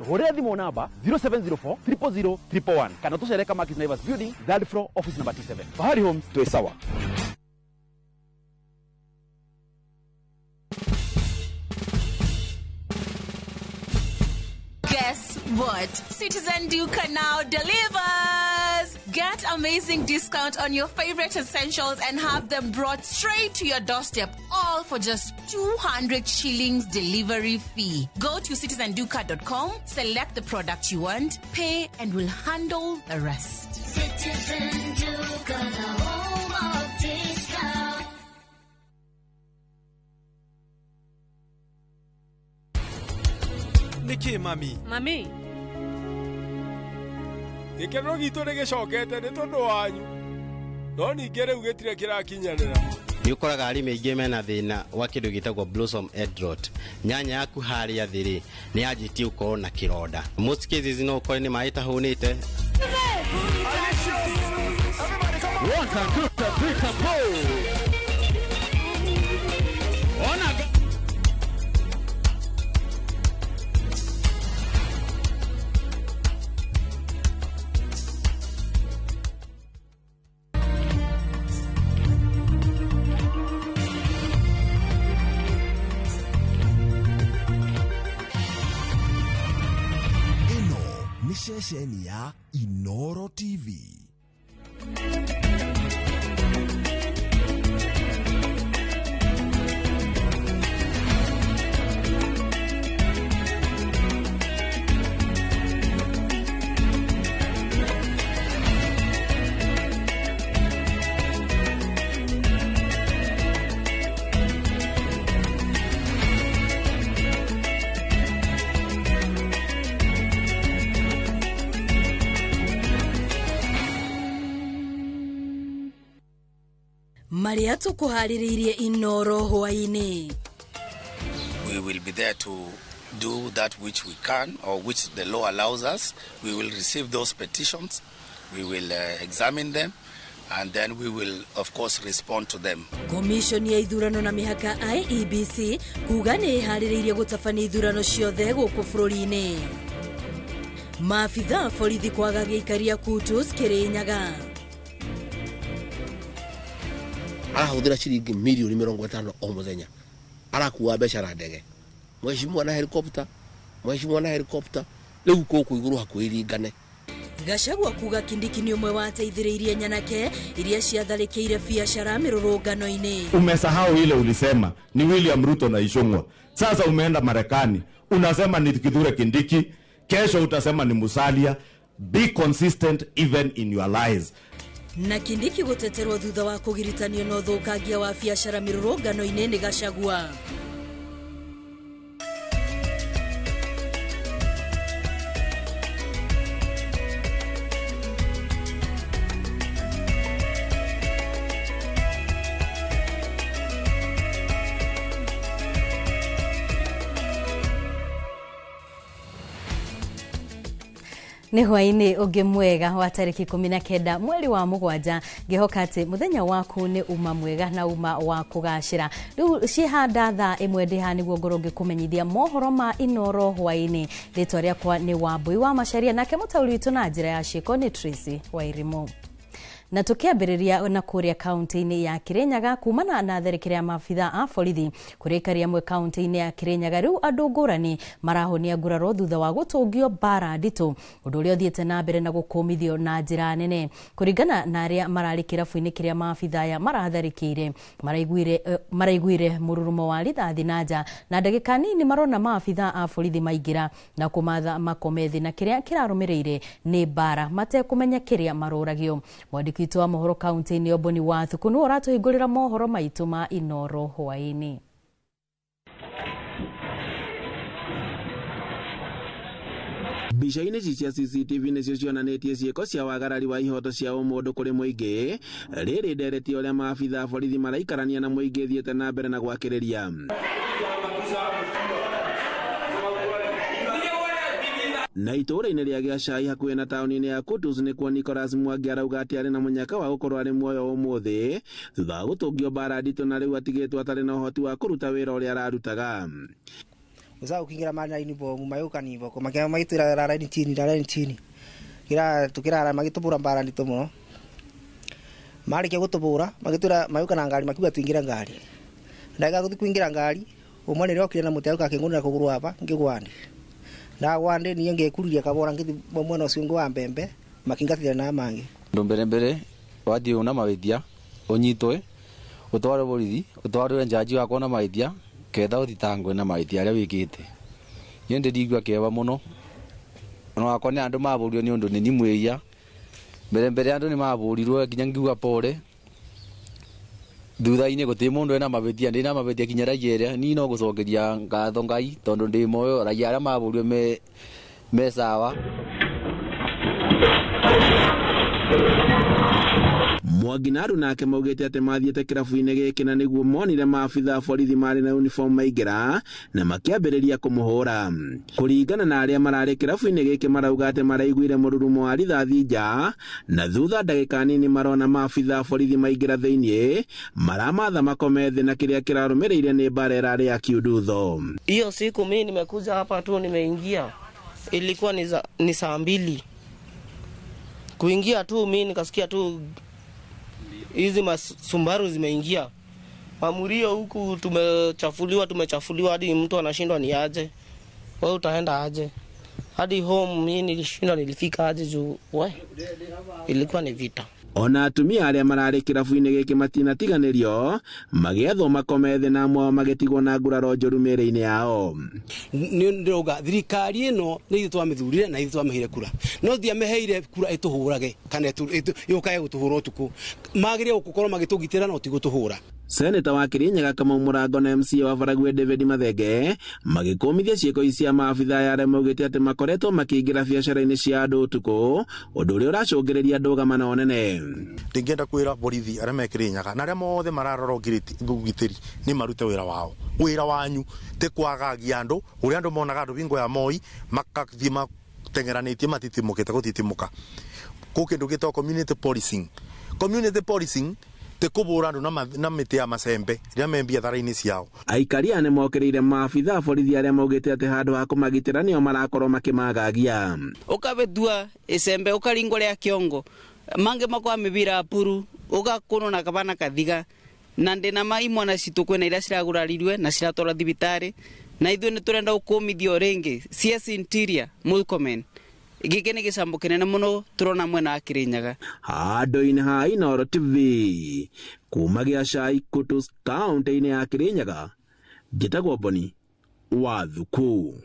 Tuhorera thimo namba 0704 000 111 kana tucereka Markis Naivas Building, third floor, office number T7. Fahari Homes, tuwe sawa. Guess what? Citizen Duca now delivers! Get amazing discount on your favorite essentials and have them brought straight to your doorstep, all for just 200 shillings delivery fee. Go to citizenduca.com, select the product you want, pay, and we'll handle the rest. Citizen Duca, the home of discount. Niki mami. Mami. Gikeno gitu nigicokete ni tondu wanyu. No ningere ugitire kirakinyanira. Ni ukoraga arimi aingi mena thina wa kindu gitagwo blossom head rot. Nyanya yaku haria thiri ni yajitie ukorwo na kironda. Most cases no ukore ni maita hunite. 1 2 3 4. Shesheni ya Inoro TV. Maria tukuhariririe Inoro hwaini. We will be there to do that which we can or which the law allows us. We will receive those petitions, we will examine them, and then we will of course respond to them. Commission ya ithurano na mihaka IEBC kuga ni ihaririirie gutabania ithurano ciothe guku bururi-ini. Maafitha borithi kwaga giikaria Kutus Kirinyaga. Arahuthira ciringi milioni 50 o muthenya. Arakuwa mbeca na ndege. Mheshimiwa na helicopter. Riu kuku iguru hakuiringane. Gachagua kuga Kindiki ni umwe wateithiriirie nyanake iria ciatharikire biashara mirurungano-ini. Umesahau ile ulisema ni William Ruto na Ishongwa. Sasa umeenda Marekani, unasema ni Kithure Kindiki, kesho utasema ni Musalia. Be consistent even in your lies. Na Kindiki guteterwo thutha wa kugiritanio no thukangia wa biashara mirurungano-ini ni Gachagua. Ni hwaini ungi mwega wa tariki 19 mweri wa mugwanja ngihoka ati muthenya waku ni uma mwega na uma wa kugashira. Riu cihanda thaa imwe ndiha niguo ngoro ngikumenyithia mohoro ma Inoro hwaini. Ritwa riakwa ni Wambui wa Macharia nake mutauri witu na njira ya Shiko ni Tracy Wairimu. Na tukiambiriria na kuria kaunti-ini ya Kirinyaga kumana na tharikira ya maafitha a borithi kurikaria mwe kaunti-ini ya Kirinyaga riu andu ngurani marahonia nguraro thutha wa gutungio bara nditu undu uria uthiete na mbere na gukumithio na njira nene kuringana na aria mararikira buini kiria maafitha ya maratharikire maraiguire mururumo wa rithathi na nja na ndagika nini marona maafitha a borithi maingira na kumatha makomethi na kiria kirarumirire ni bara mate kumenya kiria maruragio. Mwandiki wa mohoro kaunti-ini Oboni wa Thukunu oratuhingurira mohoro maitu ma Inoro hwaini. Bica-ini cia CCTV nicio cionanetie ciiko cia wagarari wa ihoto cia umundu kuri muingi riri nderetie uria maafitha borithi maraikarania na muingi thiete na mbere na gwakiriria. Na itura-ini ria Giacai hakuhi na tauni-ini ya Kutus nikuo Nicholas Mwangi arauga ati ari na munyaka wa gukorwo ari muoyo umuthi thutha wa gutungio bara nditu na riu atigitwo atari na uhoti wa kuruta wira uria ararutaga. Uza ukiingira mara uniform mayuka nivo kwa makia magitira rara ni chini kira tukira magitubura mbara ndito muno mari ke gutubura magitira mayuka na ngari makiwa tuingira ngari ndaga guthi kuingira ngari umone ro kire na muteo ka kinguna kuguru hapa ngigwani na wande ni ngekururia kabora ngithi mwana ucio ngwa mbembe makingatira na mangi mbere wathi una mawithia unyitwe utware borithi utware njaji wako na mawithia ketha uthitangwe na mawithia aria wikite yende digwa keba muno no akone andu maburio ni undu ni mwia mbere andu ni maburirwo kinya ngiwa pore thutha-ini guti mundu ena mawithia ndina mawithia kinya raiyere ni no gucokeria ngatho ngai tondu ndi moyo raia aria maburio me sawa. Mwaginaru nake maugite ati mathiete kirabu-ini giki na niguo monire maabitha borithi mari na uniform maingira na makiambiriria kumuhura. Kuringana na aria marari kirabu-ini giki marauga ati maraiguire mururumo wa rithathi nja na thutha ndagika nini marona maabitha borithi maingira thiini maramatha makome thi na kiria kirarumireire ni mbara irari ya kiudutho. Hiyo siku mimi nimekuja hapa tu nimeingia ilikuwa ni saa 2 kuingia tu mimi nikasikia tu hizi masumbaru zimeingia mamurio huku tumechafuliwa hadi mtu anashindwa ni aje wewe utaenda aje hadi home mimi nilishindwa nilifika aje juu ilikuwa ni vita. Ona atumia aria marari kirabu-ini giki matinatiganirio magietho makomethe na amwe magitigwo na nguraro njoru mere-ini yao. Ni ndoga thirikari ino ni ithu twamithurire na ithu twamihire kura no thia meheire kura ituhurage kana yukaye gutuhura utuku magire gukorwo magitugitira no tigutuhura. Seneta wa Kirinyaga Kamau Murango na MCA wa Baragwe David Mathenge magikumithia ciiko cia maabitha ya maugite ati makoretwo makiingira biacara-ini cia andu utuku undu uria uracungireria ndugama onene. Ndingenda kwira borithi aria me Kirinyaga na aria mothe mararora ugitiri ni marute wira wao. Wira wanyu te kwagagia andu uria andu monaga andu bingo ya Moi makathie matengeranitie matitimukite gutitimuka ku kindu gitwa community policing te kubura andu na miti ya macembe ria membia thara-ini ciao. Aikari ane mokereire maabitha borithi aria maugite ati handu ha kumagitira nio marakorwo makimagagia. Ukabethua icembe ukaringo ria kiongo mange makwa mibira puru ugakuno na kabana kathiga na ndina mai mwana citu kwena ira ciragurarirwe na ciratwara thibitari na ithuĩ nĩ turenda ukumithio ringi CS Interior Mulkomen giki ni gicambo kinene muno turona mwena wa Kirinyaga. Handu-ini ha Inoro TV kuma Giacai Kutus kaunti-ini ya Kirinyaga gitagwo Boni wa Thuku.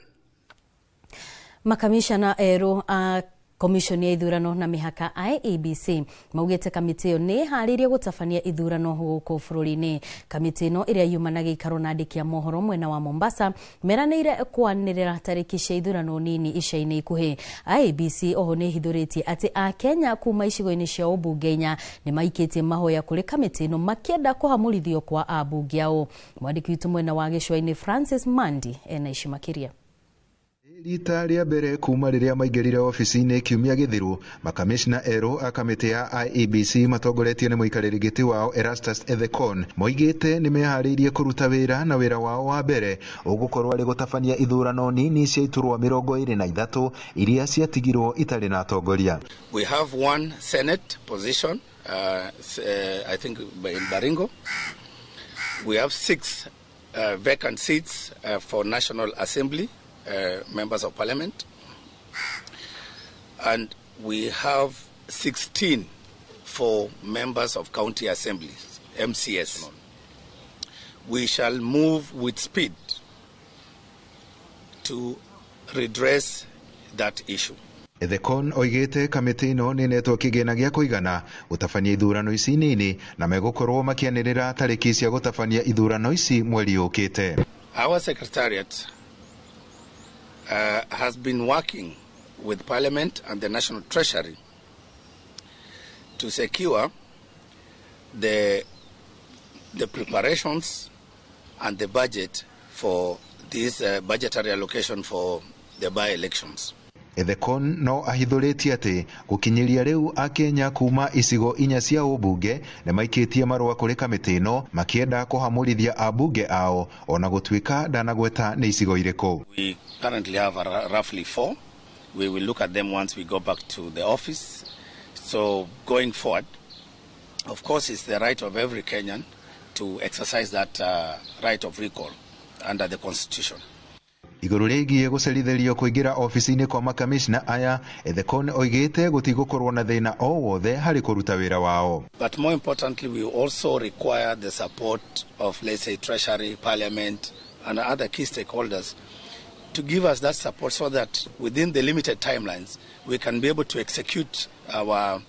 Makamishana ero a Komishoni ya ithurano na mihaka IEBC maugite kamiti iyo ni haririe gutabania ithurano huko bururi-ini. Kamiti ino iria yumanaga ikaro na andiki a mohoro mwena wa Mombasa meranire kwanirira tariki cia ithurano nini ica-ini ikuhi. IEBC oho ni hithuritie ati a Kenya kuma icigo-ini cia ubungenya ni maikitie mahoya kuri kamiti ino makienda kuhamurithio kwa abunge ao. Mwandiki witu mwena wa Gicua-ini Francis Mandi ena ici makiria. Rita rĩa mbere kuma rĩrĩa maingĩrire ofici-inĩ kiumia gĩthiru makamishna ero a kamĩtĩ ya IEBC matongoretio nĩ mũikarĩri gĩtĩ wao Erastus Ethekon moigĩte nĩ meharĩirie kũruta wĩra na wĩra wao wa mbere ũgũkorwo arĩ gũtabania ithurano nini cia iturwa 23 iria ciatigirwo itarĩ na atongoria. We have one Senate position I think in Baringo. We have 6 vacant seats for National Assembly members of parliament, and we have 16 for members of county assemblies, MCS. We shall move with speed to redress that issue. Ethekon oigite kamiti ino ni netwo kigena gĩa kũigana gutabania ithurano ici nini na megukorwo makianirira tariki cia gutabania ithurano ici mweri ukite. Our secretariat has been working with Parliament and the National Treasury to secure the preparations and the budget for this budgetary allocation for the by-elections. Ethekon no ahithũrĩtie atĩ gũkinyĩria rĩu akenya kuma icigo inya cia ũmbunge nĩ maikĩtie marũa kũrĩ kamĩtĩ ĩno makĩenda kũhamũrithia ambunge ao ona gũtuĩka ndanagweta nĩ icigo irĩkũ. We currently have roughly 4. We will look at them once we go back to the office. So going forward, of course, it's the right of every Kenyan to exercise that right of recall under the Constitution. Igũrũ rĩgiĩ gũcerithĩrio kũingĩra ofici-inĩ kwa makamishna aya, Ethekon oigĩte gũtigũkorwo na thĩna o wothe harĩ kũruta wĩra wao. But more importantly, we also require the support of, let's say, Treasury, Parliament, and other key stakeholders to give us that support so that within the limited timelines, we can be able to execute our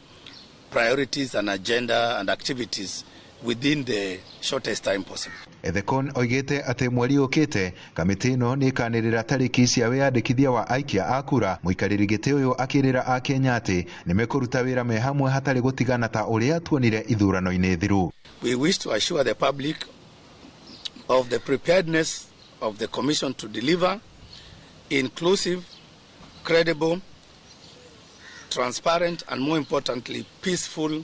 priorities and agenda and activities within the shortest time possible. Ethekon oigĩte atĩ mweri ũkĩte kamĩtĩ ĩno nĩ ĩkanĩrĩra tarĩki cia wĩyandĩkithia wa aikia a kura. Mũikarĩri gĩtĩ ũyũ akĩrĩra akenya atĩ nĩ mekũruta wĩra me hamwe hatarĩ gũtigana ta ũrĩa tuonire ithurano-inĩ thiru. We wish to assure the public of the preparedness of the Commission to deliver inclusive, credible, transparent, and more importantly, peaceful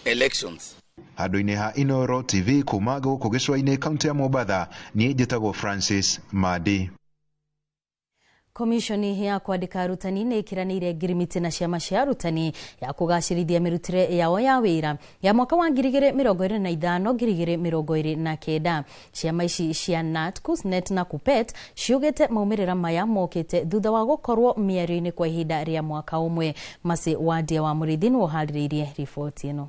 elections. Handũ-inĩ ha Inoro TV kuma gũkũ gĩcũa-inĩ kaunti ya Mombasa, niĩ njĩtagwo Francis Madi. Komishoni ya kwandĩka arutani nĩ ĩkĩranĩire ngirimiti na ciama cia arutani ya kũgacĩrithia mĩrutĩre yao ya wĩra ya mwaka wa 2025-2029. Ciama ici cia NAT, KUSNET na KUPPET ciugĩte maumĩrĩra maya mokĩte thutha wa gũkorwo mĩario-inĩ kwa ihinda rĩa mwaka ũmwe. Masi Wadia wa Mũrĩithi nĩ ũharĩrĩirie riboti ĩno.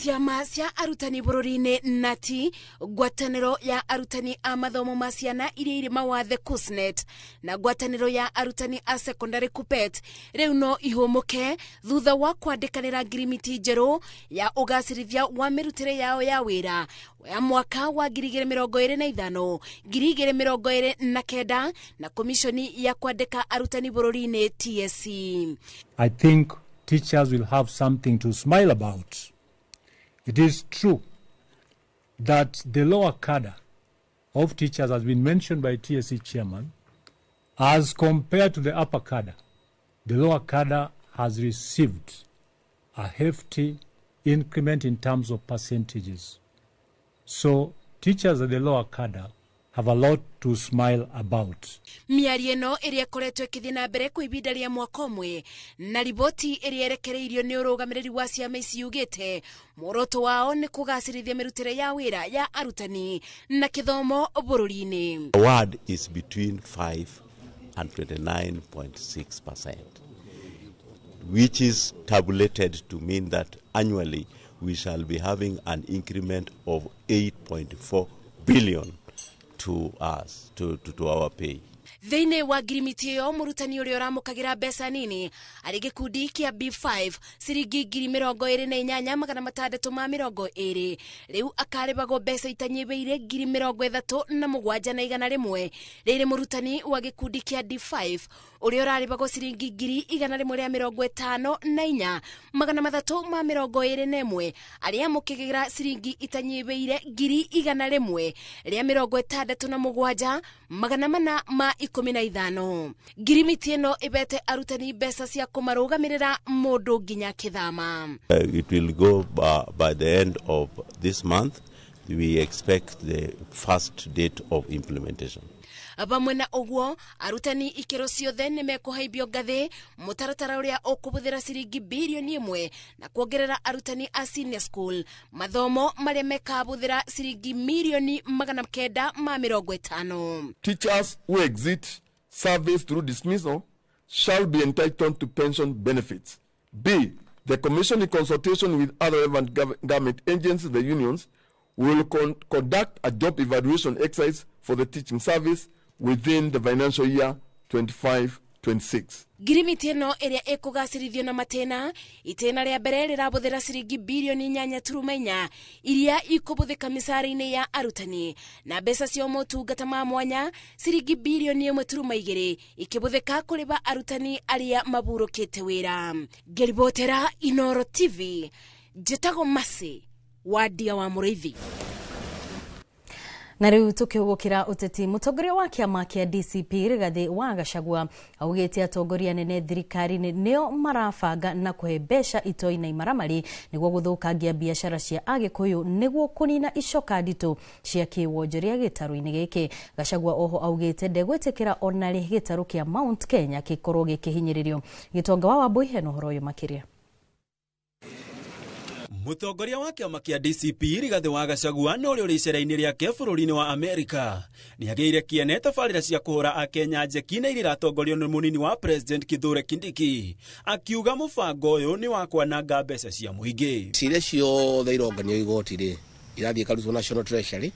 Ciama cia arutani bũrũri-inĩ NATI, ngwatanĩro ya arutani a mathomo ma ciana iria irĩ mawathe KUSNET na ngwatanĩro ya arutani a secondary KUPPET rĩu no ihũmũke thutha wa kwandĩkanĩra ngirimiti njerũ ya ũgacĩrithia wa mĩrutĩre yao ya wĩra ya mwaka wa 2025-2029 na komishoni ya kwandĩka arutani bũrũri-inĩ TSC. I think teachers will have something to smile about. It is true that the lower cadre of teachers has been mentioned by TSC chairman. As compared to the upper cadre, the lower cadre has received a hefty increment in terms of percentages. So teachers at the lower cadre have a lot to smile about. Miario ĩno ĩrĩa ĩkoretwo ĩkĩthiĩ na mbere kwa ihinda rĩa mwaka ũmwe na riboti ĩrĩa yerekereirio nĩ ũrũgamĩrĩri wa ciama ici yugĩte muoroto wao nĩ kũgacĩrithia mĩrutĩre ya wĩra ya arutani na gĩthomo bũrũri-inĩ. The award is between 5 and 29.6%, which is tabulated to mean that annually we shall be having an increment of 8.4 billion to us, to our pay. Thĩinĩ wa ngirimiti ĩyo mũrutani ũrĩa ũramũkagĩra mbeca nini arĩ gĩkundi kĩa B5 ciringi 28,620 rĩu akarĩbagwo mbeca itanyihĩire 37,100 rĩrĩ mũrutani wa gĩkundi kĩa D5 ũrĩa ũrarĩbagwo ciringi 154,321 arĩa mũkĩgĩra ciringi itanyihĩire 167,415. Ngirimiti ĩno ĩbete arutani mbeca cia kũmarũgamĩrĩra mũndũ nginya kĩthama. It will go by the end of this month. We expect the first date of implementation. Bamwe na ũguo arutani ikĩro ciothe nĩ mekũhaimbio ngathĩ mũtaratara ũrĩa ũkũbũthĩra ciringi bilioni 1 na kuongerera arutani a senior school mathomo marĩa mekabũthĩra ciringi milioni 950. Teachers who exit service through dismissal shall be entitled to pension benefits. B. The Commission, in consultation with other relevant government agencies, the unions, will conduct a job evaluation exercise for the teaching service within the financial year 25-26. Ngirimiti ĩno ĩrĩa ĩkũgacĩrithio na matena itena rĩa mbere rĩrabũthĩra ciringi bilioni 8.4 iria ikũbũthĩka mĩcara-inĩ ya arutani na mbeca cia motungata ma mwanya ciringi bilioni 1.2 ikĩbũthĩka kũrĩba arutani arĩa maburũkĩte wĩra. Ngeribotera Inoro TV, njĩtagwo Masi Wadia wa Mũrĩithi. Na riu tukihugukira uteti mutongoria wa kiama kia DCP Rigathi wa Gachagua augite atongoria nene thirikari-ini nio marabanga na kuhe mbeca itoi na imaramari niguo guthukangia biashara cia Agikuyu niguo kunina icoka nditu cia kiwonjoria gitaru-ini giki. Gachagua oho augite ndegwitikira onari gitaru kia Mount Kenya gikorwo gikihinyiririo. Gitonga wa Wambui heno horo uyu makiria. Mutongoria wa kiama kia DCP Rigathi wa Gachagua no uri icera-ini riake bururi-ini wa Amerika ni ageire kiene tabarira cia kuhura akenya njeki-ini iria iratongorio ni munini wa President Kithure Kindiki, akiuga mubango uyu ni wa kwananga mbeca cia muingi. Ciria ciothe ironganio igoti-ri irathie karutwo National Treasury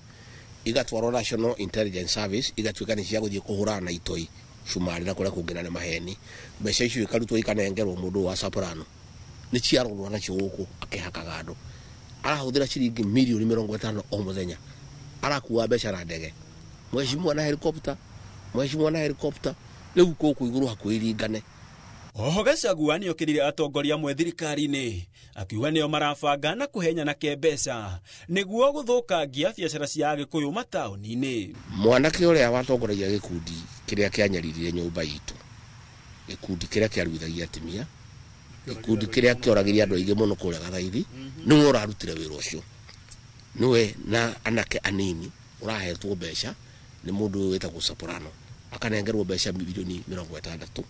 igatwarwo National Intelligence Service igatuika ni cia guthie kuhura na itoi cumari na kuria kungina ni maheni. Mbeca icio ikarutwo ikanengerwo mundu wa Soprano ni ciarorwo na ciuku akihakaga andu arahuthira ciringi milioni 50 o muthenya arakuwa mbeca na ndege mheshimiwa na helicopter riu kuku iguru hakuiringane. Oho Gachagua ni okirire atongoria amwe thirikari-ini akiuga nio marabanga na kuhenyana kembeca niguo guthukangia biashara cia Agikuyu mataoni-ini. Mwanake uria watongoragia gikundi kiria kianyariririe nyumba yitu, gikundi kiria kiaruthagia atimia, gikundi kiria kioragiria andu aingi muno kuria Gathaithi, niwe urarutire wira ucio. Niwe na anake anini urahetwo mbeca ni mundu wetagwo Soprano akanengerwo mbeca milioni 60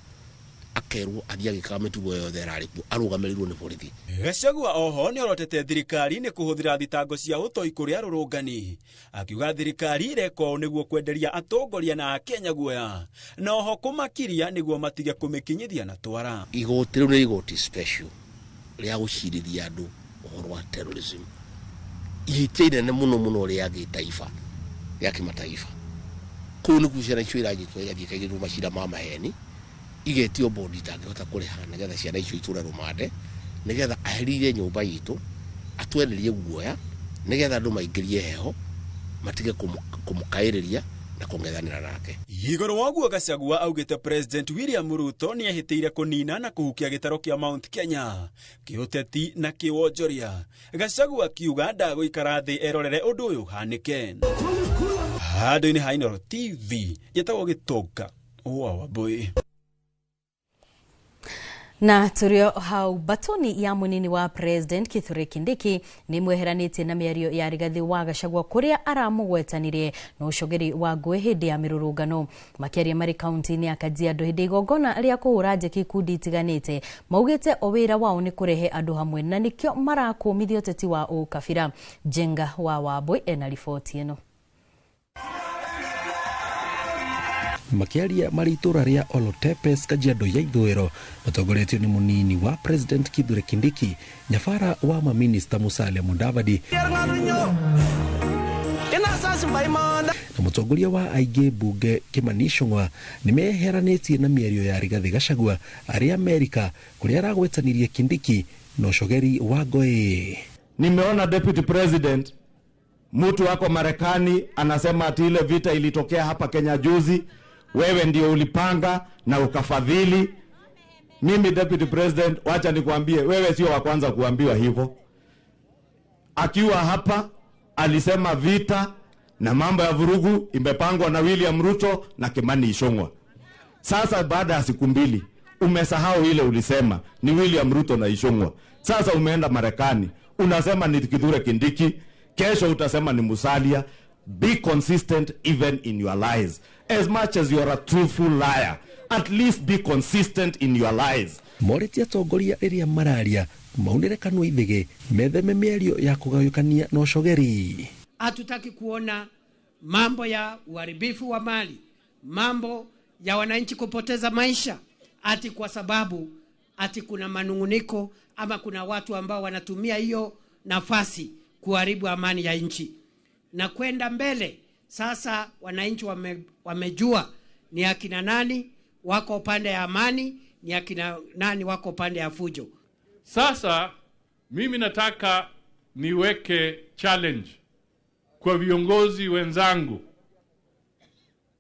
akerwo athia agikaga mitugo yothe yararikuo arugamirirwo ni borithi. Gachagua oho ni orotete thirikari ni kuhuthira thitango cia utoi kuria rurungani akiuga thirikari ireko niguo kwenderia atongoria na Akenya guoya na oho kumakiria niguo matige kumikinyithia na twara. Igoti riu ni igoti special ria gucirithia andu uhoro wa terrorism ihitiire ne muno ria gitaifa ya kimataifa kunu kucera icio iragitwo igathie kaigirwo macira ma maheni igetio bondi tangihota kuriha nigetha ciana icio iture rumande nigetha aherire nyumba yitu atwenderie guoya nigetha andu maingirie heho matige kumukairiria na kungethanira nake. Igoro waguo Gachagua augite President William Ruto ni ehitiire kunina na kuhukia gitaro kia Mount Kenya kiuteti na kiwonjoria. Gachagua kiuga ndaguikara thi erorere undu uyu hanike. Handu-ini ha Inooro TV yetagwo Gitonga wa Wambui. Na turio hau batoni ya munini wa President Kithure Kindiki ni mweheranitie na miario ya Rigathi wa Gachagua kuria aramugwetanirie na ucogeri wa ngui hindi ya mirurungano makiaria mari kaunti-ini ya Kajiado hindi igongona ria kuhura njeki ikundi itiganite maugite owira wao ni kurehe andu hamwe na nikio marakumithia uteti wa ukabira. Jenga wa Wambui ena riboti ino. Makiaria mari itura ria Olotepes Kajiado ya ithwiro matongoretio ni munini wa President Kithure Kindiki, nyafara wa maminista Musalia Mudavadi na mutongoria wa aige bunge Kimani Ichung'wa nimeheranitie na miario ya Rigathi Gachagua ari Amerika kuria aragwetanirie Kindiki na ucogeri wa ngui. Nimeona Deputy President mtu wako Marekani anasema ati ile vita ilitokea hapa Kenya juzi wewe ndio ulipanga na ukafadhili. Mimi Deputy President, wacha nikwambie wewe sio wa kwanza kuambiwa hivyo. Akiwa hapa alisema vita na mambo ya vurugu imepangwa na William Ruto na Kimani Ichung'wa. Sasa baada ya siku mbili umesahau ile ulisema ni William Ruto na Ichung'wa. Sasa umeenda Marekani unasema ni Kithure Kindiki, kesho utasema ni Musalia. Be consistent even in your lies. As much as you are a truthful liar, at least be consistent in your lies. Moreti atongoria iria mararia maunire kanwa ithige metheme miario ya kugayukania na ucogeri. Hatutaki kuona mambo ya uharibifu wa mali, mambo ya wananchi kupoteza maisha ati kwa sababu ati kuna manunguniko ama kuna watu ambao wanatumia hiyo nafasi kuharibu amani ya nchi. Na kwenda mbele sasa wananchi wamejua ni akina nani wako upande ya amani, ni akina nani wako upande ya fujo. Sasa mimi nataka niweke challenge kwa viongozi wenzangu.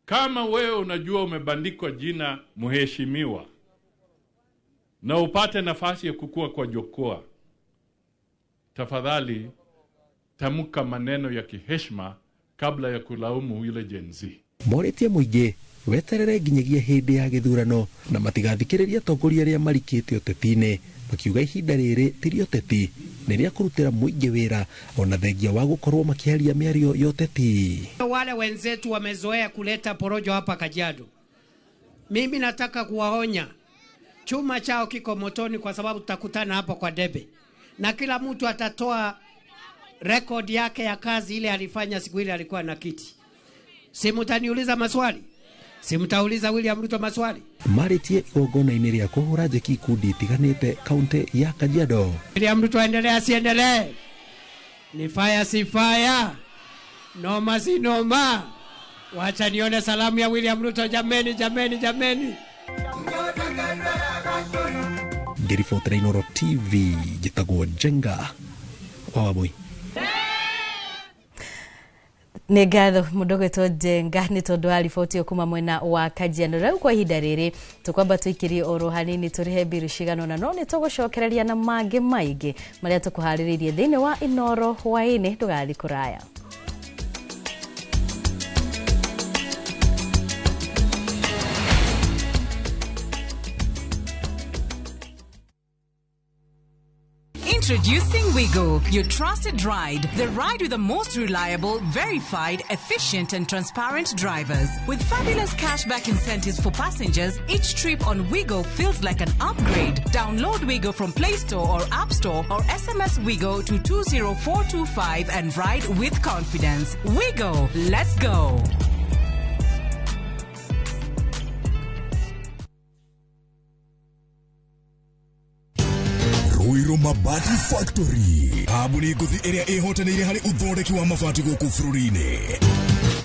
Kama wewe unajua umebandikwa jina mheshimiwa na upate nafasi ya kukua kwa jukwaa, tafadhali tamka maneno ya kiheshima kabla ya kulaumu yule Gen Z. Moretie muingi weterere nginyagia hindi ya githurano na matigathikiriria atongoria aria marikite utetine makiuga ihinda riri tiri uteti niria kurutira muingi wira ona thengia wa gukorwo makiaria miario ya uteti. Wale wenzetu wamezoea kuleta porojo hapa Kajiado. Mimi nataka kuwaonya, chuma chao kiko motoni, kwa sababu tutakutana hapo kwa debe na kila mtu atatoa record yake ya kazi ile alifanya siku ile alikuwa na kiti. Simutaniuliza maswali, simutauliza William Ruto maswali. Maritie igongona-inĩ rĩa kũhũra njeki ikundi itiganĩte kaunti ya Kajiado. William Ruto aendelee asiendelee? Ni fire si fire, noma si noma. Wacha nione salamu ya William Ruto. Jameni, jameni, jameni. Ngiribotera Inooro TV, njĩtagwo Jenga Wawabui. Nĩ ngatho mũndũ gwĩtwo Jenga nĩ tondũ wa riboti ĩyo kuma mwena wa Kajiado. Rĩu kwa ihinda rĩrĩ tũkwamba tũikirie oro hanini tũrihe biru cigano na no nĩ tũgũcokereria na mangĩ maingĩ marĩa tũkũharĩrĩirie thĩinĩ wa Inooro hwaĩ-inĩ, ndũgathiĩ kũraya. Introducing Wigo, your trusted ride. The ride with the most reliable, verified, efficient and transparent drivers. With fabulous cashback incentives for passengers, each trip on Wigo feels like an upgrade. Download Wigo from Play Store or App Store or SMS Wigo to 20425 and ride with confidence. Wigo, let's go. Ruiru Mabati Factory, kambuni nguthi iria ihotanĩire harĩ uthondeki wa mabati gũkũ bũrũri-inĩ.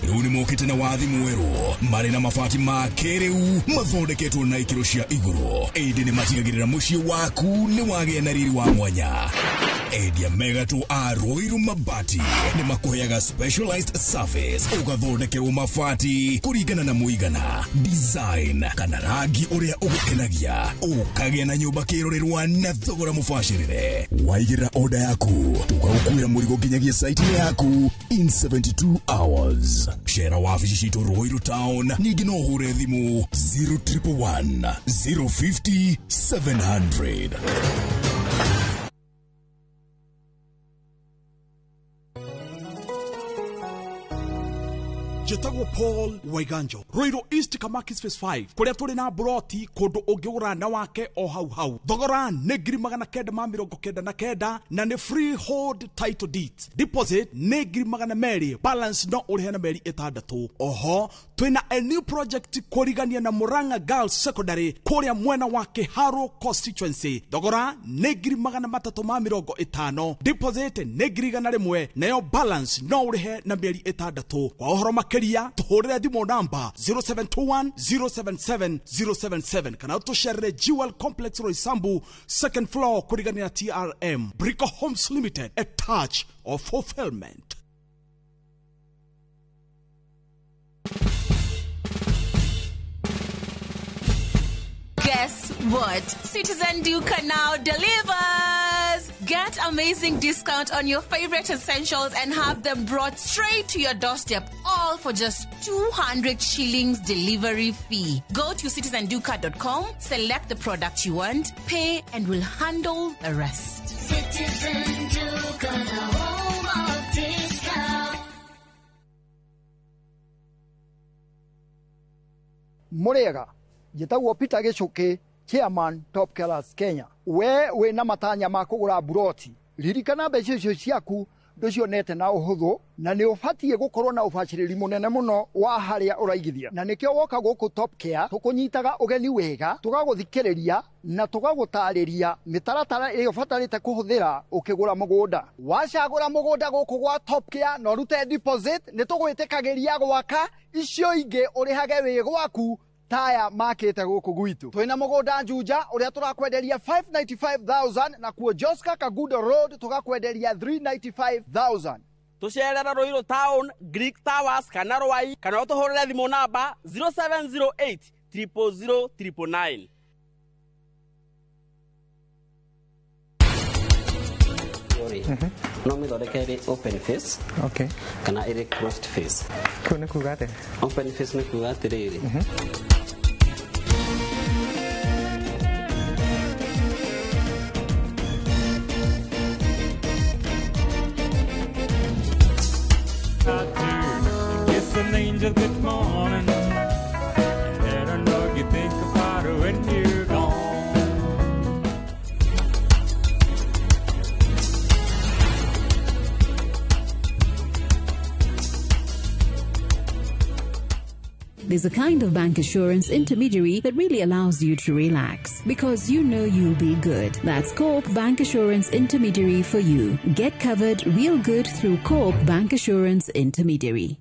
Rĩu nĩ mokĩte na wathi mwerũ marĩ na mabati ma kĩrĩu mathondeketwo na ikĩro cia igũrũ. Ĩndĩ nĩ matigagĩrĩra mũciĩ waku nĩ wagĩa na riri wa mwanya. Endia megatũ a Ruiru Mabati nĩ makũheaga specialized service ũgathondekerwo mabati kũringana na mũigana, design kana rangi ũrĩa ũgũkenagia, ũkagĩa na nyũmba kĩrorerwa na thogora mũbacĩrĩre. Waigĩrĩra order yaku tũgagũkuĩra mũrigo nginyagia site yaku in 72 hours. Shera wabici citũ Ruiru Town, ningĩ no ũhũre thimũ 0111 050 700. Jetagwo Paul Waiganjo, Ruiru East Kamakis Phase 5, kuria turi na broti kundu ungigura na wake o hau. Thogora nĩ 999 na nĩ freehold title deed. Deposit nĩ 200,000, balance no ũrĩhe na mĩeri 6. Oho twina a new project kũrigania na Murang'a Girls Secondary kuria mwena wa Kiharu constituency. Thogora nĩ 350,000, deposit nĩ 100,000, nayo balance no ũrĩhe na mĩeri 6. Kwa ũhoro makĩria tuhũrĩre thimũ namba 0721 077 077 kana tũcerere Jewel Complex Roysambu second floor kũrigania na TRM. Brico Homes Limited, a touch of fulfillment. Guess what? Citizen Duca now delivers! Get amazing discount on your favorite essentials and have them brought straight to your doorstep, all for just 200 shillings delivery fee. Go to citizenduca.com, select the product you want, pay, and we'll handle the rest. Citizen Duca, the home of discount. Murega, Jetagwo Peter Gichuki, Chairman Top Killers Kenya. We na matanya ma kugura buroti. Ririkana mbeca icio ciaku nducionete na uhuthu na ni ubatie gukorwo na ubaciriri munene muno wa haria uraigithia. Na nikio woka guku Top Care tukunyitaga ugeni wega, tugaguthikiriria na tugagutariria mitaratara iyo batarite kuhuthira ukigura mugunda. Wacagura mugunda guku gwa Top Care no rute deposit ni tugwitikagiria gwaka icio ingi urihage wi gwaku taya makete guku gwitu. Twina mugunda Juja uria turakwenderia 595,000 na kuo Joska Kagudo Road tugakwenderia 395,000. Tucerera Ruiru Town, Greek Towers kana Rwai kana utuhurire thimu namba 0708 000 999. ri no mithondeke ri open face kana iri closed face. Kuna kugate open face ni kugate riri Kiss an angel good morning. Let her know you think about her when you're gone. There's a kind of bank assurance intermediary that really allows you to relax because you know you'll be good. That's Coop Bank Assurance Intermediary for you. Get covered real good through Coop Bank Assurance Intermediary.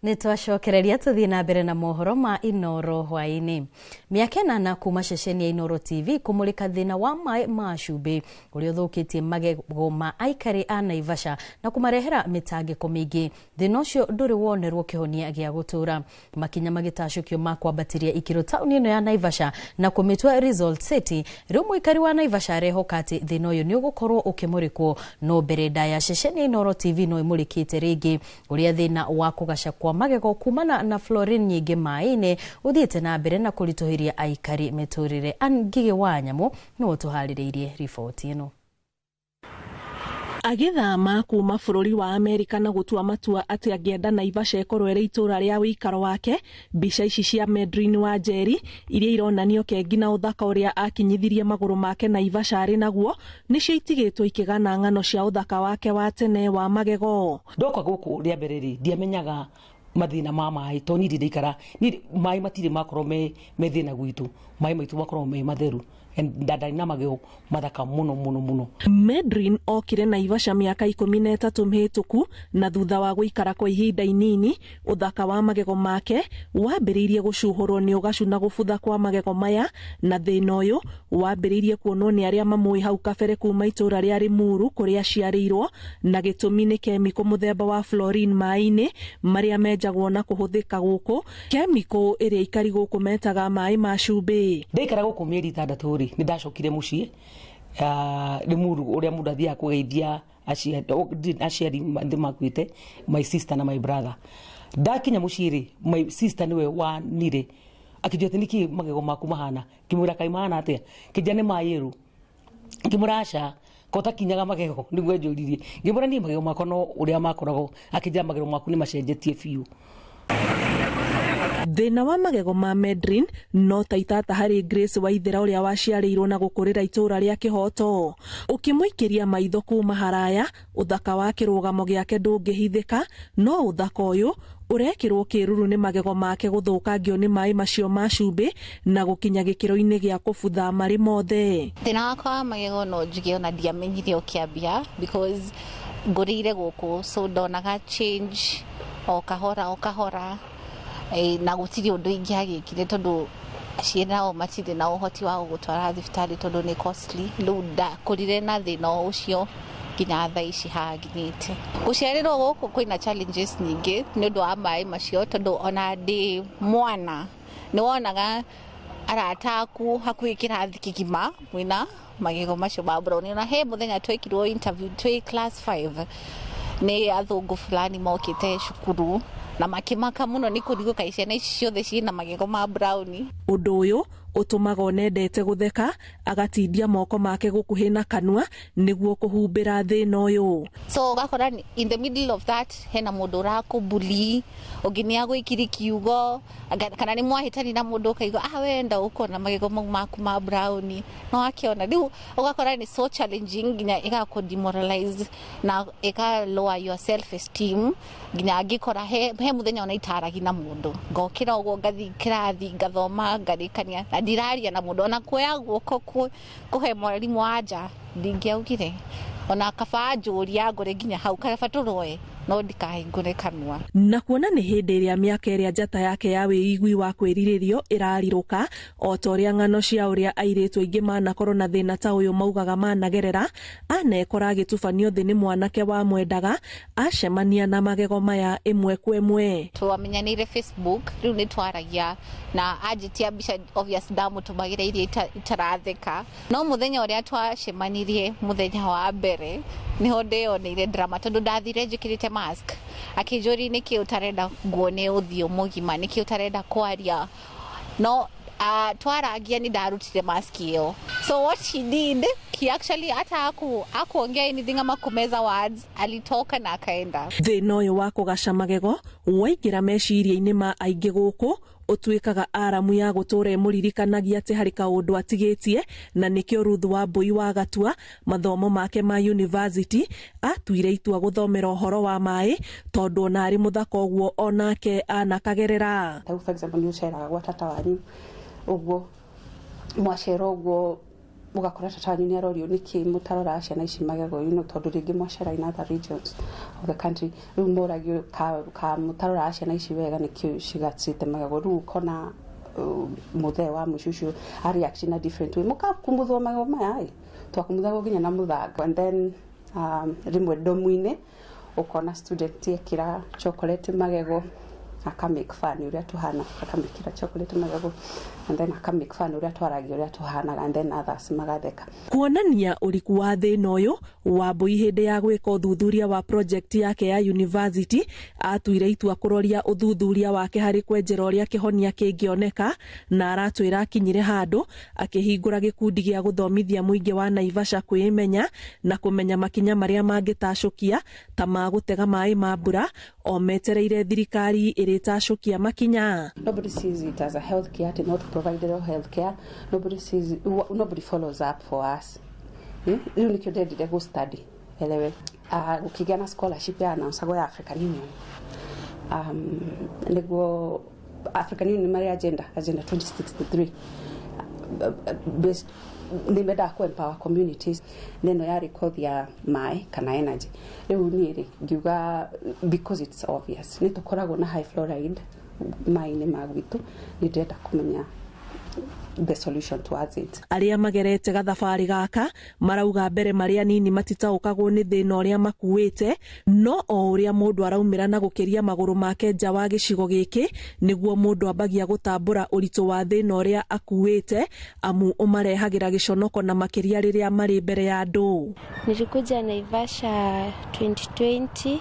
Nitwacokereria tuthii na mbere na mohoro ma Inoro hwaini. Miaka 8 kuma ceceni ya Inoro TV kumulika thina wa mai ma cumbi uria uthukitie magego ma aikari a Naivasha na kumarehera mitangiko mingi. Thina ucio nduri wonerwo kihonia gia gutura. Makinya magitacukio ma kwambatiria ikiro tauni ino ya Naivasha na kumitwa Result City. Riu muikari wa Naivasha arehokati thina uyu ni ugukorwo ukimurikwo no mbere ya ceceni ya Inoro TV no imulikite ringi uria thina wa kugaca kwa magego kumana na fluorine nyingi maine uthiete na mbere na kurituhiria aikari miturire. Angige wa Nyamu no tuhaririirie riboti ino. Agithama kuma bururi wa Amerika na gutua matua ati angienda Naivasha ikorwo ri itura ria wikaro wake. Mbica ici cia Medrin wa Njeri iria ironanio kengi na uthaka uria akinyithirie maguru make Naivasha ari naguo nicio itigitwo ikigana ng'ano cia uthaka wake wa tene wa magego. Ndoka guku ria bereri ndiamenyaga mathina ma mai to ni ndikara ni mai matire makoro me thina gwitu mai maitu makoro me matheru ndada na mageo mathaka muno. Medrin okire Naivasha miaka 13 mihituku na thutha wa guikara kwa ihinda inini uthaka wa magego make wambiriirie gucuhurwo ni ugacu na gubutha kwa magego maya na thina uyu wambiriirie kuonwo ni aria mamui hau kabere kuma itura ria Rimuru kuria ciarirwo na gitumi ni kemiko muthemba wa fluorine mai-ini maria menjagwo na kuhuthika guku kemiko iria ikari guku metaga mai ma cumbi. Ndikara guku mieri 6 ni ndacokire mucii Rimuru uria mundu athia kugeithia aciari makuite my sister na my brother. Ndakinya muciri my sister niwe wa nire akijete niki magego maku mahana kimura kai mahana atia kijane mayeru kimurasha kota kinyaga magego niguo njuririe ngimura ni magego makono uria makorago akija magego maku ni macenjetie fiu. Thina wa magego ma Medrin no taitata hari Grace Waithera uria waciarirwo na gukurira itura ria Kihoto. Ukimuikiria maitho kuma haraya uthaka wa kirugamo giake ndungihithika no uthaka uyu urekirwo kiruru ni magego make guthukangio ni mai macio ma cumbi na gukinya gikiro-ini gia kubutha mari mothe. Thina wakwa magego no njuge ona ndiamenyire ukiambia because ngurire guku so ndonaga change o kahora na gutiri undu ingiagikire tondu cienao matire na uhoti wa gutwara thibitari tondu ni costly lunda kurire na thina ucio nginya thaa ici haginite guciarirwo guku kwina challenges nyingi ni undu wa mai macio tondu ona ndi mwana ni wonaga arataku hakuhi kirathi kigima mwina magego macio ma brown na he muthenya twekirwo interview twi class 5 ni athungu fulani mokite cukuru na makimaka muno ni kuriguka iciana ici ciothe ciina magego ma brown. Undu uyu utumaga onendete gutheka agatindia moko make gukuhi na kanua niguo kuhumbira thina uyu. So gakora in the middle of that hena mundu urakubuli uginia gwikiri kiugo kana ni mwahitani na mundu ukaigo wenda ukona magego maku ma brown no akiona riu ugakora ni so challenging nginya igako demoralize na ika lower your self esteem nginya ngikora he muthenya ona itaragi na mundu ngokira uguo ngathi kirathi ngathoma ngarikania na ndiraria na mundu ona kuoya guoko kuhe mwarimu anja ndingiaugire ona kaba njuria ngore nginya hau karaba turoe no ndikahingũre kanua. Na kuona nĩ hĩndĩ ĩrĩa mĩaka ĩrĩa njata yake ya wĩigwi wa kwĩrirĩrio ĩrarirũka, o ta ũrĩa ng'ano cia ũrĩa airĩtu aingĩ manakorwo na thĩna ta ũyũ maugaga managerera, anekora agĩtubanio thĩ nĩ mwanake wa mwendaga, acemania na magego maya ĩmwe kwa ĩmwe. Twamenyanĩire Facebook, rĩu nĩ twaragia na anjĩtia mbica obvious ndamũtũmagĩra iria itaratheka. No mũthenya ũrĩa twacemanirie mũthenya wa mbere niho ndĩyoneire drama tondũ ndathire njĩkĩrĩte mask. Akĩnjũria nĩkĩ ũtarenda nguone ũthiũ mũgima, nĩkĩ ũtarenda kwaria. No twaragia ni ndarutire mask ĩyo. So what he did, he actually hata akuongea anything ama kumeza words, alitoka na akaenda. Thĩna ũyũ wa kũgaca magego waingĩra meciria-inĩ ma aingĩ gũkũ, ũtuĩkaga aramu ya gũtũra ĩmũririkanagia atĩ harĩ kaũndũ atigĩtie, na nĩkĩo Ruth Wambui wa Gatua mathomo make ma university atuire itua gũthomera ũhoro wa maĩ, tondũ ona arĩ mũthaka ũguo onake anakagerera. For example, nĩ ũceraga gwa tata wanyu ũguo mwacera ũguo mugakora tata wanyu nĩ arorio nĩkĩ mũtarora ciana ici magego-inĩ, tondũ rĩngĩ mwacera in other regions of the country, rĩu moragio ka mũtarora ciana ici wega nĩkĩ cigacite magego, rĩu kona mũthee wa mũcucu ari action na different way mukakumbuthwo magego maya twakumbuthagwo nginya na mũthanga. And then rimwe domu-inĩ ukona student ekira chocolate magego akamake fun uria tuhana, akamekira chocolate magego, and then akamake fun uria twaragia uria tuhana, and then others magatheka. Kuonania ũriku wa thĩna ũyũ, Wambui hĩndĩ ya gwĩka ũthuthuria wa project yake ya university atuire itua kũroria ũthuthuria wake harĩ kwenjera ũrĩa kĩhonia kĩngĩoneka, na aratwĩra akinyire handũ akĩhingũra gĩkundi gĩa gũthomithia mũingĩ wa Naivasha kwĩmenya na kũmenya makinya marĩa mangĩtacũkia ta ma gũtega maĩ ma mbura, o metereire thirikari ĩrĩtacũkia makinya. Nobody sees it as a health care, to not provided health care. Nobody follows up for us. Rĩu nĩkĩo ndendire go study elewe gũkĩgĩa na scholarship ya announce ya African Union, nĩguo African Union marĩ agenda 2063 based nimenda ku empower communities, neno yari kothi ya maĩ kana energy. Rĩu niĩ ngiuga because it's obvious nĩ tũkoragwo na high fluoride maĩ-inĩ ma gwitũ, nĩ ndĩrenda kũmenya the solution towards it. Arĩa magerete gathabarĩ gaka marauga mbere marĩa nini matitaũkagwo nĩ thĩna ũrĩa makuĩte, no o ũrĩa mũndũ araumĩra na gũkĩria magũrũ make nja wa gĩcigo gĩkĩ, nĩguo mũndũ ambagia gũtambũra ũritũ wa thĩna ũrĩa akuĩte, amu ũmarehagĩra gĩconoko na makĩria rĩrĩa marĩ mbere ya andũ. Nilikuja Naivasha 2020.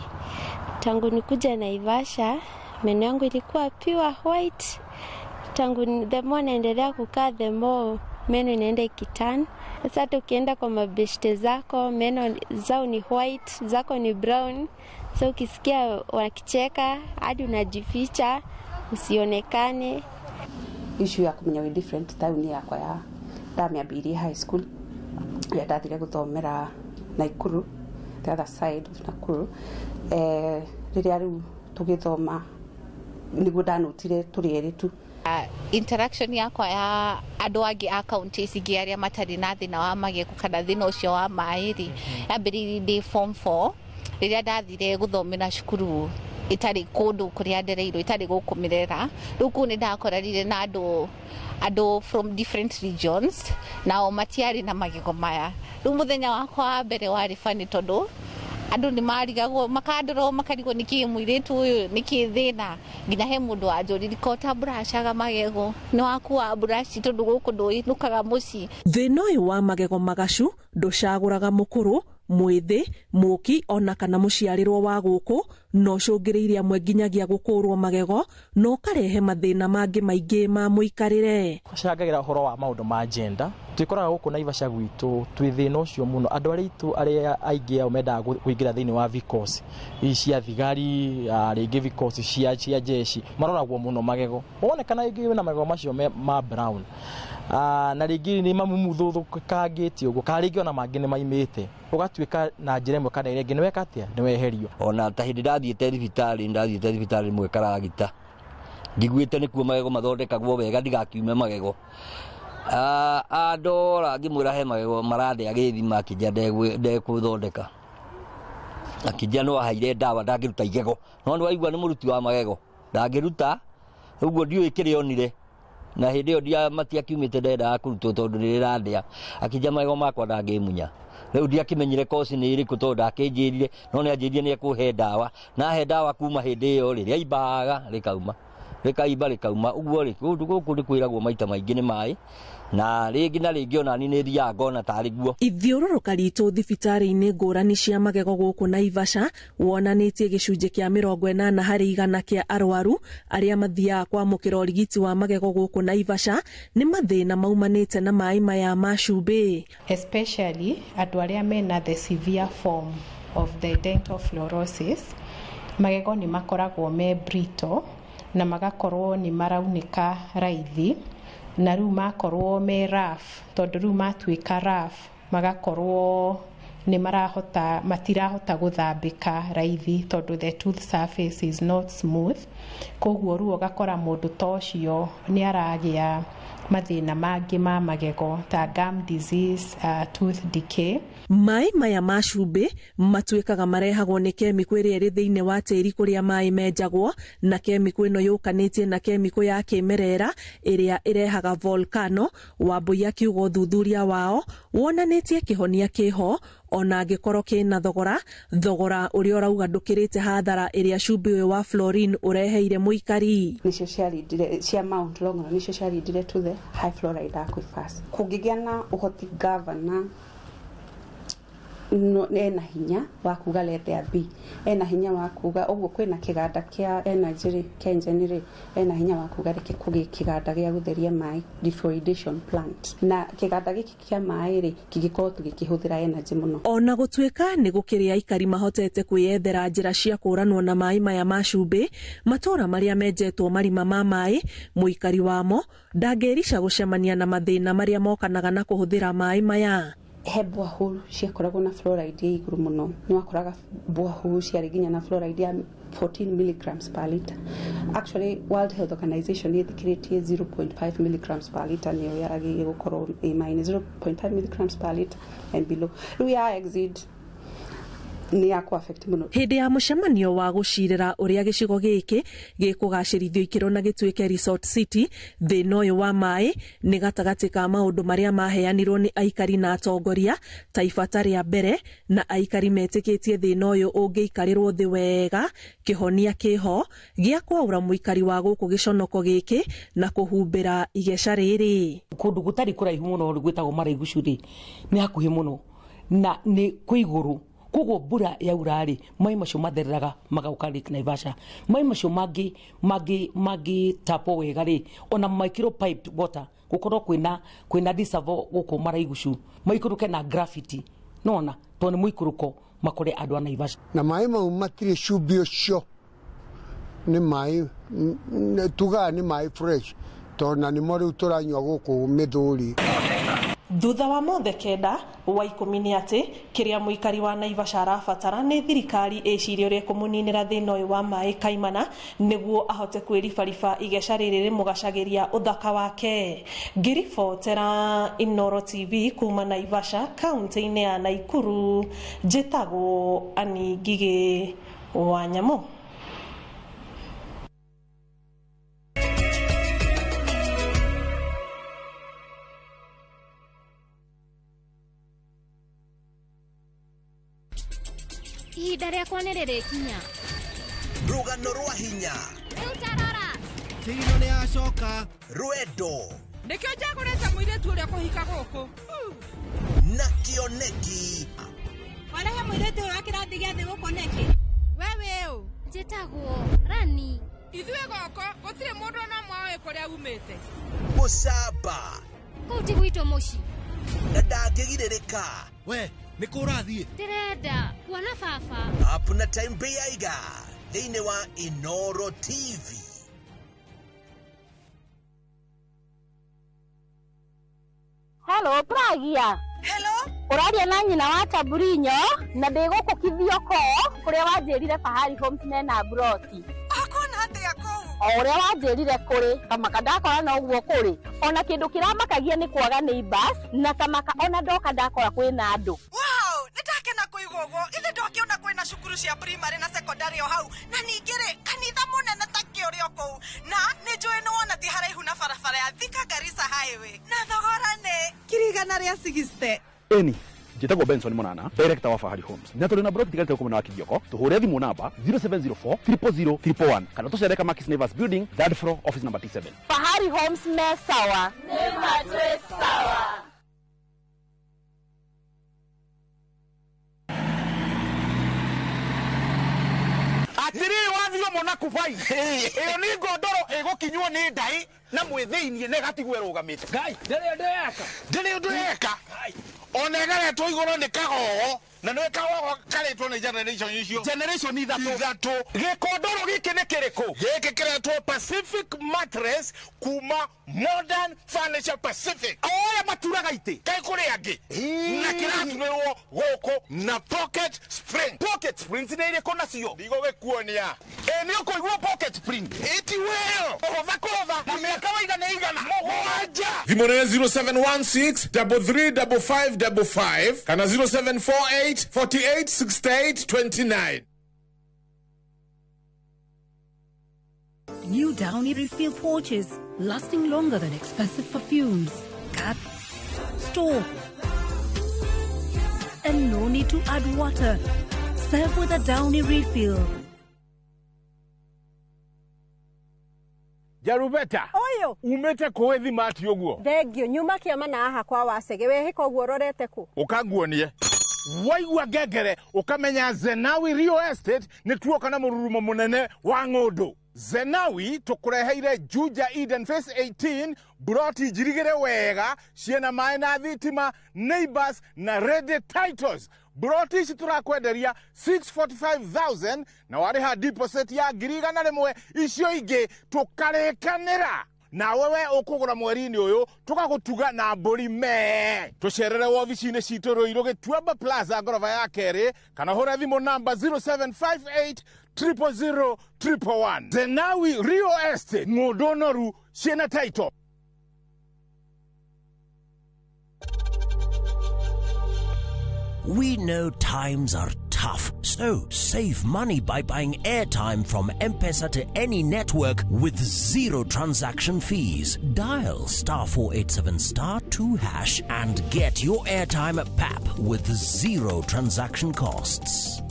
Tangu nikuja Naivasha meno yangu ilikuwa pure white. Tangu the more naendelea kukaa the more meno inaenda ikitani. Sasa tukienda kwa mabeshte zako meno zao ni white, zako ni brown. So ukisikia wakicheka hadi unajificha usionekane. Issue ya kumenya we different town yakwa ya Ndamĩambĩrĩe high school ya ndathire gũthomera Naikuru, the other side of Nakuru. Rĩrĩa rĩu tũgĩthoma nĩguo ndanotire tũrĩ erĩ tu. Interaction yakwa ya andũ angĩ a counties ingĩ arĩa matarĩ na thĩna wa magego kana thĩna ũcio wa maĩ-rĩ, yambĩrĩirie ndĩ form 4 rĩrĩa ndathire gũthomera cukuru itarĩ kũndũ kũrĩa ndereirwo, itarĩ gũkũmĩrera. Rĩu kũu nĩ ndakoranire na andũ from different regions, nao matiarĩ na magego maya. Rĩu mũthenya wakwa wa mbere warĩ funny tondũ andũ nĩ marigagwo makandorwo makarigwo nĩkĩ mũirĩtu ũyũ nĩkĩ thĩna, nginya he mũndũ wanjũrire kota buracaga magego nĩ wakuwa buraci tondũ gũkũ ndũinũkaga mũciĩ. Thĩna ũyũ wa magego magacu ndũcagũraga mũkũrũ, mwĩthĩ, mũki ona kana mũciarĩrwo wa gũkũ, no cũngĩrĩire amwe nginyagia gũkũrwo magego no ũkarehe mathĩna mangĩ maingĩ ma mũikarĩre. Cangagĩra ũhoro wa maũndũ ma gender, twĩkoraga gũkũ Naivasha gwitũ twĩ thĩna ũcio mũno. Andũ arĩa aitũ arĩa aingĩ ao mendaga kũingĩra thĩinĩ wa vikosi cia thigari, rĩngĩ vikosi cia jeshi, maroragwo mũno magego. Wonekana rĩngĩ na magego macio ma brown, na rĩngĩ nĩ mamumuthũkangĩtie ũguo, kana rĩngĩ ona mangĩ nĩ maimĩte, ũgatuĩka na njĩra ĩmwe kana ĩrĩa ĩngĩ nĩweka atĩa, nĩweherio. Ona ta hĩndĩ ndathiĩte thibitarĩ ĩmwe Karagita, njiguĩte nĩkuo magego mathondekagwo wega ndigakiume magego. Andora ngĩmwĩra he magego marathĩa gĩthima akĩnja ndegũthondeka. akijia no ahaire ndawa ndangĩruta igego no nĩ waigua nĩ mũruti wa magego ndangĩruta ũguo ndiũĩ kĩrĩa onire na hĩndĩ ĩyo ndiamati akiumĩte ndenda kũrutwo tondũ rĩrĩa ndĩa akijia magego makwa ndangĩmunya rĩu ndiakĩmenyire kosi nĩ ĩrĩkũ tondũ ndakĩnjĩrire no nĩ anjĩrire nĩ ekũhe ndawa na he ndawa kuma hĩndĩ ĩyo rĩrĩa imbaga rĩkaimba rĩkauma ũguo rĩ gũkũ nĩ kwĩragwo maita maingĩ nĩ maĩ na rĩngĩ na rĩngĩ ona ni nĩ thiaga ngona tarĩ guo. Ithiũrũrũka ritũ thibitarĩ-inĩ ngũrani cia magego gũkũ Naivasha wonanĩtie gĩcunjĩ kĩa 80 harĩ 100 kĩa arwaru arĩa mathiaga kwamũkĩra ũrigiti wa magego gũkũ Naivasha nĩ mathĩna maumanĩte na maĩ maya ma cumbĩ, especially andũ arĩa mena the severe form of the dental fluorosis. Magego nĩ makoragwo me brittle na magakorwo nĩ maraunĩka raithi na rĩu makorwo me rough tondũ rĩu matuĩka rough magakorwo nĩ matirahota gũthambĩka raithi tondũ the tooth surface is not smooth. Koguo rĩu ũgakora mũndũ ta ũcio nĩ aragĩa mathĩna mangĩ ma magego ta gum disease, tooth decay. Maĩ maya ma cumbĩ matuĩkaga marehagwo nĩ kemiko ĩrĩa ĩrĩ thĩinĩ wa tĩri kũrĩa maĩ menjagwo na kemiko ĩno yũkanĩtie na kemiko ya kĩmerera ĩrĩa ĩrehaga volcano. Wambũi akiuga ũthuthuria wao wonanĩtie kĩhonia kĩho ona angĩkorwo kĩna thogora ũrĩa ũrauga ndũkĩrĩte hathara ĩrĩa cumbĩ ũyũ wa fluorine ũreheire mũikari. Nĩcio ciarindire cia Mount Longonot nĩcio ciarindire to the high fluoride aquifers. Kũngĩgĩa na ũhoti governor ena hinya wa kuga let there be, ena hinya wa kuga ũguo kwĩna kĩganda kĩa energy Kengen ena hinya wa kuga reke kũgĩ kĩganda gĩa gũtheria maĩ defluoridation plant na kĩganda gĩkĩ kĩa maĩ rĩ kĩngĩkorwo tũgĩkĩhũthĩra energy mũno. Ona gũtuĩka nĩ gũkĩrĩ aikari mahotete kwĩyethera njĩra cia kũranwo na maĩ maya ma cumbĩ matũra marĩa menjetwo marima ma maĩ, mũikari wamo ndangĩrica gũcemania na mathĩna marĩa mokanaga na kũhũthĩra maĩ maya. He borehole ciakoragwo na fluoride ya igũrũ mũno nĩ wakoraga borehole ciarĩ nginya na fluoride ya 14 milligrams per liter. Actually World Health Organization ĩthikĩrĩtie 0.5 milligrams per liter nĩyo yagĩrĩire gũkorwo maĩ 0.5 milligrams per liter and below. Rĩu ya exceed ni ya affect muno. Hĩndĩ ya mũcemanio wa gũcirĩra ũrĩa gĩcigo gĩkĩ gĩkũgacĩrithio ikĩro na gĩtuĩke resort city, thĩna ũyũ wa maĩ nĩ gatagatĩ ka maũndũ marĩa maheanirwo nĩ aikari na atongoria ta ibata rĩa mbere na aikari metĩkĩtie thĩna ũyũ ũngĩikarĩrwo thĩ wega kĩhonia kĩho gĩa kwaura mũikari wa gũkũ gĩconoko gĩkĩ na kũhumbĩra igeca rĩrĩ. Kũndũ gũtarĩ kũraihu mũno gwĩtagwo Maraigu rĩ nĩ hakuhĩ mũno na nĩ kwĩigũrũ. Koguo mbura yaura rĩ maĩ macio mathereraga magauka Lake Naivasha. Maĩ macio mangĩ tapo wega rĩ ona micro piped water gũkorwo kwĩna disavo gũkũ Maraigu maikũrũke na graffiti nona to nĩ mũikũrũko makore andũ a Naivasha. Na maĩ mau matirĩ cumbĩ ũcio nĩ maĩ tugaga nĩ maĩ fresh tondũ nĩmo rĩu tũranyua gũkũ Mĩthũri. Thutha wa mothe kenda wa ikũmi nĩ atĩ kĩrĩa mũikari wa Naivasha arabatara nĩ thirikari ĩcirie ũrĩa kũmũninĩra thĩna ũyũ wa maĩ kaimana nĩguo ahote kwĩribariba igeca rĩrĩ rĩmũgacagĩria ũthaka wake. Ngĩribotera Inooro TV kuma Naivasha kaunti-inĩ ya Naikuru, njĩtagwo Ani Ngigĩ Wanyamũ. Ihinda rĩakwa nĩ rĩrĩkinya. Rũgano rwa hinya. Rĩu tarora. Tigino nĩ yacoka. Rwendo. Nĩkĩo njagũrĩte mũirĩtu ũrĩa kũhika gũkũ. Na kĩoneki. Warehe mũirĩtu ũyũ wa kĩrathi gĩa thĩ gũkũ nĩkĩ? Wewe ũ. Njĩtagwo Rani. Ithuĩ gũkũ gũtirĩ mũndũ ona mwaĩ kũrĩa umĩte. Mũcamba. Kũu ti gwitũ mũciĩ. Na ndangĩgirĩrĩka. We. Nĩ kũrathiĩ? Ndĩrenda kuona baba. Up na time beiga thĩinĩ wa Inooro TV. Hello Pragia. Hello. Ũraria na nyina wa Taburinyo na ndĩgũkũ Kithioko kũrĩa wanjĩrire Fahari Homes mena broti. Akona atĩa kũu? O ũrĩa wanjĩrire kũrĩ kamaka ndakora na ũguo kũrĩ ona kĩndũ kĩramakagia nĩ kwaga neighbors na kamaka ona ndoka ndakora kwĩna andũ. Wow, nĩndakena kũigua ũguo. Ithe ndokĩona kwĩna cukuru cukuru cia primary na secondary o hau na ningire kanitha munene ta kĩũrĩa kũu na nĩ njũĩ nĩ wona ti haraihu na barabara ya Thika Garissa highway na thogora nĩ kirigana rĩa 60. Eni njĩtagwo Benson Monana, director wa Fahari Homes. Na tũrĩ na broti tigarĩte gũkũ na Kibioko. Tũhũre thimũ namba 0704 000 111 kana tũcereka Makis Naivas Building, third floor, office number T7. Fahari Homes me sawa. Nema twe sawa. Atiri wathio mona kubai. Iyo ni ngondoro igukinywo ni ndai na mwithiinie ne gatigwe rugamite. Ngai, ndere ndeka. Onegaretwo iguru ni kagogo na nĩ kagogo karetwo nĩ generation icio. Generation ithatu. Gikondoro giki ni kiriku. Giki kiretwo Pacific Mattress kuma Modern Furniture Pacific. Oya maturaga ite. Kai kuri angi. Na kiraturwo goko na Pocket Spring. Pocket Springs ni ire kona cio. Ndigo gekuonia. Ni ukoigwo Pocket Spring. Iti well. Othakova. Na miaka waigana igana. Moja. Thimũ nĩ 0716 335555 kana 0748 48 68 29. New Downy refill pouches, lasting longer than expensive perfumes. Cut, store, and no need to add water. Serve with a Downy refill. Jarubeta. Oyo. Umete koethi mati oguo. Thengio nyuma kiama na aha kwa Wasege we hiko guo rorete ku. Ukaguonie. Waigua ngengere ukamenya Zenawi Real Estate ni tuoka na mururumo munene wa ng'undu. Zenawi tukureheire Juja Eden Phase 18 broti jirigere wega ciena mai na thitima neighbors na ready titles. Broti ici turakwenderia 645,000 na wariha deposit ya girigana rimwe icio ingi tukarekanira. Na wewe ukugura mweri-ini uyu tugagutuga na mburi me. Tucerere ofici-ini citu Ruiru Gituamba Plaza ngorofa ya keri kana hura thimu namba 0758 000 111. Zenawi Real Estate ng'undu noru ciena title. We know times are tough, so save money by buying airtime from M-Pesa to any network with zero transaction fees. Dial *487*2# and get your airtime PAP with zero transaction costs.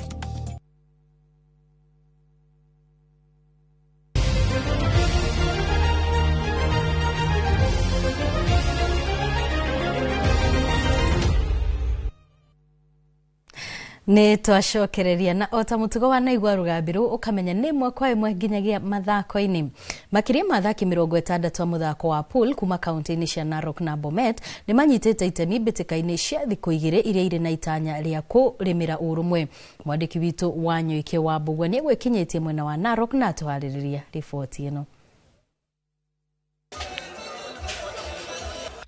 Nĩ twacokereria na ota mutugo wa naigua rugambiru ukamenya nĩ imwe kwa imwe nginyagia mathako-ini. Makĩria ma athaki 60 a muthako wa pool kuma kaunti-inĩ cia Narok na Bomet nĩ manyitĩte itemi mbĩtĩka-inĩ cia thikũ igĩrĩ iria irĩ na itanya rĩa kũrĩmĩra ũrũmwe. Mwandĩki witũ wa Nyoike wa Mbugua nĩ egwĩkinyĩtie mwena wa Narok na atũharĩrĩria riboti ĩno.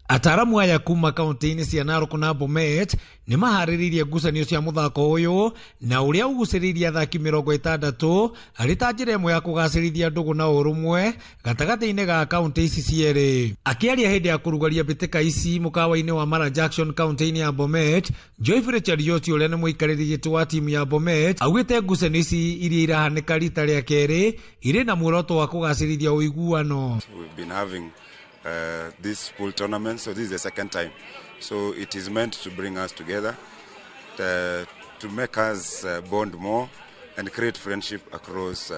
Ataramu aya kuma kaunti-inĩ cia Narok na Bomet nĩ maharĩrĩirie ngucanio cia muthako ũyũ na ũrĩa ũgucĩrĩirie athaki 60 arĩ ta njĩra ĩmwe ya kũgacĩrithia ndũgũ na ũrũmwe gatagatĩ-inĩ ga kaunti ici cierĩ. Akĩaria hĩndĩ ya kũrugaria mbĩtĩka ici mũkawa-inĩ wa Mara Junction kaunti-inĩ ya Bomet, Joyfrey Charioti ũrĩa nĩ mũikarĩri gĩtĩ wa timu ya Bomet augĩte ngucanio ici iria irahanĩka rita rĩa kerĩ irĩ na muoroto wa kũgacĩrithia ũiguano. We've been having this pool tournament, so this is the second time. So it is meant to bring us together, to make us bond more and create friendship across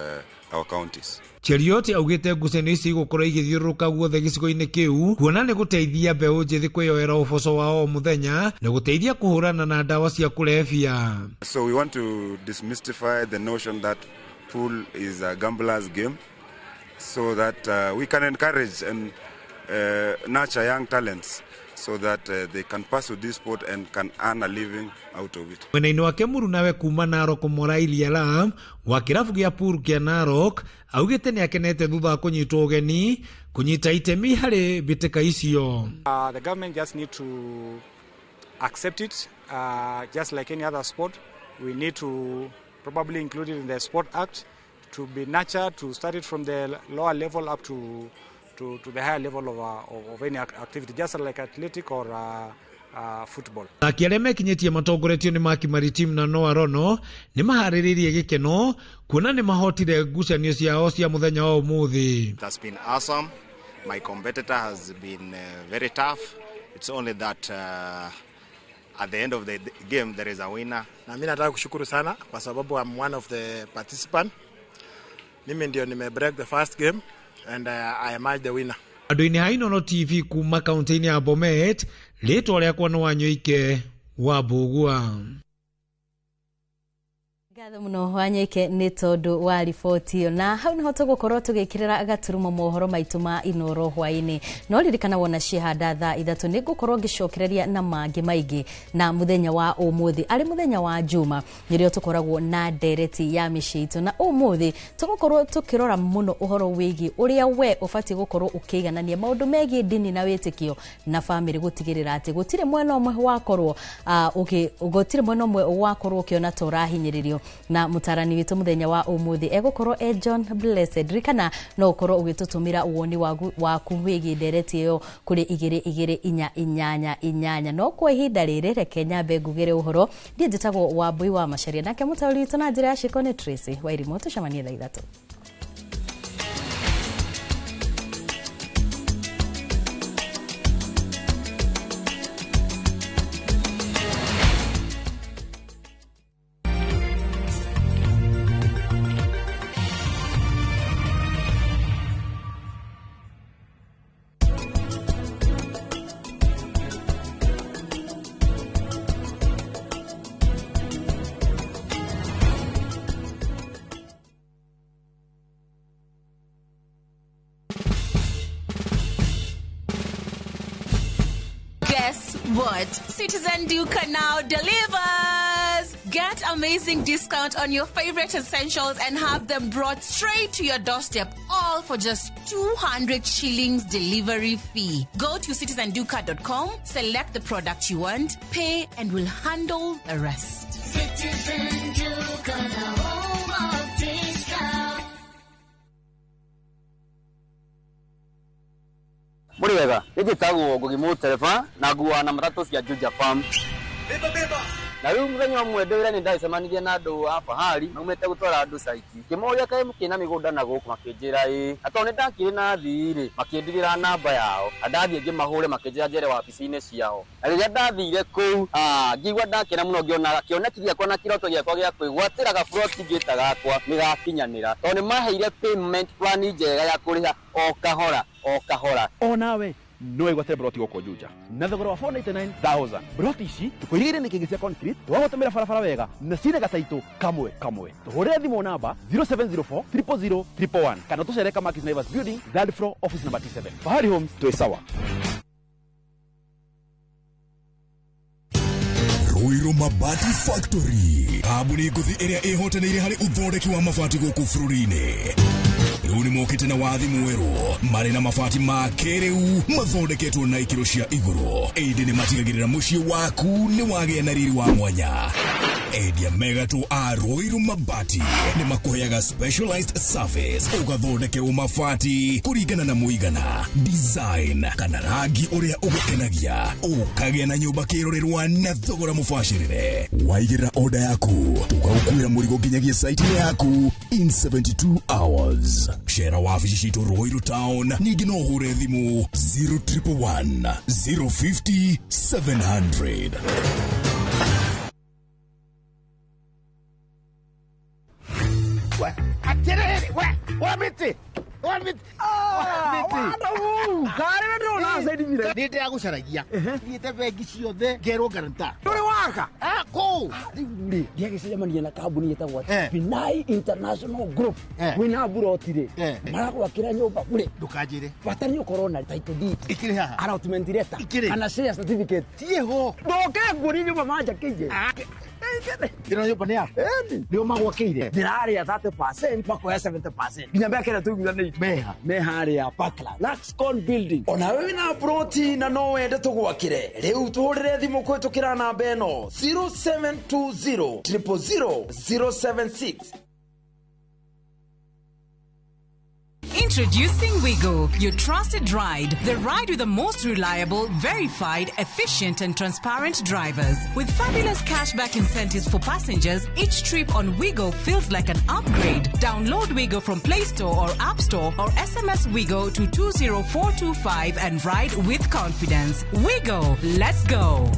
our counties. Cherioti augĩte ngucanio ici igũkorwo igĩthiũrũrũka guothe gĩcigo-inĩ kĩu kuona nĩ gũteithia mbeũ njĩthĩ kwĩyoera ũboco wao o mũthenya na gũteithia kũhũrana na ndawa cia kũrebia. So we want to demystify the notion that pool is a gambler's game, so that we can encourage and nurture young talents so that they can pursue this sport and can earn a living out of it. Mwena-inĩ wake Murunawe kuma Narok Moraili Alam wa kĩrabu gĩa pool kĩa Narok augĩte nĩ akenete thutha wa kũnyitwo ũgeni kũnyita itemi harĩ mbĩtĩka icio. The government just need to accept it, just like any other sport. We need to probably include it in the Sport Act to be nurtured, to start it from the lower level up to the higher level of any activity, just like athletic or football. Athaki arĩa mekinyĩtie matongoretio nĩ Maki Maritim na Noah Rono nĩ maharĩrĩirie gĩkeno kuona nĩ mahotire ngucanio ciao cia mũthenya wa ũmũthĩ. It has been awesome. My competitor has been very tough. It's only that at the end of the game there is a winner. Na mimi nataka kushukuru sana kwa sababu I'm one of the participants. Mimi ndio break the first game and I emerged the winner. Andũ-inĩ ha Inooro TV kuma kaunti-inĩ ya Bomet, rĩtwa rĩakwa nĩ Wanyoike wa Mbugua. Ngatho muno Wanyoike nĩ tondũ wa riboti ĩyo, na hau nĩho tũgũkorwo tũgĩkĩrĩra gaturumo mohoro maitũ ma Inooro hwaĩ-inĩ. No ririkana wona ciehanda thaa 3 nĩ ngũkorwo ngĩcokereria na mangĩ maingĩ na mũthenya wa ũmũthĩ arĩ mũthenya wa Juma nĩrĩo tũkoragwo na ndereti ya mĩciĩ itũ, na ũmũthĩ tũgũkorwo tũkĩrora mũno ũhoro wĩgiĩ ũrĩa we ũbatiĩ gũkorwo ũkĩiganania maũndũ megiĩ ndini na wĩtĩkio na famĩlĩ, gũtigĩrĩra atĩ gũtirĩ mwena ũmwe wakorwo gũtirĩ mwena ũmwe wakorwo ũkĩona ta ũrahinyĩrĩrio. Na mutarani witũ mũthenya wa ũmũthĩ egũkorwo John Blessed. Rikana no ũkorwo ũgĩtũtũmĩra uoni waku wĩgiĩ ndereti ĩyo kũrĩ 2288. No kwa ihinda rĩrĩ reke nyambe ngugĩre ũhoro. Ndiĩ njĩtagwo Wambui wa Macharia, nake mũtaũri witũ na njĩra ya ciko nĩ Tracy Wairimu. Tũcemanie thaa 3. Guess what? Citizen Duca now delivers! Get amazing discount on your favorite essentials and have them brought straight to your doorstep, all for just 200 shillings delivery fee. Go to citizenduca.com, select the product you want, pay, and we'll handle the rest. Citizen Duca, the home of discount. Muri wega, njĩtagwo Ngugi Mũtereba na nguana na matatu cia Juja Farm. Na rĩu mũthenya ũmwe ndĩwĩra nĩ ndacemanirie na andũ a Fahari maumĩte gũtwara andũ saiti. Kĩmoria kaĩ mũkĩna mĩgũnda na gũkũ makĩnjĩra atĩ nĩ ndakĩrĩ na thirĩ makĩndigĩra namba yao. Ndathiĩ ngĩmahũre makĩnjĩra njere wabici-inĩ ciao. Na rĩrĩa ndathire kũu ngĩigua ndakena mũno ngĩona kĩoneki gĩakwa na kĩroto gĩakwa gĩa kwĩgwatĩra gaburoti ngĩta gakwa nĩgakinyanĩra. Tondũ nĩ maheire payment plan njega ya kũrĩha o kahora o kahora. O nawe no igwate broti goko Juja na thogora wa 499,000. Broti ici tukoigire nĩ kĩngĩ cia concrete twagũtũmĩra barabara wega na cine gataitũ kamwe. Tũhũrĩre thimũ namba 0704 000 111 kana tũcereka Markis Naivas Building, 3rd floor, office number T7. Fahari Homes, twĩ sawa. Ruiru Mabati Factory, kambuni nguthi ĩrĩa ĩhotanĩire harĩ ũthondeki wa mabati gũkũ bũrũri-inĩ. Rĩu nĩ mokĩte na wathi mwerũ marĩ na mabati ma kĩrĩu mathondeketwo na ikĩro cia igũrũ. Ĩndĩ nĩ matigagĩrĩra mũciĩ waku nĩ wagĩa na riri wa mwanya. Endia megatũ a Ruiru Mabati nĩ makũheaga specialized service ũgathondekerwo mabati kũringana na mũigana, design kana rangi ũrĩa ũgũkenagia, ũkagĩa na nyũmba kĩrorerwa na thogora mũbacĩrĩre. Waigĩrĩra order yaku ũgagũkuĩra mũrigo nginyagia site yaku in 72 hours. Share wabici citũ Ruiru Town, ningĩ no ũhũre thimũ 0111 050 700. Atiriri, wamiti. Kare ndo na zaidi mire. Nite ya gucaragia. Nite bengi ciothe ngero garanta. Nduri waka. Ko. Ndi. Ndiye gicemania na kambuni yetagwo Binai International Group. Wina burotire. Maragwakira nyumba kure. Ndukajire. Batani ukorwo na title deed. Ikire haha. Allotment letter. Kana share certificate. Tie ho. Ndoke nguri nyumba manja kije. Ino nyumba ni yako. Ndio magwakire. Ndirarĩa 30% makoya 70%. Nginya kera tu ngana meha ya Parkland Laxcon Building. Ona wewe na broti na no wende tugwakire. Riu tuhurire thimu kwitukira namba eno 0720 000 076. Introducing Wigo, your trusted ride. The ride with the most reliable, verified, efficient and transparent drivers. With fabulous cashback incentives for passengers, each trip on Wigo feels like an upgrade. Download Wigo from Play Store or App Store or SMS Wigo to 20425 and ride with confidence. Wigo, let's go.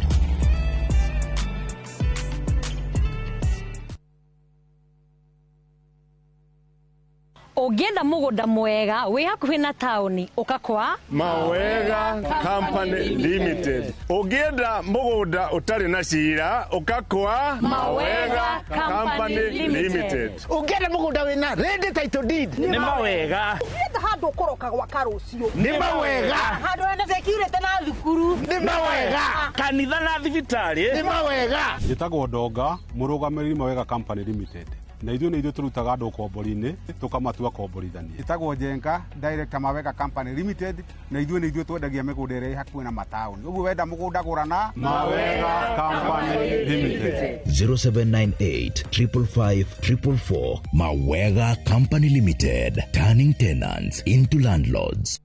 Ungenda mugunda mwega wi hakuhi na tauni ukakwa Mawega Company Limited. Ungenda mugunda utari na cira ukakwa Mawega Company Limited. Ungenda mugunda wina ready title deed ni Mawega. Ungenda handu ukoroka gwa karucio ni Mawega. Handu ena security na thukuru ni Mawega. Kanitha na thibitari ni Mawega. Njitagwo Ndonga murugamiriri Mawega Company Limited. Na ithuĩ tũrutaga andũ kombori-inĩ tũkamatua komborithania. Itagwo Njenga, Director Mawega Company Limited, na ithuĩ twendagia mĩgũnda ĩrĩa hakuhĩ na mataũni. Ũguo wenda mũgũnda gũrana Mawega Company Limited. 0798 555 444. Mawega Company Limited, turning tenants into landlords.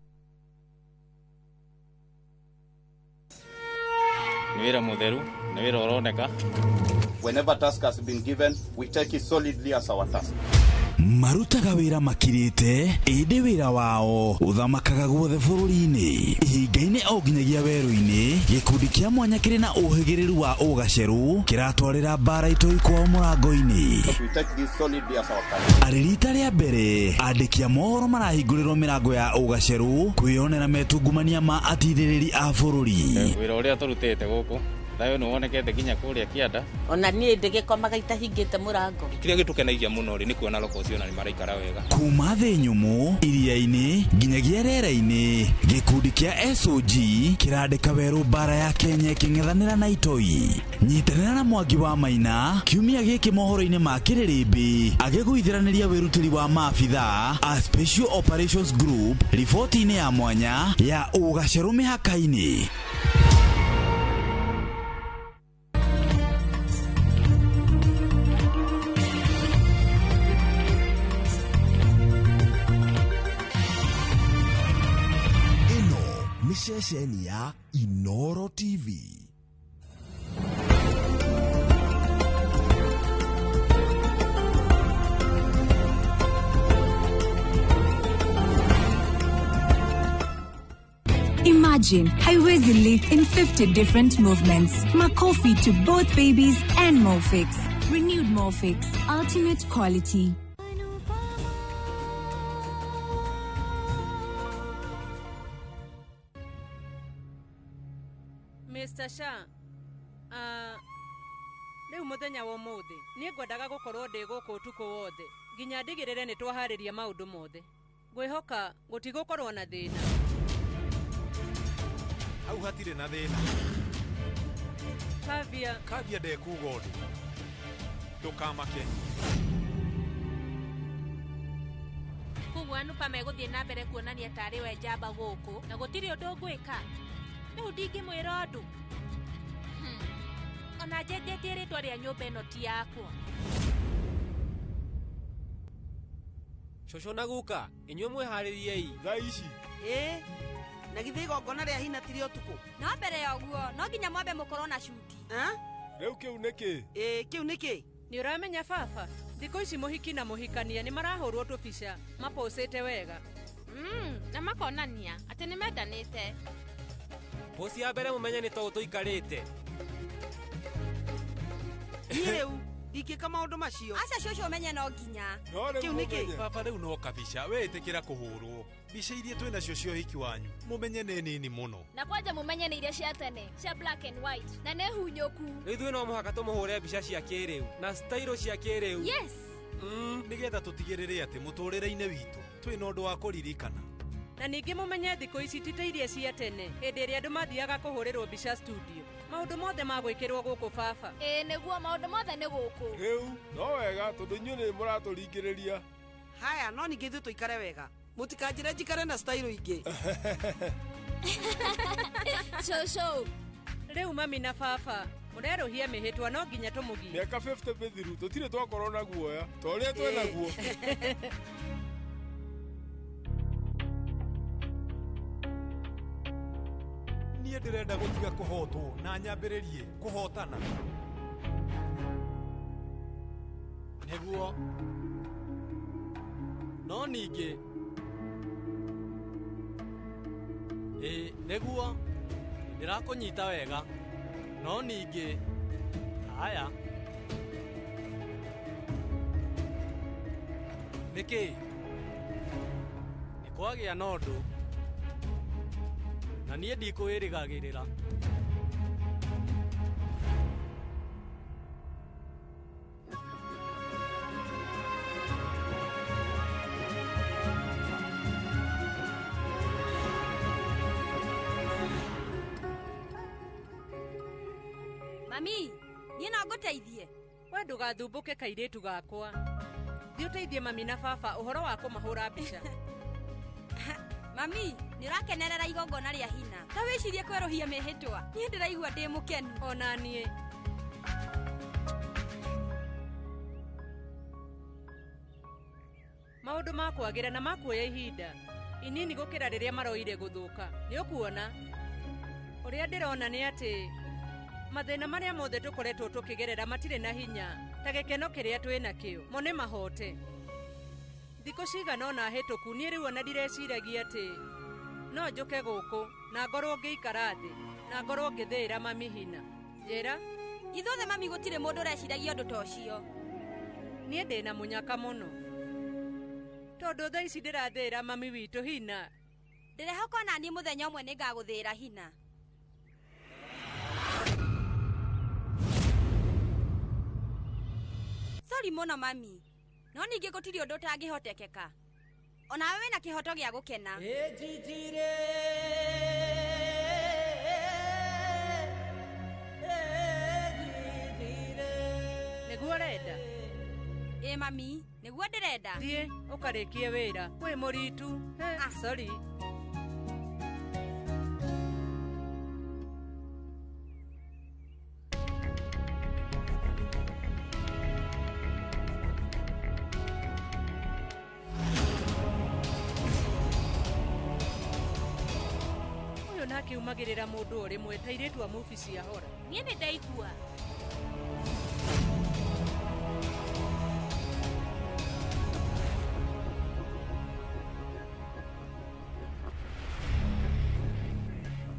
Wĩra mũtheru, nĩ wĩra ũroneka. Whenever task has been given, we take it solidly as our task. Marutaga wĩra makirĩte ĩndĩ wĩra wao ũthamakaga guothe bũrũri-inĩ ihinga-inĩ o nginyagia werũ-inĩ gĩkundi kĩa mwanya kĩrĩ na ũhĩgĩrĩru wa ũgacerũ kĩratwarĩra mbara itoi kwao mũrango-inĩ. We take this solidly as our task. Arĩ rita rĩa mbere andĩki a mohoro marahingũrĩrwo mĩrango ya ũgacerũ kwĩyonera metungumania ma ateithĩrĩri a bũrũri. Wĩra ũrĩa tũrutĩte gũkũ Dayo no wonekete ginya kuria Kianda. Ona niĩ ndĩgĩkomaga itahingĩte mũrango. Kĩrĩa gĩtũkenagia mũno nĩ kuona loko cio na nĩ maraikara wega. Kuma thĩ nyũmũ iria-inĩ nginyagia rĩera-inĩ gĩkundi kĩa SOG kĩrandĩka werũ mbara ya Kenya kĩng'ethanĩra na itoi. Nyitanĩra na Mwangi wa Maina kiumia gĩkĩ mohoro-inĩ ma Kĩrĩrĩmbĩ agĩgũithiranĩria wĩrutĩri wa maabitha a Special Operations Group riboti-inĩ ya mwanya ya ũgacerũ mĩhaka-inĩ. Ceceni ya Inoro TV. Imagine haiwezi live in 50 different movements. Makofi to both babies and Mofix. Renewed Mofix, ultimate quality. Mr. Sha, leo muthenya wa mothe ni ngwendaga gukorwo ndi guku utuku wothe nginya ndigirire ni twahariria maundu mothe ngwihoka gutigukorwo na thina. Hau hatire na thina. Kavia ndekuga undu ndukamake. Kugwa nupa meguthie na mbere kuonania tari we njamba guku na gutiri undu ngwika. Riu ndingimwira undu. Ona njenjetie ritwa ria nyumba ino ti yakwa. Shosho na guka inywe mwehaririei thaa ici. Na githĩ gongona rĩa hina tiri ũtukũ. No mbere ya ũguo no nginya mwambe mũkorwo na shuti. Rĩu kĩu nĩkĩ? Kĩu nĩkĩ? Ni uramenya baba thikũ ici mũhiki na mũhikania ni marahũrwo tũbica mapocete wega. Na makonania atĩ nĩ mendanĩte. Posi ya mbere mumenye nĩ to tũikarĩte. Rĩu ingĩka maũndũ macio. Aca cũcũ ũmenye no nginya. Kĩu nĩkĩ? Baba rĩu no kabica wĩtĩkĩra kũhũrwo. Bica iria twĩna cio cia ũhiki wanyu mumenye nĩ nini mũno. Na kwanja mumenye nĩ iria cia tene cia black and white na nĩ hunyũku. Rĩu ithuĩ no mũhaka tũmũhũre bica cia kĩrĩu na style cia kĩrĩu. Yes. Nĩgetha tũtigĩrĩre atĩ mũtũrĩre-inĩ witũ twĩna ũndũ wa kũririkana. Na ningĩ mumenye thikũ ici ti ta iria cia tene hĩndĩ ĩrĩa andũ mathiaga kũhũrĩrwo bica studio. Maũndũ mothe magwĩkĩrwo gũkũ baba. Nĩguo maũndũ mothe nĩ gũkũ. Rĩu no wega tondũ inyuĩ nĩ mũratũringĩrĩria. Haya no ningĩ ithuĩ tũikare wega. Mũtikanjĩre njikare na style ingĩ. Cũcũ. Rĩu mami na baba mũrerũhia mĩhĩtwa no nginya tũmũgie. Mĩaka 50 mĩthiru tũtirĩ twakorwo na guoya ta ũrĩa twĩnaguo. ndirenda gutiga kuhotwo na nyambiririe kuhotana niguo no ningi niguo ndirakunyita wega no ningi haya niki nikwagia nondu na niĩ ndikwĩrĩgagĩrĩra Mami, niĩ no ngũteithie. We ndũgathumbũke kairĩtu gakwa. Thiĩ ũteithie mami na baba ũhoro wa kũmahũra mbica. Mami, nĩ ũrakenerera igongona rĩa hina. Ta wĩcirie kwerũhia mĩhĩtwa. Niĩ ndĩraigua ndĩ mũkenu. Ona niĩ. Maũndũ makwagĩra na makuoya ihinda. Inini gũkĩra rĩrĩa maroire gũthũka. Nĩ ũkuona? Ũrĩa ndĩrona nĩ atĩ mathĩna marĩa mothe tũkoretwo tũkĩgerera matirĩ na hinya ta gĩkeno kĩrĩa twĩ nakĩo mo nĩ mahote. Thikũ cigana ona hĩtũku niĩ rĩu ona ndireciragia atĩ no njũke gũkũ na ngorwo ngĩikara thĩ na ngorwo ngĩthĩĩra mami hina. Njĩra ithuothe mami gũtirĩ mũndũ ũreciragia ũndũ ta ũcio. Niĩ ndĩna mũnyaka mũno tondũ thaa ici ndĩrathĩĩra mami witũ hina. Ndĩrehoka na niĩ mũthenya ũmwe nĩngagũthĩĩra hina. Sorry mũno mami. No ningĩ gũtirĩ ũndũ ũtangĩhotekeka. Onawe wĩna kĩhoto gĩa gũkena. Nĩguo ũrenda? Mami, nĩguo ndĩrenda. Thiĩ ũkarĩkie wĩra. Kwĩ mũritu. Sorry. Akiumagĩrĩra mũndũ o rĩmwe ta irĩtu a movie cia hora. Niĩ nĩ ndaigua.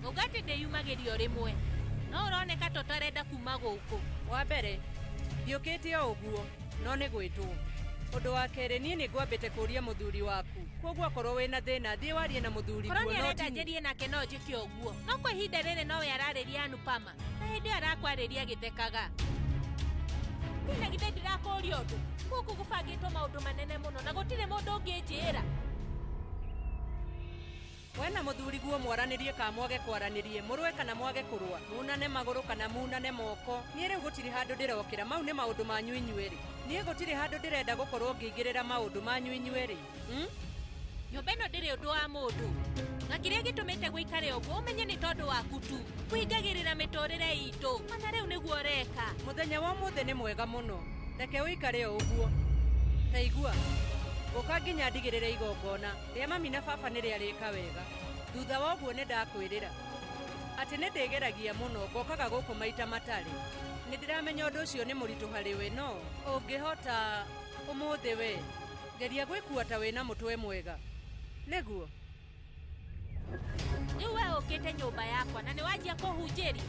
Ũgati ndĩyumagĩrio rĩmwe. No ũroneka tũtarenda kuma gũkũ. Wa mbere, ndiũkĩte o ũguo, no nĩ gwĩtwo. Ũndũ wa kerĩ niĩ nĩ ngwambĩte kũũria mũthuri waku. Kwoguo akorwo wĩna thĩna thiĩ warie na mũthuri guo. Korwo nĩ arenda njĩrie nake no njĩke ũguo. No kwa ihinda rĩrĩ nowe ararĩria Anupama. Na hĩndĩ arakwarĩria gĩthekaga. Niĩ na githĩ ndirakũũria ũndũ. Gũkũ gũbangĩtwo maũndũ manene mũno na gũtirĩ mũndũ ũngĩnjĩra. We na mũthuri guo mwaranĩrie ka mwage kwaranĩrie mũrũe kana mwage kũrũa. Munane magũrũ kana munane moko. Niĩ rĩu gũtirĩ handũ ndĩrokĩra. Mau nĩ maũndũ manyu inyuerĩ. Niĩ gũtirĩ handũ ndĩrenda gũkorwo ngĩingĩrĩra maũndũ manyu inyuerĩ. Nyũmba ĩno ndĩrĩ ũndũ wa mũndũ. Na kĩrĩa gĩtũmĩte gũikare ũguo ũmenye nĩ tondũ waku tu. Kũhingagĩrĩra mĩtũrĩre itũ. Mana rĩu nĩguo ũreka. Mũthenya wa ũmũthĩ nĩ mwega mũno. Reke ũikare o ũguo. Ta igua. Ũka nginya ndigĩrĩre igongona. Rĩa mami na baba nĩ rĩarĩka wega. Thutha wa ũguo nĩ ndakwĩrĩra atĩ nĩ ndĩgeragia mũno ngokaga gũkũ maita matarĩ. Nĩ ndĩramenya ũndũ ũcio nĩ mũritũ harĩ we no ũngĩhota ũmũthĩ we geria gwĩkua ta wĩna mũtwe mwega. Nĩguo rĩu we ũkĩte nyũmba yakwa na nĩ wanjia kũhunjĩria.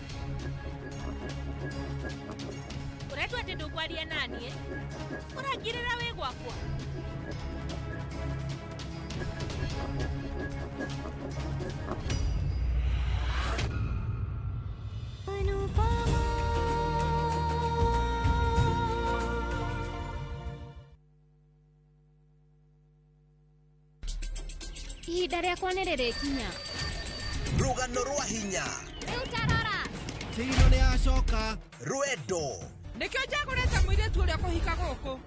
Ũretua atĩ ndũkwaria naniĩ? Ũrangirĩra wĩ gwakwa. Ihinda rĩakwa nĩ rĩrĩkinya. Rũgano rwa hinya. Rĩu tarora. Tigino nĩ acoka. Rwendo. Nĩkĩo njagũrĩte mũirĩtu ũrĩa kũhika gũkũ.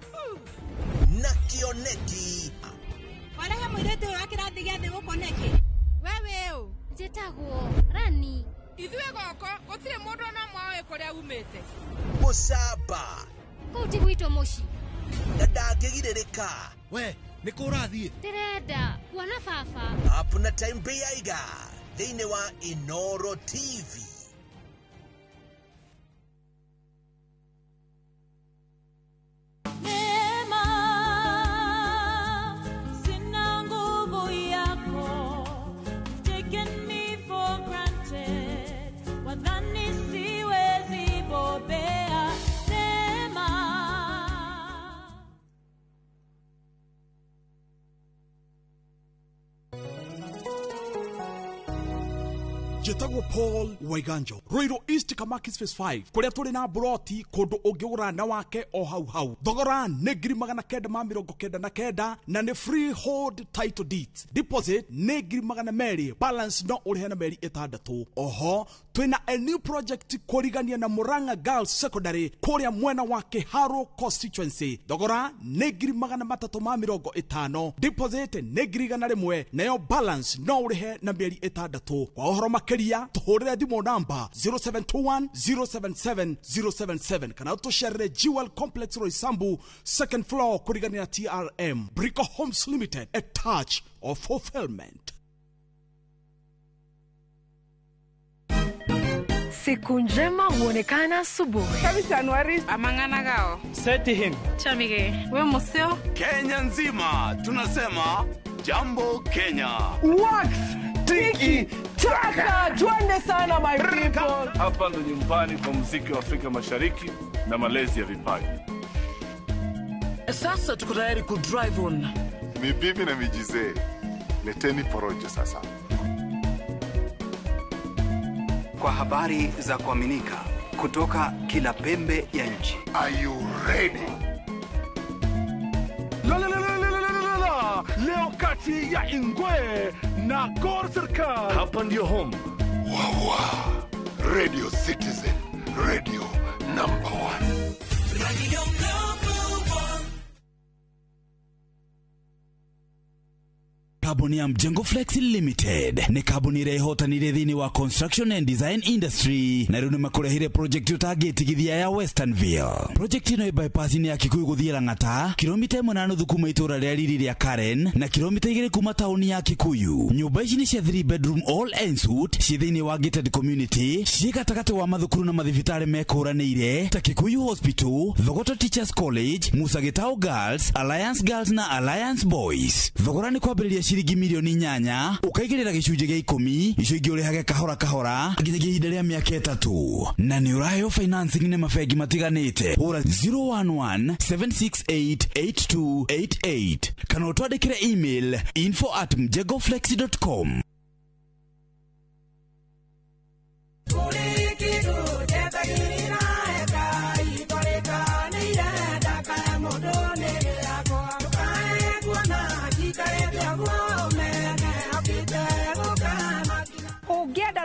Na kĩoneki. Warehe mũirĩtu ũyũ wa kĩrathi gĩa thĩ gũkũ nĩkĩ? Wewe ũ. Njĩtagwo Rani. Ithuĩ gũkũ gũtirĩ mũndũ ona mwaĩ kũrĩa umĩte. Mũcamba. Kũu ti gwitũ mũciĩ. Na ndangĩgirĩrĩka. We, nĩ kũ ũrathiĩ? Ndĩrenda kuona baba. Hapo na time bei aiga. thĩinĩ wa Inoro TV. Jetagwo Paul Waiganjo Roiro East Kamakis Phase 5 kuria turi na broti kundu ungiura na wake o hau thogora ni ngiri 999 na ni freehold title deeds. Deposit ni ngiri 200, balance no urihe na meri 6. Oho twina a new project kurigania na Murang'a Girls Secondary kuria mwena wa Kiharo constituency. Thogora ni ngiri 350. Deposit ni ngiri 100 nayo balance no urihe na meri 6. Kwa uhoro makeria tuhurire thimo namba 0721077077 kana utusharire Jewel Complex Roysambu second floor kurigania TRM. Brico Homes Limited, a touch of fulfillment. Siku njema huonekana asubuhi. Kabisa Januari amangana gao. Seti him. Chamige. We museo. Kenya nzima tunasema jambo Kenya. Wax tiki taka. Twende sana my people. Hapa ndo nyumbani kwa muziki wa Afrika Mashariki na malezi ya vipaji. Sasa tuko tayari ku drive on. Mibibi na mijize. Leteni porojo sasa. Kwa habari za kuaminika kutoka kila pembe ya nchi. Are you ready? Leo kati ya Ingwe na Gor Serikali. Hapa ndio home. Wawa. Radio Citizen. Radio number 1. Radio number 1. Kabuni ya Mjengo Flex Limited ni kabuni irehotanire thini wa construction and design industry na runi makurehire project utagetigithia ya Westernville. Project ino bypass ni ya Kikuyu guthira Ng'ata, kilomita 1.5 kuma itura ria riri ria Karen na kilomita 2 kuma tauni ya Kikuyu. Nyumba ici ni cia 3 bedroom all ensuite ci thini wa gated community ci gatagati wa mathukuru na mathibitari mekuranire ta Kikuyu Hospital, Thogoto Teachers College, Musa Gitau Girls, Alliance Girls na Alliance Boys. Thogora ni kwambiriria shiringi milioni 8 ukaigirira gicunje gia 10 icio ingi urihage kahora nginyagia ihinda ria miaka 3 na ni urayo financing ne mafegi matiganite ura 011-768-8288 kana utwandikire email info@mjegoflex.com.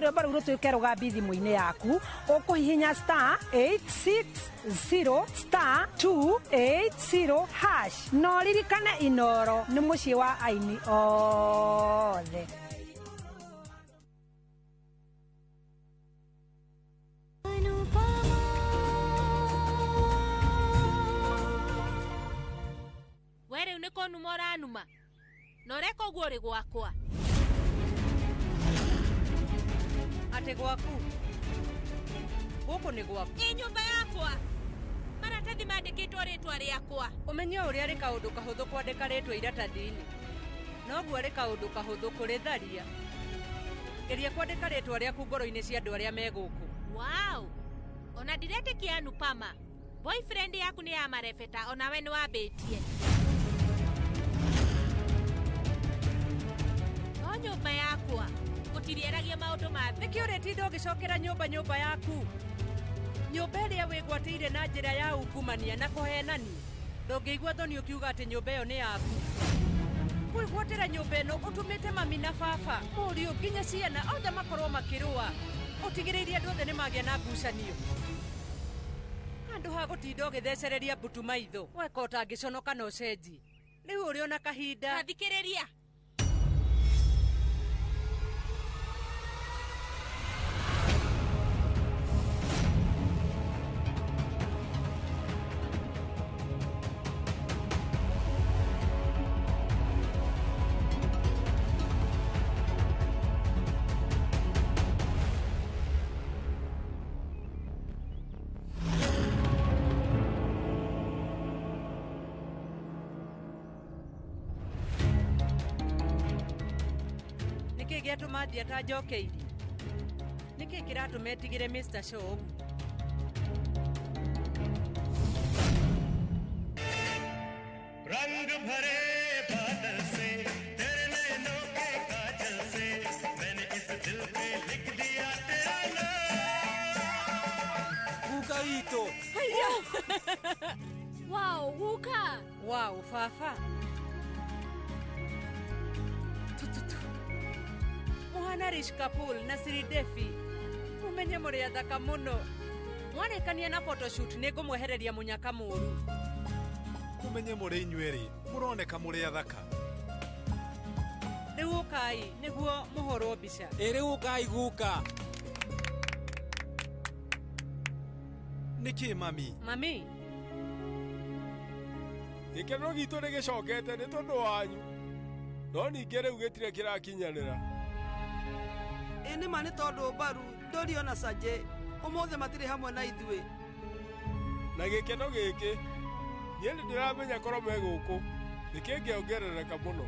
Rwamba rutuike rugambi thimu-ini yaku ukuhihinya *860*280# no ririkane Inoro ni mucii wa aini othe. Were uniko numora numa noreko gwori gwakwa ate gwaku guku ni gwaku ni nyumba yakwa maratathi mandikitwo ritwa riakwa umenye uria ri kaundu kahuthu kwandika ritwa iratathi-ini no guo ri kaundu kahuthu kuritharia geria kwandika ritwa riaku ngoro-ini cia andu aria me guku. Wow, ona ndiretikia Anupama boyfriend yaku ni ya marefeta ona we ni wambitie no nyumba yakwa utirieragia maundu ma niki uretindo ugicokera nyumba yaku nyumba iria wigwatire na njira ya ungumania na kuhenani ndungiigua thoni ukiuga ati nyumba iyo ni yaku kwigwatira nyumba ino utumite mami na baba murio nginya ciana othe makorwo makirua utigiririe andu othe ni magia na ngucanio andu ha gutinda ugithecereria mbutu maitho weka utangiconoka na ucenji riu uri ona kahinda athikiriria kĩatũma thiĩ atanjokeirie nĩkĩ kĩratũma etigĩre Mr. Shaw? रंग भरे बादल से तेरे नैनों के काजल से मैंने इस दिल पे लिख दिया तेरा नाम। Gugaito. Haya. Wow, Guga. Wow, Fafa. Mwana Rishkapul na Siri Defi. Mumenye muri athaka muno. Mwarekania na photoshoot nĩngũmwehereria mũnyaka mũru. Mumenye muri inyueri muroneka muri athaka. Rĩu ũkai nĩguo mũhorwo mbica. Rĩu ũkai Guka. Niki mami? Mami. Gĩkeno gitũ nĩ gĩcokete nĩ tondũ wanyu. No ningĩ rĩu gĩtirĩ kĩrakinyanĩra. Nĩ ma nĩ tondũ Baru, Dorio na Saje ũmũthĩ matirĩ hamwe na ithuĩ. Na gĩkeno gĩkĩ niĩ nĩndĩramenya korwo me gũkũ nĩkĩngĩongerereka mũno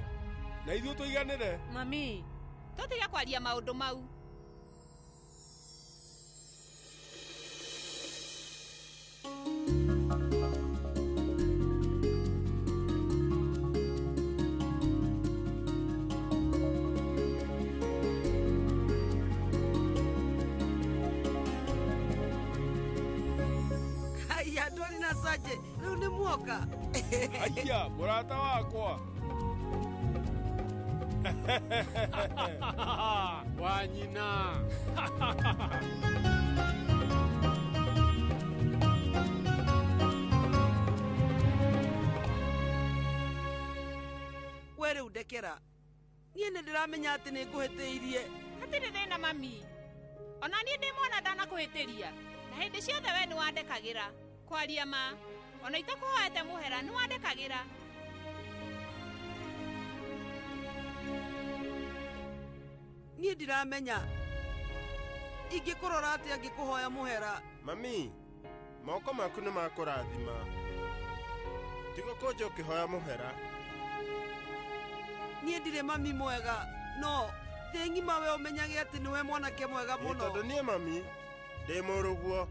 na ithuĩ tũiganĩre. Mami, tũtige kwaria maũndũ mau. Haya, Dori na Saje, rĩu nĩ muoka. Aiya, mũrata wakwa. Wanyina. We rĩu ndekera. Niĩ nĩndĩramenya atĩ nĩngũhĩtĩirie. Hatirĩ thĩna mami. Ona niĩ ndĩ mwana ndanakũhĩtĩria. Na hĩndĩ ciothe we nĩwandekagĩra. Kwaria ma. Ona itakũhoete mũhera nĩwandekagĩra. Niĩ ndiramenya. Ingĩkũrora atĩa ngĩkũhoya mũhera. Mami, moko maku nĩ makũrathima. Tiga kũnja ũkĩhoya mũhera. Niĩ ndirĩ mami mwega, no thĩ ng'ima we ũmenyage atĩ nĩwe mwanake mwega mũno. Tondũ niĩ mami ndĩ mũrũguo.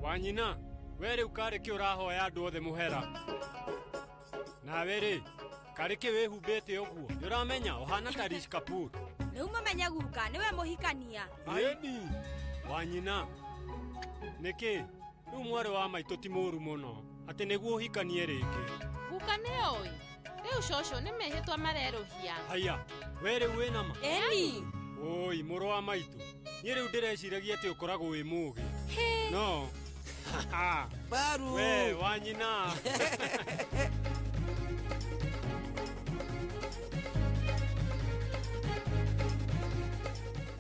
Wanyina, we rĩu karĩ kĩ ũrahoya andũ othe mũhera? Nawe rĩ, karĩ kĩ wĩhumbĩte ũguo? Nĩũramenya ũhana ta Rishkapul. Rĩu mũmenye Guka, nĩwe mũhikania. Ĩni. Wanyina, nĩkĩ? Rĩu mwarĩ wa maitũ ti mũru mũno, atĩ nĩguo ũhikanie rĩngĩ. Guka nĩoĩ. Rĩu cũcũ nĩ mehĩtwa marerũhia. Haya, we rĩu wĩna ma? Ĩni. Oi, mũrũ wa maitũ. Niĩ rĩu ndĩreciragia atĩ ũkoragwo wĩ mũũgĩ. No. Baru. We, Wanyina.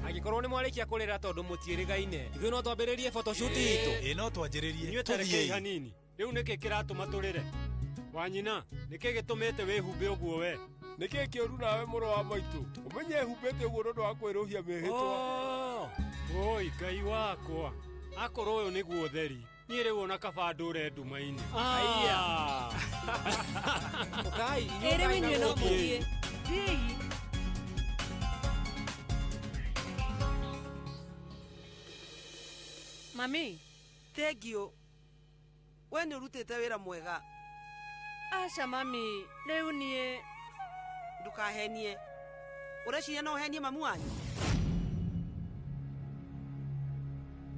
Angĩkorwo nĩ mwarĩkia kũrĩra tondũ mũtiĩrĩgaine, ithuĩ no twambĩrĩrie photoshoot itũ. No twanjĩrĩrie. Inyuĩ tarekei hanini. Rĩu nĩkĩ kĩratũma tũrĩre? Wanyina, nĩkĩ gĩtũmĩte wĩhumbe ũguo we? Nĩkĩ kĩũru nawe mũrũ wa maitũ? Ũmenye humbĩte ũguo nĩũndũ wa kwĩrũhia mĩhĩtwa. Oi, Ngai wakwa. Akorwo ũyũ nĩguo ũtheri. Niĩ rĩu ona kaba ndũre nduma-inĩ. Aiya. Ũkai, rĩu inyuĩ no mũthiĩ. Thiĩ. Mami, tengio. We nĩ ũrutĩte wĩra mwega. Aca mami, rĩu niĩ ndũkahenie. Ũreciria no ũhenie mamu wanyu?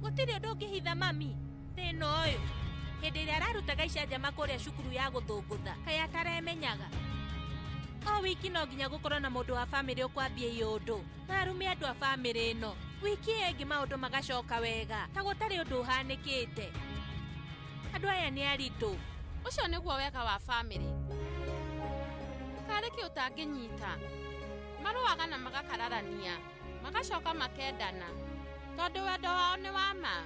Gũtirĩ ũndũ ũngĩhitha mami. Thĩna ũyũ. Hĩndĩ ĩrĩa ararutaga icanjama kũrĩa cukuru ya gũthũngũtha, kaĩ ataremenyaga. O wiki no nginya gũkorwo na mũndũ wa bamĩrĩ ũkwambia iyo ũndũ. Marume andũ a bamĩrĩ ĩno. Wiki ĩngĩ maũndũ magacoka wega. Ta gũtarĩ ũndũ ũhanĩkĩte. Andũ aya nĩ aritũ. Ũcio nĩguo wega wa bamĩrĩ. Karĩ kĩ ũtangĩnyita. Marũaga na magakararania. Magacoka makendana. Tondũ wendo wao nĩ wa ma.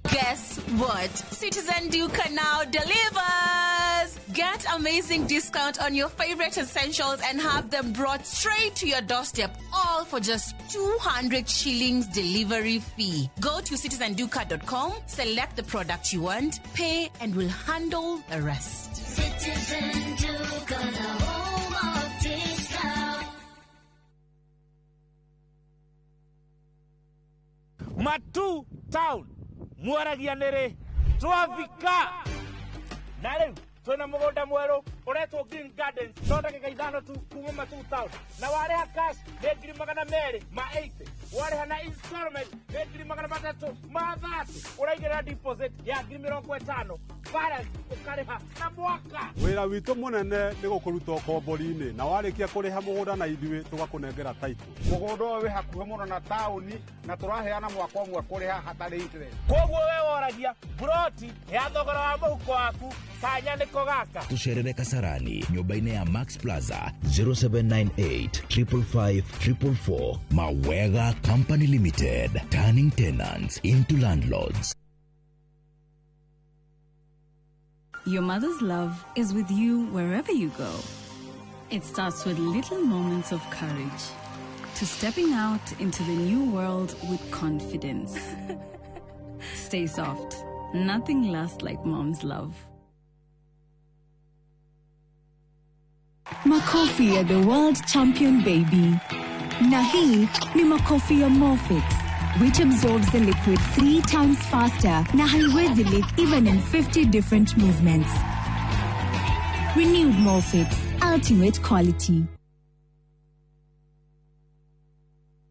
Guess what? Citizen Duke now delivers. Get amazing discount on your favorite essentials and have them brought straight to your doorstep, all for just 200 shillings delivery fee. Go to citizenduca.com, select the product you want, pay, and we'll handle the rest. Citizen Duca, the home of discount. Matu town mwaragia nere twafika na riu twina mugunda mweru uretwo Green Gardens thondeka ithano tu kuma Matu town na wareha cash ni 280 ma 80 wareha na installment ni 330 ma 30 uraigera deposit ya 50 balance ukareha na mwaka. Wira witu munene ni gukuruta kombori-ini na warikia kuriha mugunda na ithui tugakunengera title. Mugunda wi hakuhe muno na tauni na turaheana mwaka umwe kuriha hatari interest. Koguo we woragia broti ya thogora wa muhuko waku kanya niko gaka. Tucerere Kasarani nyumba-ini ya Max Plaza 0798 555 444. Mawega Company Limited, turning tenants into landlords. Your mother's love is with you wherever you go. It starts with little moments of courage to stepping out into the new world with confidence. Stay soft. Nothing lasts like mom's love. Makofi ya the world champion baby. Na hii ni makofi ya Morphix, which absorbs the liquid 3 times faster na haiwezi leak even in 50 different movements. Renewed Morphix, ultimate quality.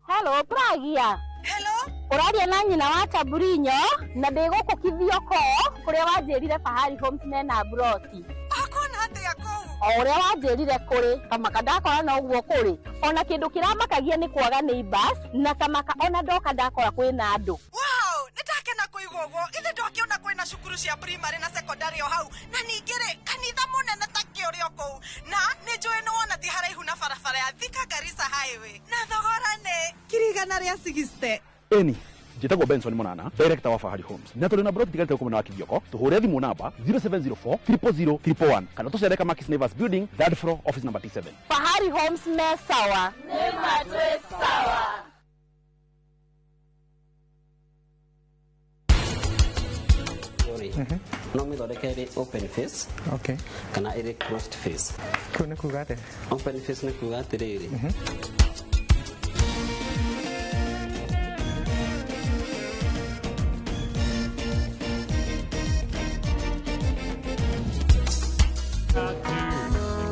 Hello, Pragia. Hello? Uraria na nyina wa Taburinyo na ndigukukithio ko kuria wanjirire Fahari Homes mena broti. Akona atia ko? Oria wanjirire kuri kamaka ndakora na uguo kuri ona kindu kiramakagia ni kwaga neighbors na kamaka ona ndoka ndakora kwina andu. Wow, nitakena kuigwa uguo ithe ndokiona kwina cukuru cia primary na secondary o hau na ningire kanitha munene ta kiorio kou na ninjui no wona ti haraihu na barabara ya Thika Garissa highway na thogora ne kirigana ria 60. Eni Jitagwo Benson Monana, director wa Fahari Homes. Na tuli na broti tigarite kumena wa Kivyoko. Tuhure thimu namba 0704 000 111. Kana tucereka Makis Nevers Building, 3rd floor, office number T7. Fahari Homes me sawa. Nema twe sawa. No me thondeke open face. Okay. Kana iri closed face. Kuna kugate. Open face ni kugate riri.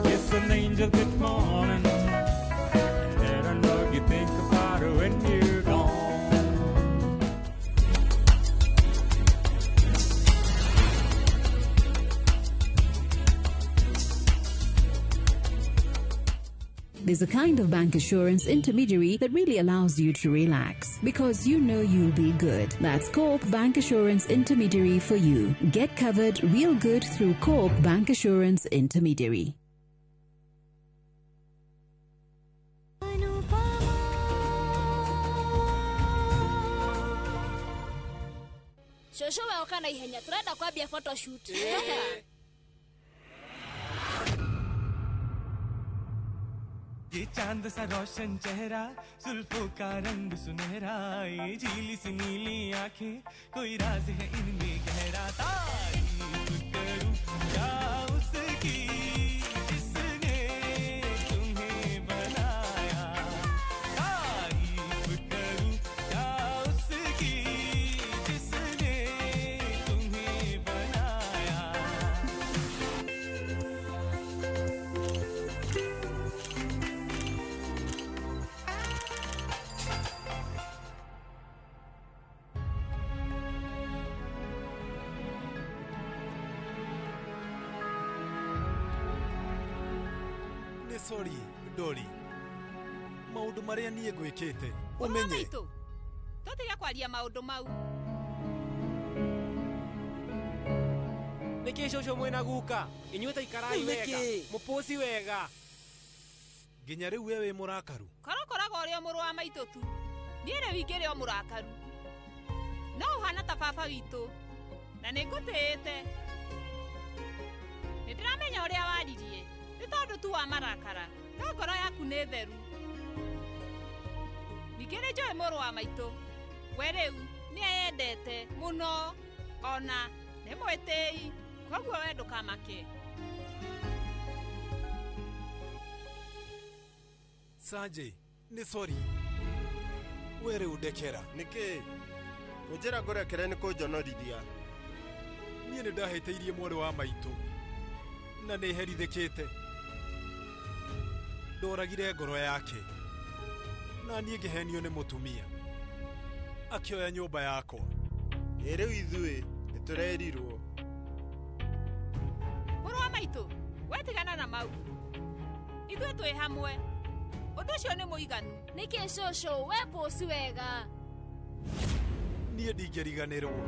Kiss an angel good morning. Let her know you think about her when you're gone. There's a kind of bank assurance intermediary that really allows you to relax because you know you'll be good. That's Coop Bank Assurance Intermediary for you. Get covered real good through Coop Bank Assurance Intermediary. Shosho weoka na ihenya turenda kwambia photoshoot. ये चांद सा रोशन चेहरा जुल्फों का रंग सुनहरा ये झीली सी नीली आंखें कोई राज है इनमें गहरा तारीफ करूं क्या उसकी जिसने तुम्हें बनाया तारीफ करूं क्या उसकी जिसने तुम्हें बनाया Sorry, Dori. Maundu maria nie gwikite. Umenye. Tutiga kwaria maundu mau. Niki shosho mwena guka. Inyuta ikarai wega. Muposi wega. Nginya riu wewe murakaru. Korokoraga uria muru wa maitu tu. Niere wingire o murakaru. No uhana ta baba witu. Na ningutete. Nĩndĩramenya ũrĩa waririe. Nĩ tondũ tu wa marakara. No ngoro yaku nĩ theru. Ningĩ nĩ njũĩ mũrũ wa maitũ. We rĩu nĩeyendete mũno. Ona nĩ mwĩtĩi. Koguo we ndũkamake. Sanjay, nĩ sorry. Were udekera. Nĩkĩ? Kũnjĩra ngũrekere nĩ kũnjonorithia. Niĩ nĩ ndahĩtĩirie mwarĩ wa maitũ. Na nĩ herithĩkĩte. Ndoragire ngoro yake. Na niĩ ngĩhenio nĩ mũtumia. Akĩoya nyũmba yakwa. Rĩu ithuĩ nĩtũrerirwo. Mũrũ wa maitũ, wetigana na mau. Ithuĩ twĩ hamwe. Ũndũ ũcio nĩ mũiganu. Nĩkĩ cũcũ, we pũci wega. Niĩ ndingĩriganĩrwo.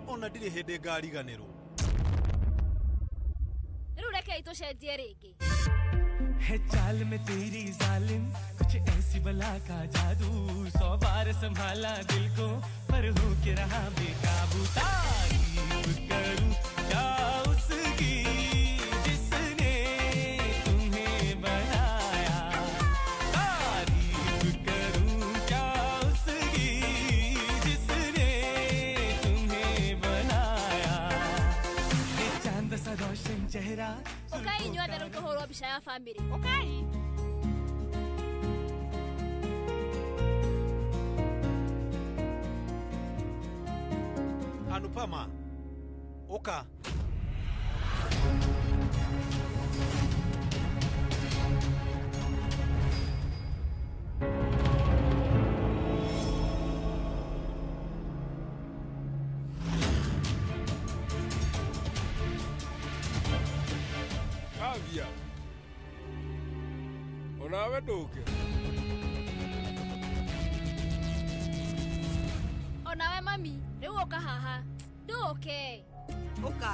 Ona ndirĩ hĩndĩ ngariganĩrwo. Rĩu reke tũcenjie rĩngĩ. है चाल में तेरी जालिम कुछ ऐसी बला का जादू 100 बार संभाला दिल को पर हो के रहा बेकाबू तारीफ करूं क्या उसकी जिसने तुम्हें बनाया तारीफ करूं क्या उसकी जिसने तुम्हें बनाया ये चांद सा रोशन चेहरा Ukai inyuothe rĩu tũhũrwo mbica ya family. Ukai. Anupama. Oka. Kavia. Onawe ndũke. Onawe mami, rĩu ũka haha. Ndũke. Ũka.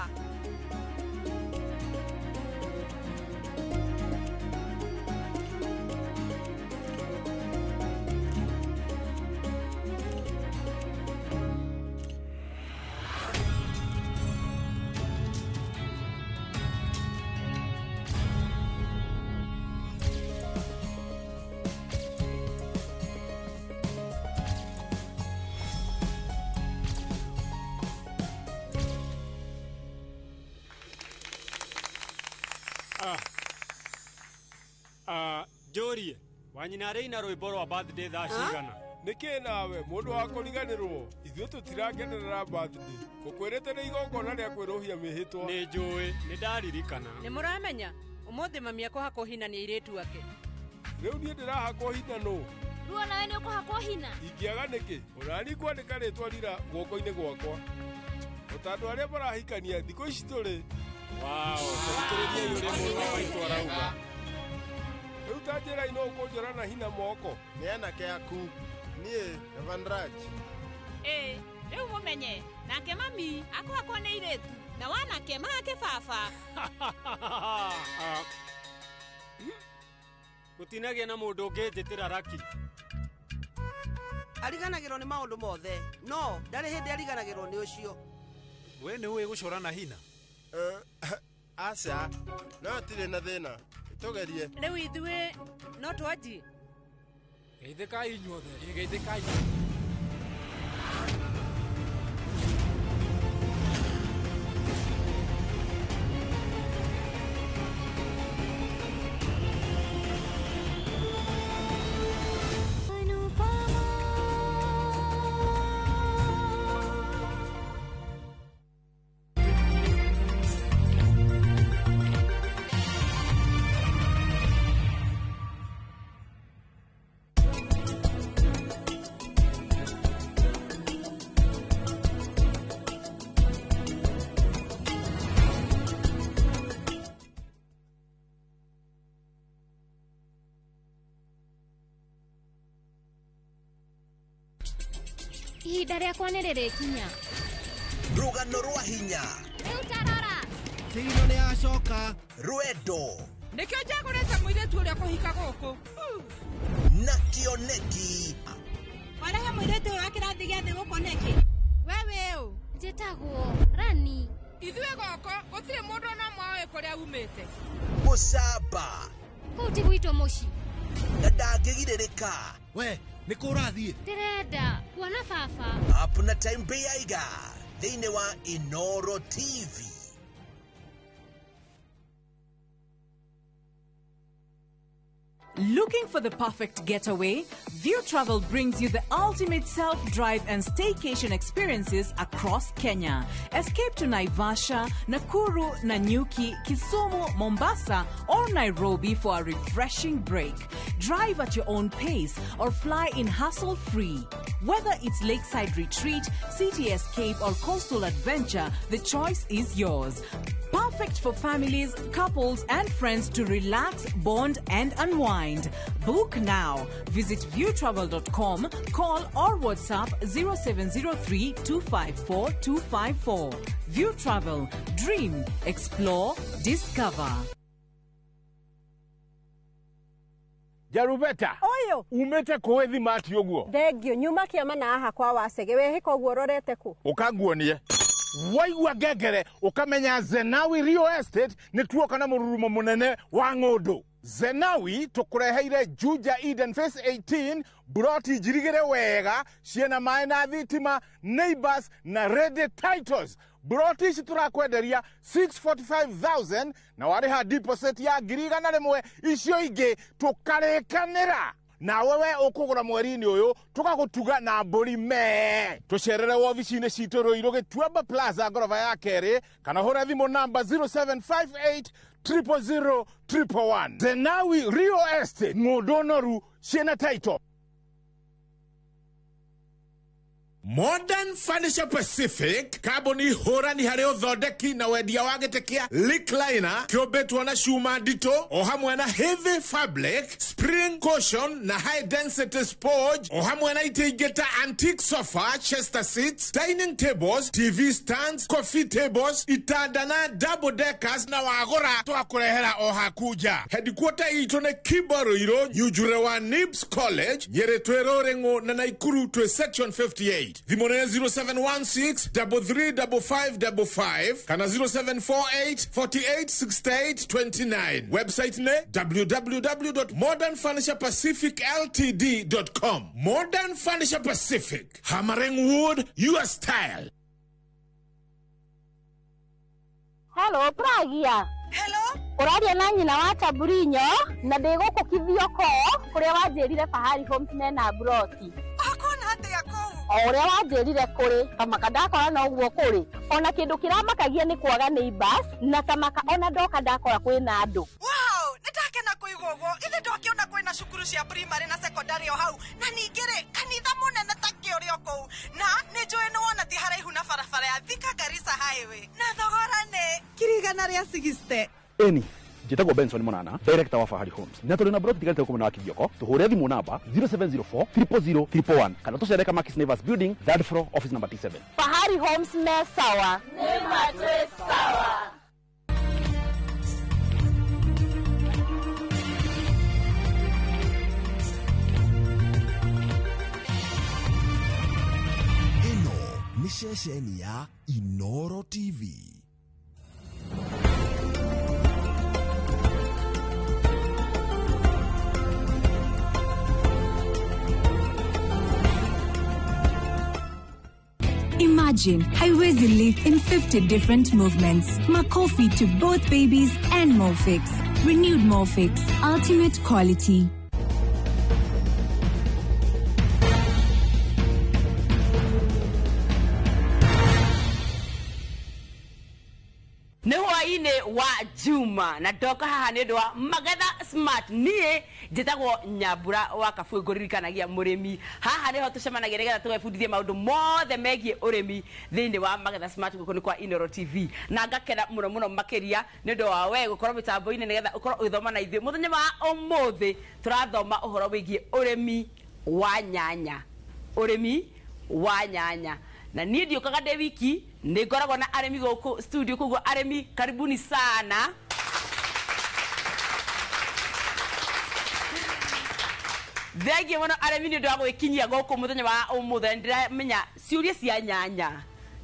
Jorie, wanyina reina rwĩmbo rwa birthday thaa cigana. Nĩkĩ nawe mũndũ wa kũriganĩrwo ithuĩ tũtirakenerera birthday ngũkwĩrĩte nĩ igongona rĩa kwĩrũhia mĩhĩtwa. Nĩ njũĩ, nĩ ndaririkana. Nĩ mũramenya ũmũthĩ mami akũhakwo hina nĩ airĩtu ake. Rĩu niĩ ndĩrahakwo hina nũ? Ruo nawe nĩ ũkũhakwo hina. Ingĩaga nĩkĩ? Ũrani kwandĩka rĩtwa rira guoko-inĩ gwakwa. Ũtandũ arĩa marahikania thikũ ici tũrĩ. Thikĩrĩriai ũrĩa mũrũ wa maitũ arauga. Rĩu ta njĩra ino ũkũnjora na hina moko. Nĩ anake aku. Niĩ Evanraj. Rĩu mũmenye nake mami akũhakwo nĩ airĩtu na wanake mahake baba. Gũtinagia na mũndũ ũngĩ njĩtĩra Raki. Ariganagĩrwo nĩ maũndũ mothe. No, ndarĩ hĩndĩ ariganagĩrwo nĩ ũcio. We nĩ ũĩ gũcora na hina? Aca, no atirĩ na thĩna. Tũgerie. Rĩu ithuĩ no twanjie. Geithĩkai inyuothe. Geithĩkai. Ihinda rĩakwa nĩ rĩrĩkinya. Rũgano rwa hinya. Rĩu tarora. Tigino nĩ acoka. Rwendo. Nĩkĩo njagũrĩte mũirĩtu ũrĩa kũhika gũkũ. Na kĩoneki. Warehe mũirĩtu ũyũ wa kĩrathi gĩa thĩ gũkũ nĩkĩ? Wewe ũ? Njĩtagwo Rani. Ithuĩ goko gũtirĩ mũndũ na mwawe kũrĩa umĩte. Mũcamba. Kũu ti gwitũ mũciĩ. Na ndangĩgirĩrĩka. We, nĩ kũ ũrathiĩ? Ndĩrenda kuona baba. Up na time Beiga thĩinĩ wa Inoro TV. Looking for the perfect getaway? View Travel brings you the ultimate self-drive and staycation experiences across Kenya. Escape to Naivasha, Nakuru, Nanyuki, Kisumu, Mombasa, or Nairobi for a refreshing break. Drive at your own pace or fly in hassle-free. Whether it's lakeside retreat, city escape, or coastal adventure, the choice is yours. Perfect for families, couples, and friends to relax, bond, and unwind. Book now. Visit viewtravel.com, call or WhatsApp 0703 254 254. View Travel. Dream, explore, discover. Jarubeta. Oyo. Umete koethi mati oguo. Thengio nyuma kiama na aha kwa wasege we hiko oguo rorete ku. Ukaguonie. Waigua ngengere ukamenya Zenawi Real Estate ni tuoka na mururumo munene wa ng'undu. Zenawi tukureheire Juja Eden Phase 18 broti jirigere wega ciena mai na thitima neighbors na ready titles. Broti citurakwenderia 645,000 na wariha deposit ya ngiriga na rimwe icio ingi tukarikanira. Na wewe ukugura mweri-ini uyu tugagutuga na mburi me tucerere wobici-ini citu Ruiru Gituamba Plaza ngorofa ya keri kana hura thimu namba 0758 000 111. Zenawi Real Estate ng'undu noru ciena title. Modern Furniture Pacific kaboni hora ni hareo thondeki na wendia wa gĩtĩ recliner kĩũmbĩtwo na cuma nditũ o hamwe na heavy fabric spring cushion na high density sponge o hamwe na itĩ ingĩ ta antique sofa chester seats dining tables TV stands coffee tables itanda na double deckers na wagũra twakũrehera o hakuja. Headquarter itũ nĩ Kibo Ruiru Nyujure wa Nibs College Nyeri twĩ Rũrĩng'ũ na Naikuru twĩ section 58. Thimone 0716 335555 kana 0748 4868 29. Website ne www.modernfurniturepacificltd.com. Modern Furniture Pacific, hammering wood, your style. Hello, Pragia. Hello? Uraria na nyina wa Taburinyo na ndigukukithio ko kuria wanjirire Fahari Homes na broti. Akona atia ko? Oria wanjirire kuri kamaka ndakora na uguo kuri ona kindu kiramakagia ni kwaga neighbors na kamaka ona ndoka ndakora kwina andu. Wow, nitakena kuigugo ithe ndokiona kwina cukuru cia primary na secondary o hau na ningire kanitha munene ta kiorio kou na nijue no wona ti haraihu na barabara ya Thika Garissa highway na thogora ne kirigana ria 60. Eni Jitagwo Benson Monana, director wa Fahari Homes. Na tuli na broti tigalite huko na kivyoko. Tuhure thimu namba 0704 000 111. Kana tucerere kama Makis Naivas Building, third floor, office number T7. Fahari Homes me sawa. Nema twe sawa. Ino ni shesheni ya Inoro TV. Imagine haiwezi live in 50 different movements. Makofi to both babies and Mofix. Renewed Mofix, ultimate quality. Nĩhwainĩ wa Juma na ndoka haha nĩ ũndũ wa Magetha Smart niĩ njĩtagwo Nyambura wa Kabui ngũririkanagia mũrĩmi haha nĩho tũcemanagia nĩgetha tũgebundithie maũndũ mothe megiĩ ũrĩmi thĩinĩ wa Magetha Smart gũkũ nĩ kwa Inoro TV na ngakena mũno mũno makĩria nĩ ũndũ wa we gũkorwo mĩtambo-inĩ nĩgetha ũkorwo ũgĩthoma na ithuĩ mũthenya wa ũmũthĩ tũrathoma ũhoro wĩgiĩ ũrĩmi wa nyanya na niĩ ndiũkaga ndĩ wiki nĩ ngoragwo na arĩmi gũkũ studio koguo arĩmi karibuni sana thengiĩ mũno arĩmi nĩ ũndũ wa gwĩkinyia gũkũ mũthenya wa ũmũthĩ ndĩramenya ciũria cia nyanya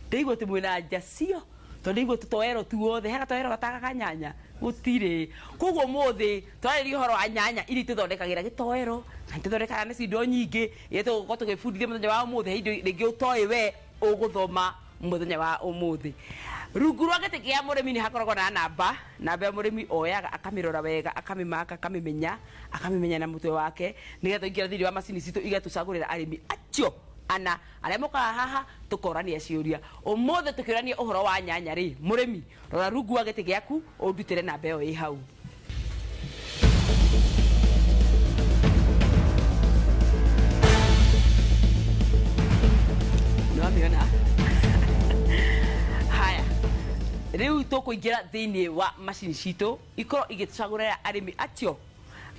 ndĩigua atĩ mwĩna nja cio tondu igwe tutoero tuothe hena toero gatagaga nyanya gutire koguo muthi twarĩria ũhoro wa nyanya iria tũthondekagĩra gĩtoero na tũthondekaga na cindo nyingĩ iria tũgũkorwo tũgĩbundithia mũthenya wa ũmũthĩ indo rĩngĩ ũtoĩ we ũgũthoma mũthenya wa ũmũthĩ. Rungu rwa gĩtĩ kĩa mũrĩmi nĩ hakoragwo na namba ya mũrĩmi oyaga akamĩrora wega akamĩmaka akamĩmenya na mũtwe wake nĩgetha ingĩra thĩinĩ wa macini citũ igatũcagũrĩra arĩmi acio ana arĩa mokaga haha tũkorania ciũria ũmũthĩ tũkĩũrania ũhoro wa nyanya rĩ mũrĩmi rora rungu wa gĩtĩ gĩaku ũndutĩre namba ĩyo ĩ hau. Nĩwamĩona? Haya rĩu tũkũingĩra thĩinĩ wa macini citũ ikorwo igĩtũcagũrĩra arĩmi acio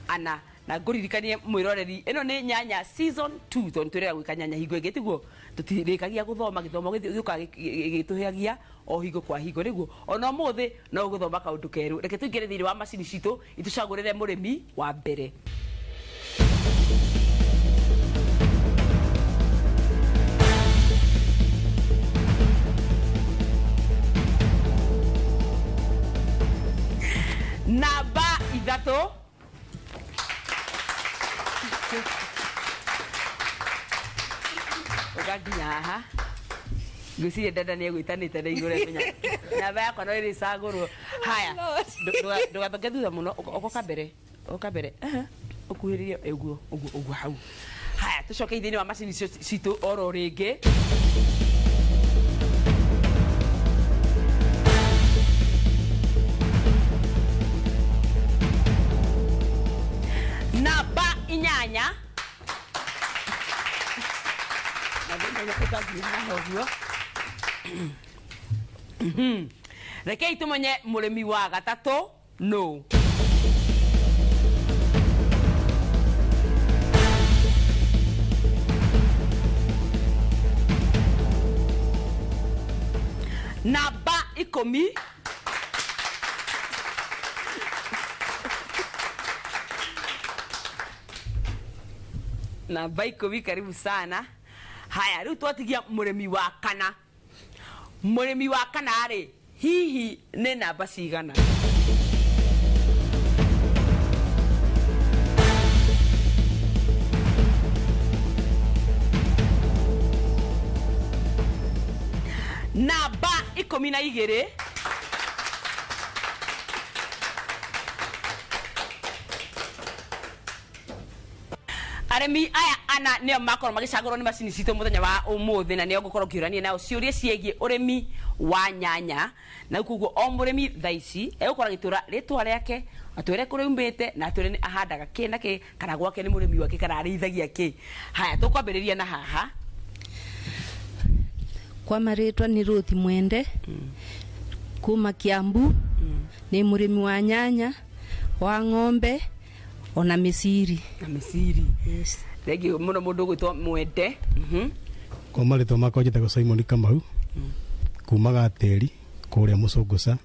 ana na ngũririkanie mwĩroreri ĩno nĩ nyanya season 2 tondũ twĩrĩga gwĩka nyanya hingo ĩngĩ tiguo tũtirĩkagia gũthoma gĩthomo gĩũkaga gĩtũheagia o hingo kwa hingo nĩguo ona ũmũthĩ no gũthoma kaũndũ kerũ. Reke tũingĩre thĩinĩ wa macini citũ itũcagũrĩre mũrĩmi wa mbere. Namba ithatũ ugakinya haha ngwĩciria dada nĩ egwĩtanĩte na igũrũ menya namba yakwa no ĩrĩcagũrwo. Haya ndũgathoke thutha mũno ũgoka mbere ũkuhĩrĩrie ũguo hau. Haya tũcoke thĩinĩ wa macini citũ oro rĩngĩ. Namba inyanya rekei tũmenye mũrĩmi wa gatatũ no. Namba 10 namba 10 karibu sana. Haya rĩu twatigia mũrĩmi wa kana. Mũrĩmi wa kana rĩ hihi nĩ namba cigana? Namba 12 arĩmi aya ana nĩo makorwo magĩcagũrwo nĩ macini citũ mũthenya wa ũmũthĩ na nĩo ngũkorwo ngĩũrania nao ciũria ciĩgiĩ ũrĩmi wa nyanya na koguo o mũrĩmi thaa ici egũkorwo agĩtũra rĩtwa rĩake atwĩre kũrĩa umĩte na atwĩre nĩ ahandaga kĩ na kĩ kana gwake nĩ mũrĩmi wake kana arĩithagia kĩ. Haya tũkwambĩrĩria na haha. Kwa marĩtwa nĩ Ruth Mwende kuma Kiambu nĩ mũrĩmi wa nyanya wa ng'ombe ona Misiri. Yes. Thank you mũno mũndũ gwĩtwo Mwende. Kwa marĩtwa makwa njĩtagwo Simon Kamau kuma Gatĩri kũrĩa Mũcũngũca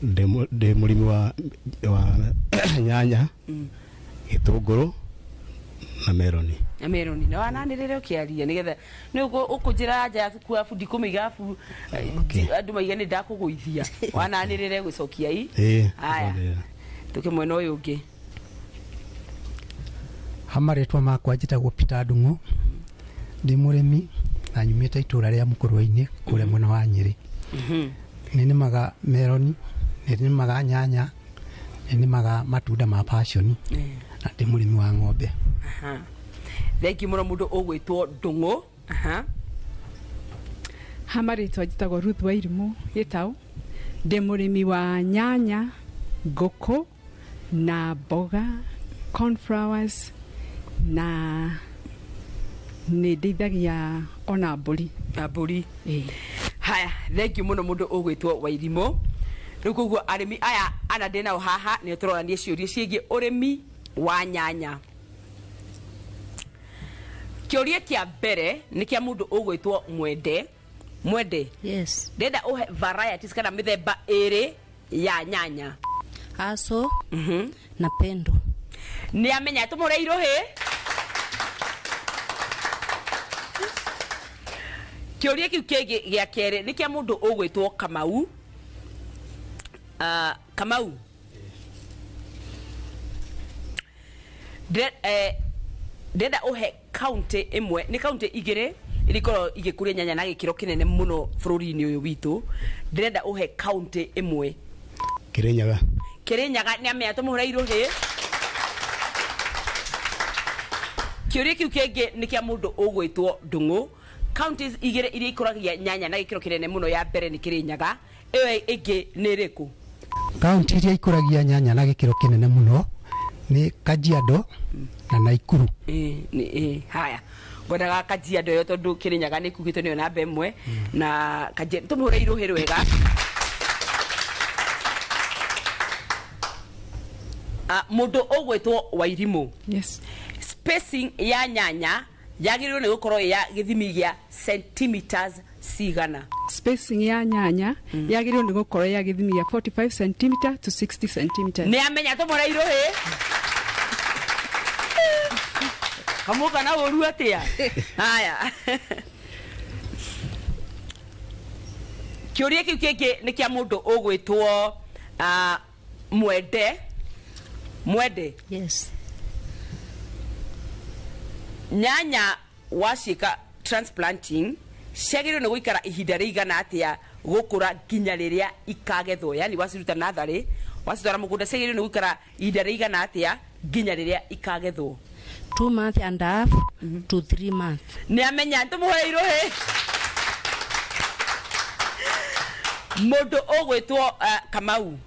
ndĩ mũrĩmi wa nyanya gĩtũngũrũ na meroni. Meroni na wananĩrĩre ũkĩaria nĩgetha nĩ ũkũnjĩra nja kwa bundi kũmĩgabu andũ maigane ndakũgũithia wananĩrĩre gũcokia i. Haya tũke mwena ũyũ ũngĩ. Hamarĩtwa makwa njĩtagwo Peter Ndung'u ndĩ mũrĩmi na nyumĩte itũra rĩa Mũkũrũi-inĩ kũrĩa mwena wa Nyĩrĩ. Nĩ nĩmaga meroni, nĩ nĩmaga nyanya, nĩ nĩmaga matunda ma passion na ndĩ mũrĩmi wa ng'ombe. Thank you mũno mũndũ ũgwĩtwo Ndung'u. Hamarĩtwa njĩtagwo Ruth Wairimũ Gĩtaũ ndĩ mũrĩmi wa nyanya, ngũkũ na mboga, cornflowers na nĩ ndeithagia ona mbũri. Haya thank you mũno mũndũ ũgwĩtwo Wairimũ. Rĩu koguo arĩmi aya ana ndĩ nao haha nĩ tũrorania ciũria ciĩgiĩ ũrĩmi wa nyanya. Kĩũria kĩa mbere nĩ kĩa mũndũ ũgwĩtwo Mwende. Yes. Ndenda ũhe varieties kana mĩthemba ĩrĩ ya nyanya. Aso na Pendo. Nĩ amenya tũmũre irũhĩ. Kĩũria kĩu kĩngĩ gĩa kerĩ nĩ kĩa mũndũ ũgwĩtwo Kamau. Kamau. Ndenda uhe county imwe ni county igire ilikorwo igikuria nyanya na gikiro kinene muno bururi-ini uyu witu. Ndenda uhe county imwe. Kirinyaga. Kirinyaga ni amea tumuhura iruhi. Kĩũria kĩu kĩngĩ nĩ kĩa mũndũ ũgwĩtwo Ndung'u. Counties igire iria ikuragia nyanya na gikiro kinene muno ya mbere ni Kirinyaga. Iyo ĩngĩ nĩ ĩrĩkũ? County iria ikuragia nyanya na gikiro kinene muno ni Kajiado na Naikuru. Haya. Ngwendaga Kajiado yo tondu Kirinyaga ni kugitwo niyo namba ĩmwe na Kajiado tumuhura iruhi rwega. Mũndũ ũgwĩtwo Wairimu. Yes. Spacing ya nyanya yagĩrĩirwo nĩ gũkorwo ya gĩthimi gĩa centimeters cigana. Spacing ya nyanya yagĩrĩirwo nĩ gũkorwo ya gĩthimi gĩa 45 cm to 60 cm. Nĩ amenya tũmũra iruhi. Kamuka na ũru atĩa. Haya. Kĩũria kĩu kĩngĩ nĩ kĩa mũndũ ũgwĩtwo Mwende. Mwende. Yes. Nyanya washika transplanting ciagĩrĩirwo nĩ gũikara ihinda rĩigana atĩa gũkũra nginya rĩrĩa ikagethwo, yani waciruta natharĩ wacitwara mũgũnda ciagĩrĩirwo nĩ gũikara ihinda rĩigana atĩa nginya rĩrĩa ikagethwo? 2 months and a half to 3 months. Nĩ amenya tũmũhe iruhi. Mũndũ ũgwĩtwo Kamau.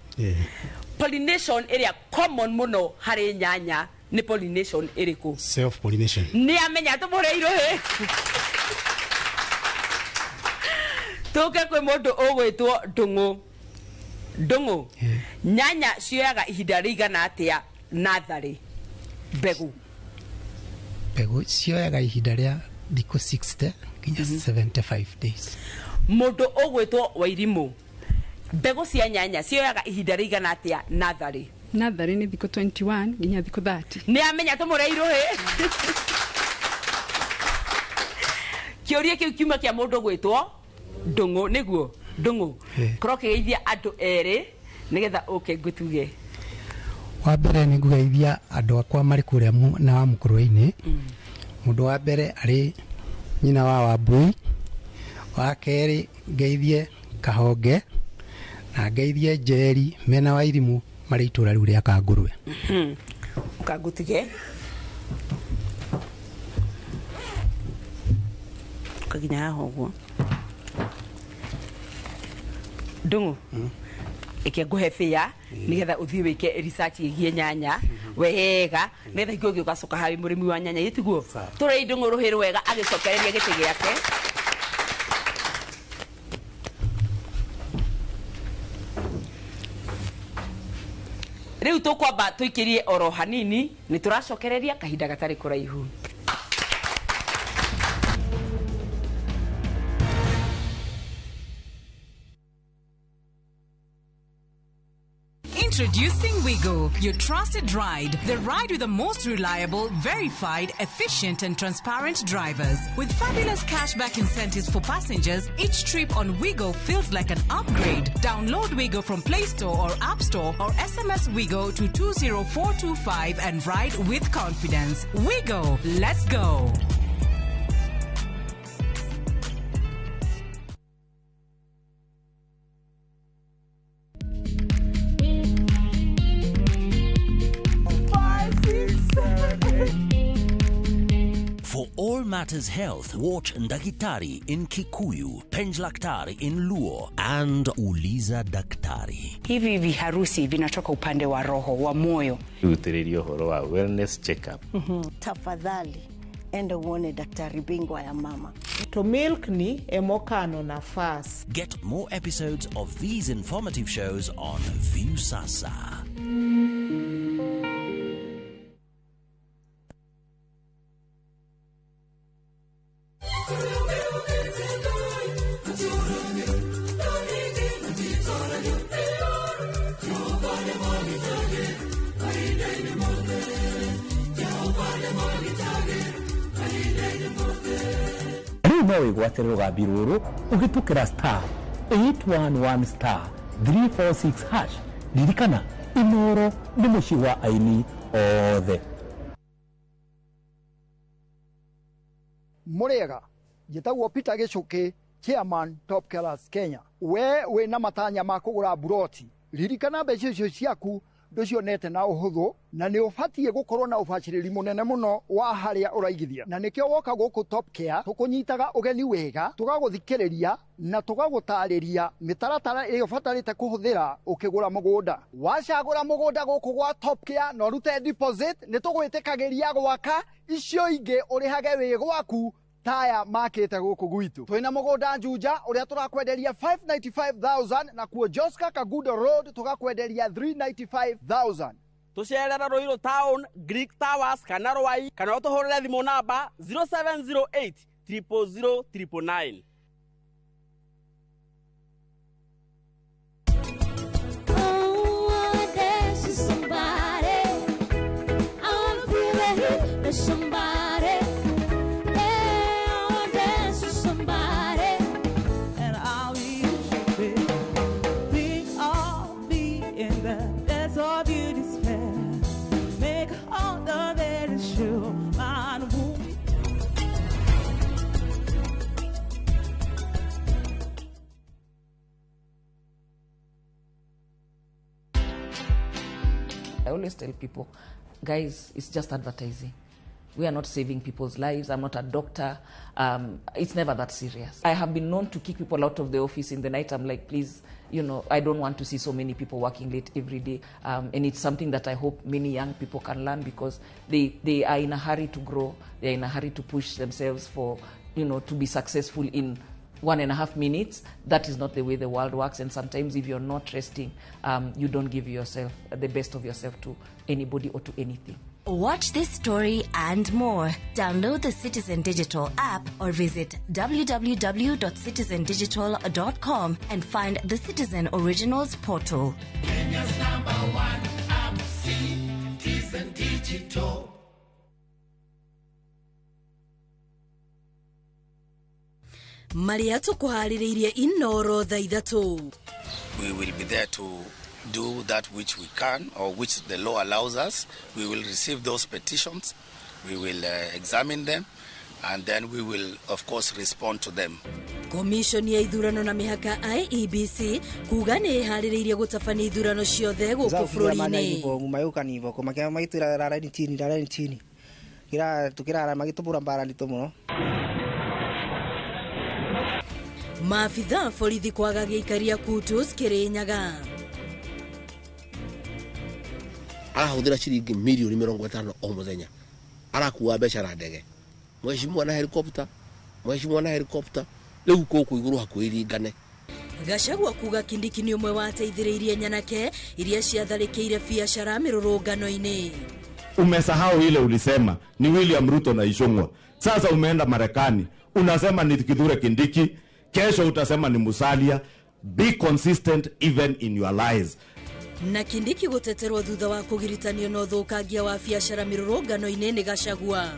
Pollination area common muno harĩ nyanya ni pollination ĩrĩkũ? Self pollination. Nĩ amenya tũmũre iruhi. Tuke kwĩ mũndũ ũgwĩtwo Ndung'u. Ndung'u. Nyanya cioyaga ihinda rĩigana atĩa natharĩ? Mbegũ. Mbegũ cioyaga ihinda rĩa thikũ 60 nginya 75 days. Mũndũ ũgwĩtwo Wairimu. Mbegũ cia nyanya cioyaga ihinda rĩigana atĩa natharĩ? Natharĩ nĩ thikũ 21 nginya thikũ 30. Nĩ amenya tũmũre iruhi. Kĩũria kĩu kiuma kĩa mũndũ ũgwĩtwo Ndung'u nĩguo Ndung'u. Korwo kĩgeithia andũ erĩ nĩgetha ũke ngũtuge. Wa mbere nĩ ngũgeithia andũ akwa marĩ kũrĩa na wa Mũkũrũi-inĩ. Mũndũ wa mbere arĩ nyina wa Wambui. Wa kerĩ ngeithie Kahonge na ngeithie Njeri mena wa Irimu marĩ itũra rĩu rĩa Kangũrwe. Ũkangũtige. Ũkaginya haha ũguo. Ndung'u. Eke nguhe bia nigetha uthii wike research igie nyanya wega nigetha ikio gĩugacoka harĩ mũrĩmi wa nyanya yitiguo tũrĩ Ndung'u ruhi rwega agĩcokereria gĩtĩ gĩake. Rĩu tũkwamba tũikĩrie oro hanini nĩ tũracokereria kahinda gatarĩ kũraihu. Introducing Wigo, your trusted ride. The ride with the most reliable, verified, efficient and transparent drivers. With fabulous cashback incentives for passengers, each trip on Wigo feels like an upgrade. Download Wigo from Play Store or App Store or SMS Wigo to 20425 and ride with confidence. Wigo, let's go. For all matters health, watch Ndagitari in Kikuyu, Penjlaktari in Luo, and Uliza Daktari. Hivi viharusi vinatoka upande wa roho, wa moyo. Uthiririo horo wa wellness check-up. Tafadhali, enda uone daktari bingwa ya mama. To milk ni emokano na fast. Get more episodes of these informative shows on View Sasa. no wigwatire rugambi ruru ugitukira star 811 star 346 hash. Ririkana Inoro ni muci wa aini othe. Murega gitagwo Peter Gicuki, chairman Top Killers Kenya. We wina matanya ma kugura buroti, ririkana mbeca icio ciaku nducionete na uhuthu, na ni ubatie gukorwo na ubaciriri munene muno wa haria uraigithia. Na nikio woka guku Top Care tukunyitaga ugeni wega, tugaguthikiriria na tugagutariria mitaratara iyo batarite kuhuthira ukigura mugunda. Wacagura mugunda guku gwa Top Care no rute deposit, ni tugwitikagiria gwaka icio ingi urihage wi gwaku taya makete guku gwitu. Twina mugunda Juja uria turakwenderia 595,000 na kuo Joska Kagudo Road tugakwenderia 395,000. Tucerera Roiro Town, Greek Towers, kana Rwai, kana utuhurire thimu namba 0708 000 999. I always tell people, guys, it's just advertising. We are not saving people's lives. I'm not a doctor. It's never that serious. I have been known to kick people out of the office in the night. I'm like, please, you know, I don't want to see so many people working late every day. And it's something that I hope many young people can learn, because they are in a hurry to grow. They are in a hurry to push themselves for, you know, to be successful in 1.5 minutes. That is not the way the world works. And sometimes if you're not resting, you don't give yourself the best of yourself to anybody or to anything. Watch this story and more. Download the Citizen Digital app or visit www.citizendigital.com and find the Citizen Originals portal. Kenya's #1 app, Citizen Digital. Maria tukuhaririirie Inoro thaa ithatu. We will be there to do that which we can or which the law allows us. We will receive those petitions, we will examine them, and then we will of course respond to them. Commission ya ithurano na mihaka IEBC kuga ni ihaririirie gutabania ithurano ciothe guku bururi-ini. Mayuka nivo kumakia maitura rara ni chini. Kira tukirara magitubura mbara ndito muno. Maafitha borithi kwaga giikaria Kutus Kirinyaga. Arahuthira ciringi milioni 50 o muthenya. Arakuwa mbeca na ndege. Mheshimiwa na helicopter. Riu kuku iguru hakuiringane. Gachagua kuga Kindiki ni umwe wateithiriirie nyanake iria ciatharikire biacara mirurungano-ini. Umesahau ile ulisema ni William Ruto na Ishungwa. Sasa umeenda Marekani, unasema ni Kithure Kindiki, kesho utasema ni Musalia. Be consistent even in your lies. Na Kindiki guteterwo thutha wa kugiritanio na uthukangia wa biacara mirurungano-ini ni Gachagua.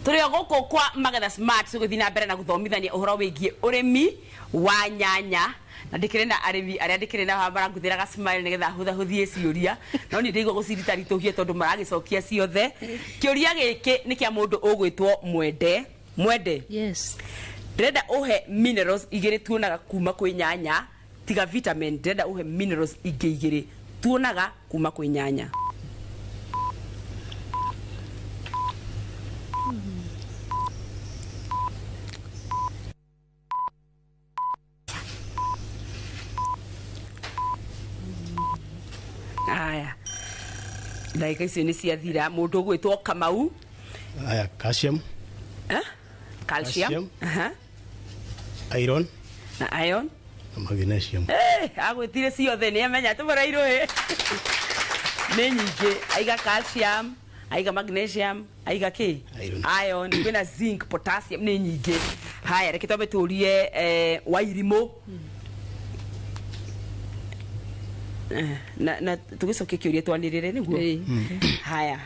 Turio goko kwa Magetha Smart tuguthina mbere na guthomithania uhoro wigie urimi wa nyanya na ndikire na arimi aria ndikire na hambara nguthiraga smile nigetha huthuthie ciuria no ni ndigo gucirita rituhie tondu maragicokia ciothe. Kiuria giki ni kia mundu ugwitwo Mwende. Yes. Ndenda uhe minerals igire tuonaga kuma kwi nyanya, tiga vitamin. Ndenda uhe minerals igire tuonaga kuma kwi nyanya. Aya. Ndaika icio ni ciathira mundu ugwitwo Kamau. Aya, calcium. Calcium. Iron. Na iron. Na magnesium. Agwitire ciothe ni amenya tumarairwo ni nyingi. Aiga calcium, aiga magnesium, aiga ki? Iron, kwina zinc, potassium, ni nyingi. Haya, reke twambe turie Wairimu. Na tugicokia kiuria twanirire niguo. Haya,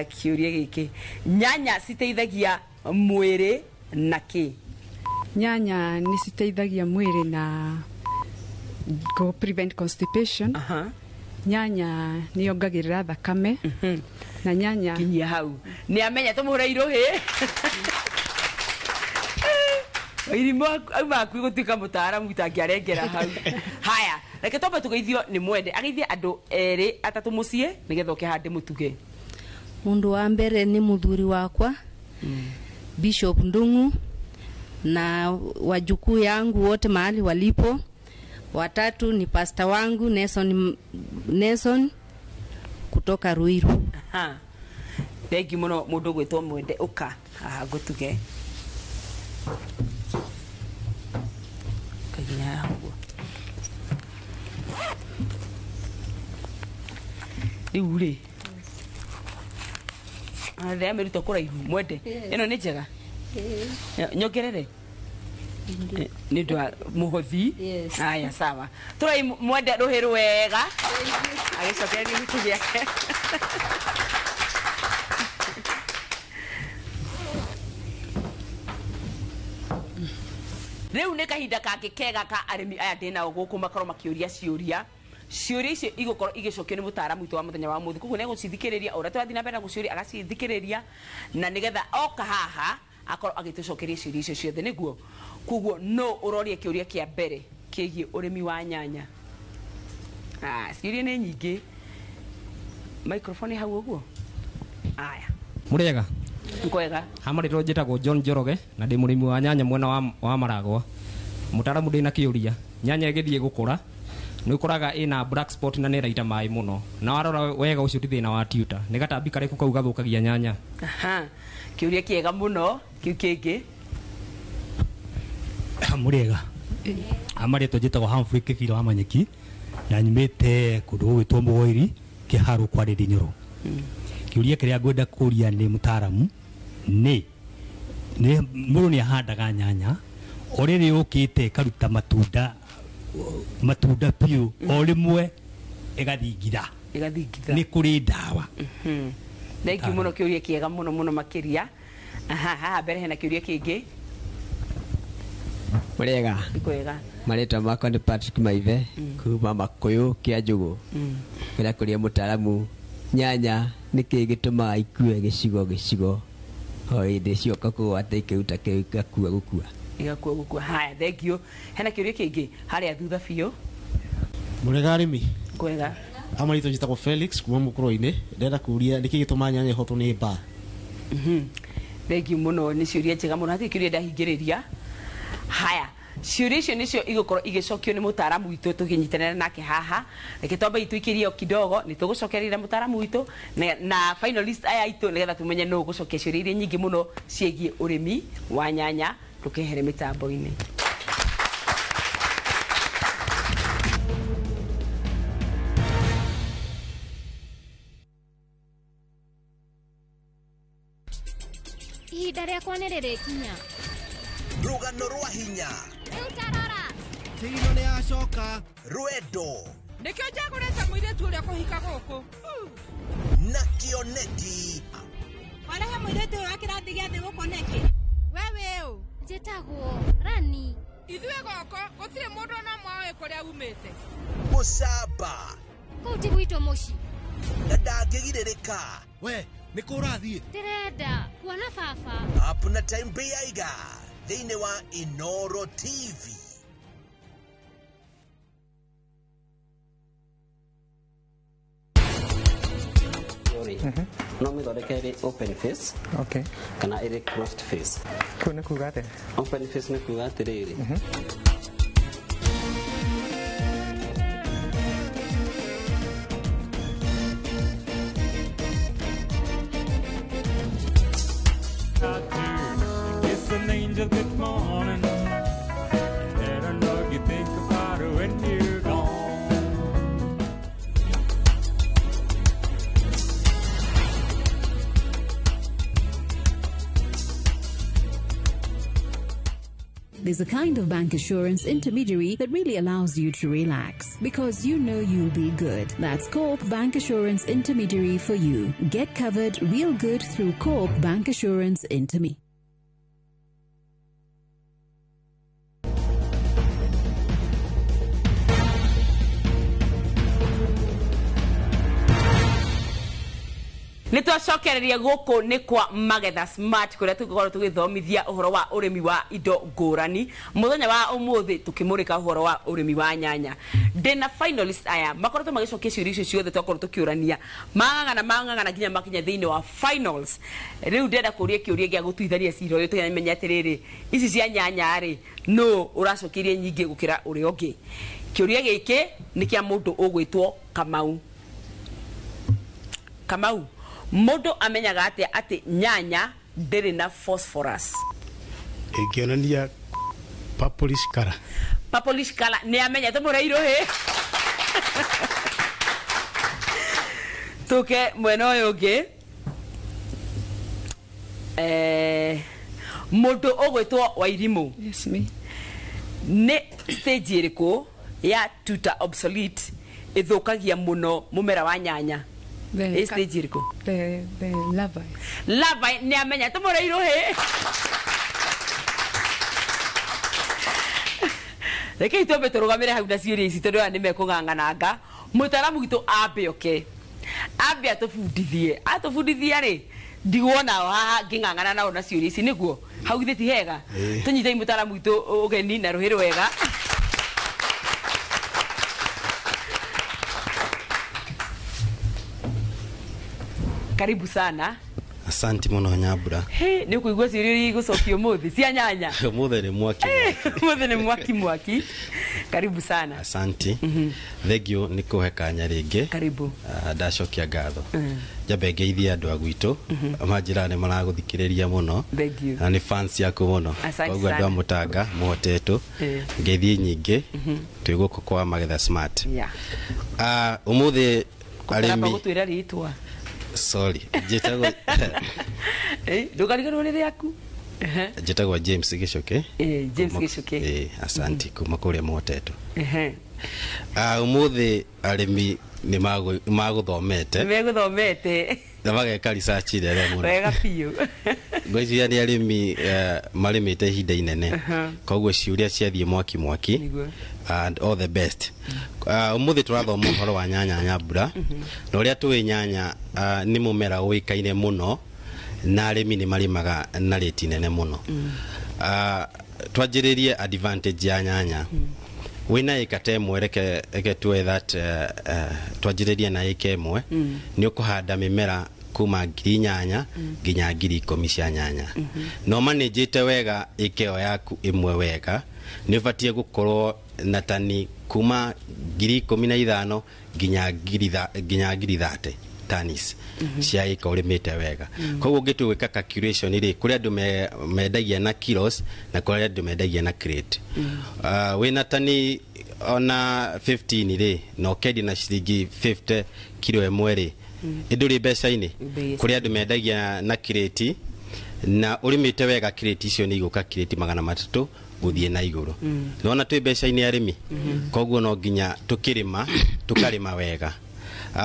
kiuria giki. Nyanya citeithagia mwiri na ki? Nyanya ni citeithagia mwiri na go prevent constipation. Nyanya ni yongagirira thakame. Na nyanya kinyia hau. Ni amenya tumuhura iruhi. Wairimu auma ku gutika mutaaramu itangiarengera hau. Haya, reke twambe tugeithio ni mwende. Ageithie andu eri atatu mucie nigetha ukihande mutuge. Mundu wa mbere ni muthuri wakwa Bishop Ndungu na wajukuu yangu wote mahali walipo. Watatu ni pastor wangu Nelson kutoka Ruiru. Thank you muno mundu gwitwo mwende uka gutuge. Riu ri Ade amerito kuraihu mwende. Ino ni njega. Nyogerere. Ni ndwa muhothi. Haya sawa. Turai mwende ruhiru wega. Agicokeria gitu giake. Riu ni kahinda kake kega ka arimi aya ndina guku makoro makiuria ciuria. Ciuria icio igukoro igicokio ni mutaaramu witu wa muthenya wa muthi. Kuguo ne gucithikiriria ora twathi na mbere guciuria agacithikiriria na nigetha oka haha akoro agitucokeria ciuria icio ciothe niguo. Kuguo no urorie kiuria kia mbere kigie urimi wa nyanya. Ciuria ni nyingi. Microphone hau uguo. Aya. Muriega. Nkwega. Hamarito njitagwo John Njoroge na ndi murimi wa nyanya mwena wa Maragwa. Mutaaramu ndina kiuria. Nyanya igithie gukura ni ukuraga ina black spot na ni raita mai muno. Na warora wega ucio ti thina wa tuta. Ni gatambi kare kau gathukagia nyanya. Kiuria kiega muno, kiu kingi. Muriega. Amarito njitagwo Humphrey Kibira wa Manyeki. Na nyumite kundu gwitwo Mugoiri kiharu kwa Ndindi Nyoro. Kiuria kiria ngwenda kuria ni mutaaramu ni mundu ni ahandaga nyanya oriri ukite karuta matunda piu o rimwe igathingira ni kuri ndawa. Thank you muno kiuria kiega muno makiria. Mbere hena kiuria kingi. Muriega. Kwega. Marita makwa ni Patrick Maive kuma Makuyu kia Njugu. Kwenda kuria mutaaramu nyanya niki gituma ikue gicigo hoinde cioka kugwata ikiruta gakua gukua igakua gukua. Haya, thank you. Hena kiuria kingi haria thutha biu. Murega arimi. Kwega. Amarito njitagwo Felix kuma Mukuru-ini ndenda kuria niki gituma nyanya hoto ni ba. Thank you muno ni ciuria njega muno hati kiuria ndahingiriria. Haya, ciuria icio nicio igukoro igicokio ni mutaaramu witu tuginyitanira nake haha. Reke twambe itwikirie kidogo ni tugucokerera mutaaramu witu na finalist aya itu nigetha tumenye no gucokia ciuria iria nyingi muno ciegie urimi wa nyanya tukehere mitambo-ini. Ihinda rĩakwa nĩ rĩrĩkinya. Rũgano rwa hinya. Rĩu tarora. Tigino nĩ acoka. Rwendo. Nĩkĩo njagũrĩte mũirĩtu ũrĩa kũhika gũkũ. Na kĩoneki. Warehe mũirĩtu ũyũ wa kĩrathi gĩa thĩ gũkũ nĩkĩ? Wewe ũ. Njĩtagwo Rani. Ithuĩ gũkũ gũtirĩ mũndũ ona mwaĩ kũrĩa umĩte. Mũcamba. Kũu ti gwitũ mũciĩ. Na ndangĩgirĩrĩka. We, nĩ kũ ũrathiĩ? Ndĩrenda kuona baba. Hapuna time Beiga thĩinĩ wa Inoro TV. No mithondeke ĩrĩ open face kana ĩrĩ closed face. Kũu nĩ kuuga atĩa? Open face nĩ kuuga atĩrĩrĩ, It's an angel this morning. Let her know you think about her when you're gone. there's a kind of bank assurance intermediary that really allows you to relax because you know you'll be good. That's Coop Bank Assurance Intermediary for you. Get covered real good through Coop Bank Assurance Intermediary. Nitwacokereria guku ni kwa Magetha Smart kuria tugikorwo tugithomithia uhoro wa urimi wa indo ngurani muthenya wa umuthi tukimurika uhoro wa urimi wa nyanya. Ndina finalist aya makorwo magicokia ciuria icio ciothe twakorwo tukiurania mang'ang'ana nginya makinya thiini wa finals. Riu ndenda kuria kiuria gia gutuithania cira uyu tukamenya atiriri ici cia nyanya ri no uracokirie nyingi gukira uri ungi. Kiuria giki ni kia mundu ugwitwo Kamau Modo amenyaga ati nyanya ndiri na phosphorus. Ikionania purplish color. Purplish color ni amenya tumureiro he. Tuke mweno yoge. Modo ogwetwo Wairimu. Yes me. Ne stage iriko ya tuta obsolete ithukagia muno mumera wa nyanya. The lava ni amenya tumureiro he. Reke itobe turugamire hau na ciuria ici tondu ni mekung'ang'ananga mutaramu gitu abe atufundithie ri ndigwona haha nging'ang'ana nao na ciuria ici niguo hau thithi hega tunyitei mutaramu gitu ugeni na ruhiru wega. Karibu sana. Asante muno Nyabura. Ni kuigwa ciuria gucokio muthi cia nyanya. Muthi ni mwaki. Muthi ni mwaki. Karibu sana. Asante. Thegio ni kuhe kanya ringi. Karibu. Ndacokia ngatho. Jabe ngeithia andu agwitu amanjirane maraguthikiriria muno. Na ni fans yaku muno. Koguo andu amutanga muhotetu. Ngeithi nyingi twiguko kwa Magetha Smart. Umuthi arimi gutwira ritwa. Sorry. Jetagwa Ndukarigwo riri yaku. Jetagwa James Gicoke. James Gicoke. Asante kuma kuria muhotetu. Umuthi arimi ni maguthomete. Meguthomete. Na mageka research ire muno. Wega piu. Ngwiciria ni arimi marimite ihinda inene. Koguo ciuria ciathie mwaki. And all the best. Umuthi turathoma uhoro wa nyanya Nyabura. Na uria tuwi nyanya ni mumera uikaine muno na arimi ni marimaga na rate nene muno. Twajiririe advantage ya nyanya. Wina ikate mwereke tuwe that twajiririe na ikemwe ni ukuhanda mimera kuma ngiri nyanya nginya ngiri 10 cia nyanya. No managete wega ikeo yaku imwe wega ni ubatie gukorwo na tani kuma ngiri 15 nginya ngiri 30 tanis cia ika urimite wega. Koguo ngitu gwika calculation ri kuria andu mendagia na kilos na kuria andu mendagia na crate. Wina tani ona 15 ri no kedi na ciringi 50 kilo emwe ri iduri mbeca ini kuria andu mendagia na crate na urimite wega crate icio ni iguka crate 300 guthie na iguru. Nona twi mbeca ini arimi koguo no nginya tukarima wega.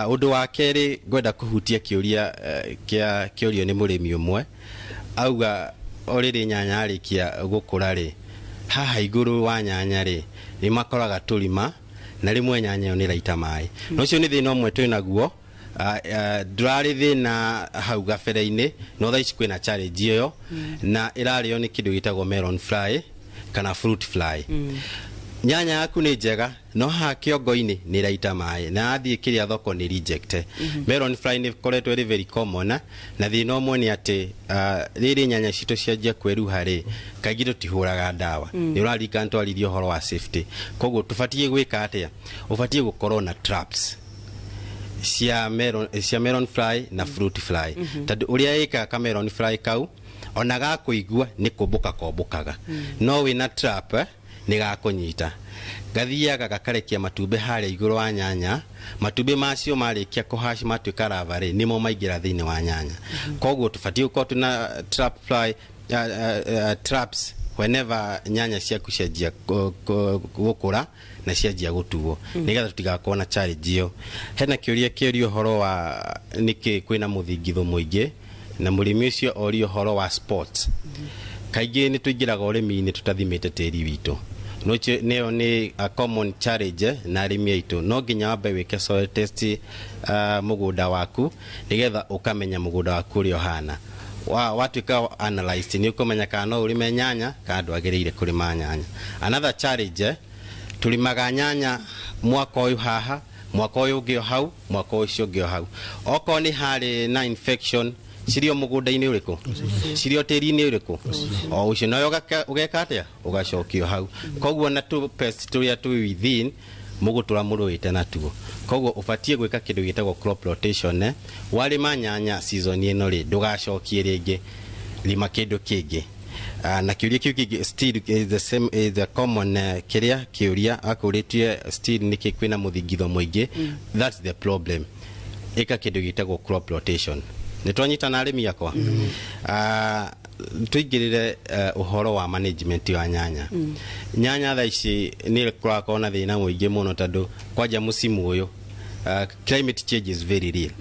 Undu wa keri gwenda kuhutia kiuria ni murimi umwe auga oriri nyanya arikia gukura ri haha iguru wa nyanya ri ni makoraga tulima na rimwe nyanya ni raita mai. No cio ni thina umwe twina guo drari thina hau gabere-ini no thaici kwina challenge iyo na irario ni kindu gitagwo melon fly kana fruit fly. Nyanya yaku ni njega no ha kiongo-ini ni raita mai na athie kiria thoko ni reject. Melon fly ni koretwo ri very common na thina umwe ni ati riri nyanya cito cianjia kweruha ri kaingĩ tutihuraga ndawa. Ni urarika ntwarithio horo wa safety. Koguo tubatie gwika atia ubatie gukorwo na traps cia melon fly na fruit fly. Tondu uria ika ka melon fly kau onaga kuigua ni kumbukaga no wina trap ni gakunyita gathiaga gakarekia matumbe haria iguru wa nyanya. Matumbe macio marikia kuhash matuika ravare nimo maigira thiini wa nyanya. Koguo tubatie gukorwo tuna trap fly traps whenever nyanya ciaku cianjia gukura na cianjia gutuo nigetha tutigakorwo na challenge iyo. Hena kiuria horo wa niki kwina muthingitho muingi na murimi ucio ori horo wa sports. Kaingi ni tuingiraga urimi-ini tutathimite tiri witu. Neo ni a common challenge na arimi aitu. No nginya wambe wike soil test mugunda waku nigetha ukamenya mugunda waku uri ohana. Watu ikawa analyze ni ukumenya kana no urime nyanya kana ndwagiriire kurima nyanya. Another challenge tulimaga nyanya mwaka uyu haha, mwaka uyu ungio hau, mwaka ucio ungio hau. Oko ni hari na infection cirio mugunda-ini uriku, cirio tiri-ini uriku, o ucio no ugeka atia ugacokio hau. Koguo na tu pest turia tu within mugutura muruite natuo. Koguo ufatie gwika kindu gitagwo crop rotation. Warima nyanya season ino ri ndugacokie ringi, lima kindu kingi. Na kiuria kiu kingi still is the same, is the common kiria kiuria akuritie still niki kwina muthingitho muingi. That's the problem. Ika kindu gitagwo crop rotation. Nitwanyitana arimi yakwa. Tuigirire uhoro wa management wa nyanya. Nyanya tha ici ni kurako na thina muingi muno tondu kwaja musimu uyu climate change is very real.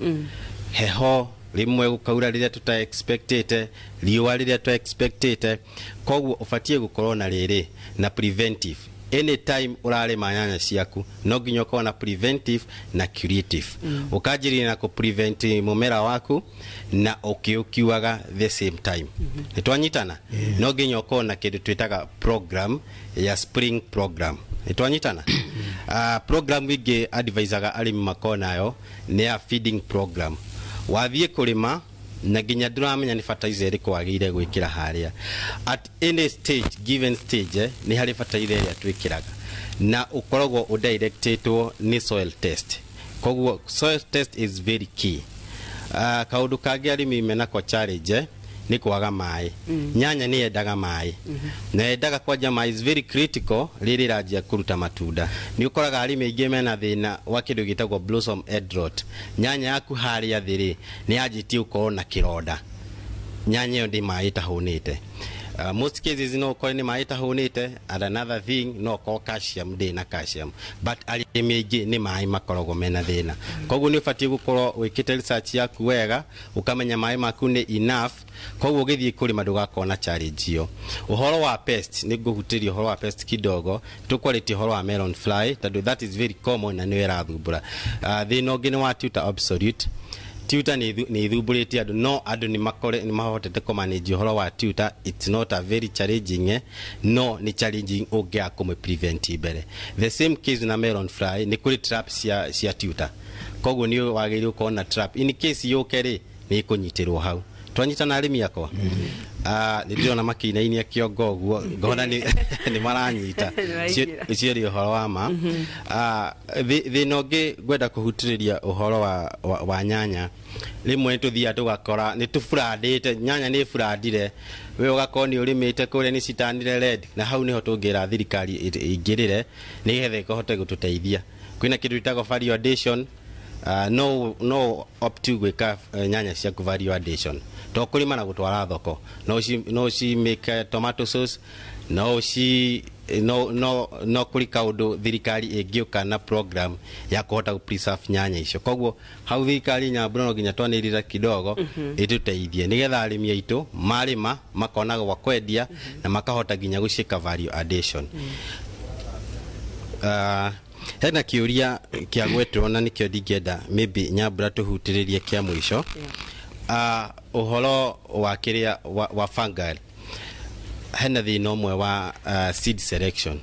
Heho rimwe gukaura riria tuta expected, riua riria tuta expected. Koguo ufatie gukorwo na riri na preventive. Anytime urarima nyanya ciaku no nginya ukorwo na preventive na curative. Ukajirira na ku prevent mumera waku na ukiukiwaga the same time. Nitwanyitana no nginya ukorwo na kindu twitaga program ya spring program. Nitwanyitana program wingi advisaga arimi makona yo ni ya feeding program. Wathie kurima na nginya nduramenya ni fertilizer iriku agire gwikira haria. At any stage, given stage, ni hari fertilizer ya twikiraga na ukoragwo udirectedwo ni soil test. Koguo soil test is very key. Kaundu kangi arimi mena kwa challenge ni kwaga mai. Nyanya ni endaga mai. Na endaga kwaja mai is very critical riri rajia kuruta matunda. Ni ukoraga arimi aingi mena thina wa kindu gitagwo blossom head rot. Nyanya yaku haria thiri ni ajitie ukorwo na kironda. Nyanya yo ndi mai tahunite. Most cases no ko ni mai tahunite, and another thing no ko calcium ndi na calcium, but arimi aingi ni mai makorogo mena thina. Koguo ni ufatie gukorwo wikite research yaku wega ukamenya mai maku ni enough. Koguo githie kuri madugakona challenge iyo. Uhoro wa pest ni guhutiria uhoro wa pest kidogo. Tukwaliti uhoro wa melon fly, that is very common na ni rathumbura. Thina ungi ni wa tuta absolute. Tuta ni thumburiti andu no andu ni makore ni mahotete ko manage uhoro wa tuta. It's not a very challenging, no ni challenging ugia kume prevent ibere. The same case na melon fly ni kuri traps cia tuta. Koguo ni wagiri ukona trap in case yokere ni kunyitirwo hau. Twanyitana arimi yakwa. Ndirona makina-ini ya kiongo guo ngona ni maranyita icio ri uhoro wa ma. Thina ungi gwenda kuhutiriria uhoro wa nyanya rimwe tuthia tugakora ni tufurandite nyanya ni furandire we ugakorwo ni urimite kuria ni citanire red na hau niho tungira thirikari ingirire ni getha ikohote gututeithia. Kwina kindu itago value addition. No up to gwika nyanya cia value addition to kulima na gutwara thoko. No she make tomato sauce, no kuri kaundu thirikari ingiuka na program ya kuhota preserve nyanya icio. Koguo hau thirikari nyambura no nginya twanirira kidogo ituteithie nigetha arimi aitu marima makona gwa kwendia na makahota nginya gushika value addition. Hena kiuria kia gwetwo na nikio ndingenda maybe nyambura tuhutiririe kia mwisho. Uhoro wa kiria wa fungal. Hena thina umwe wa seed selection.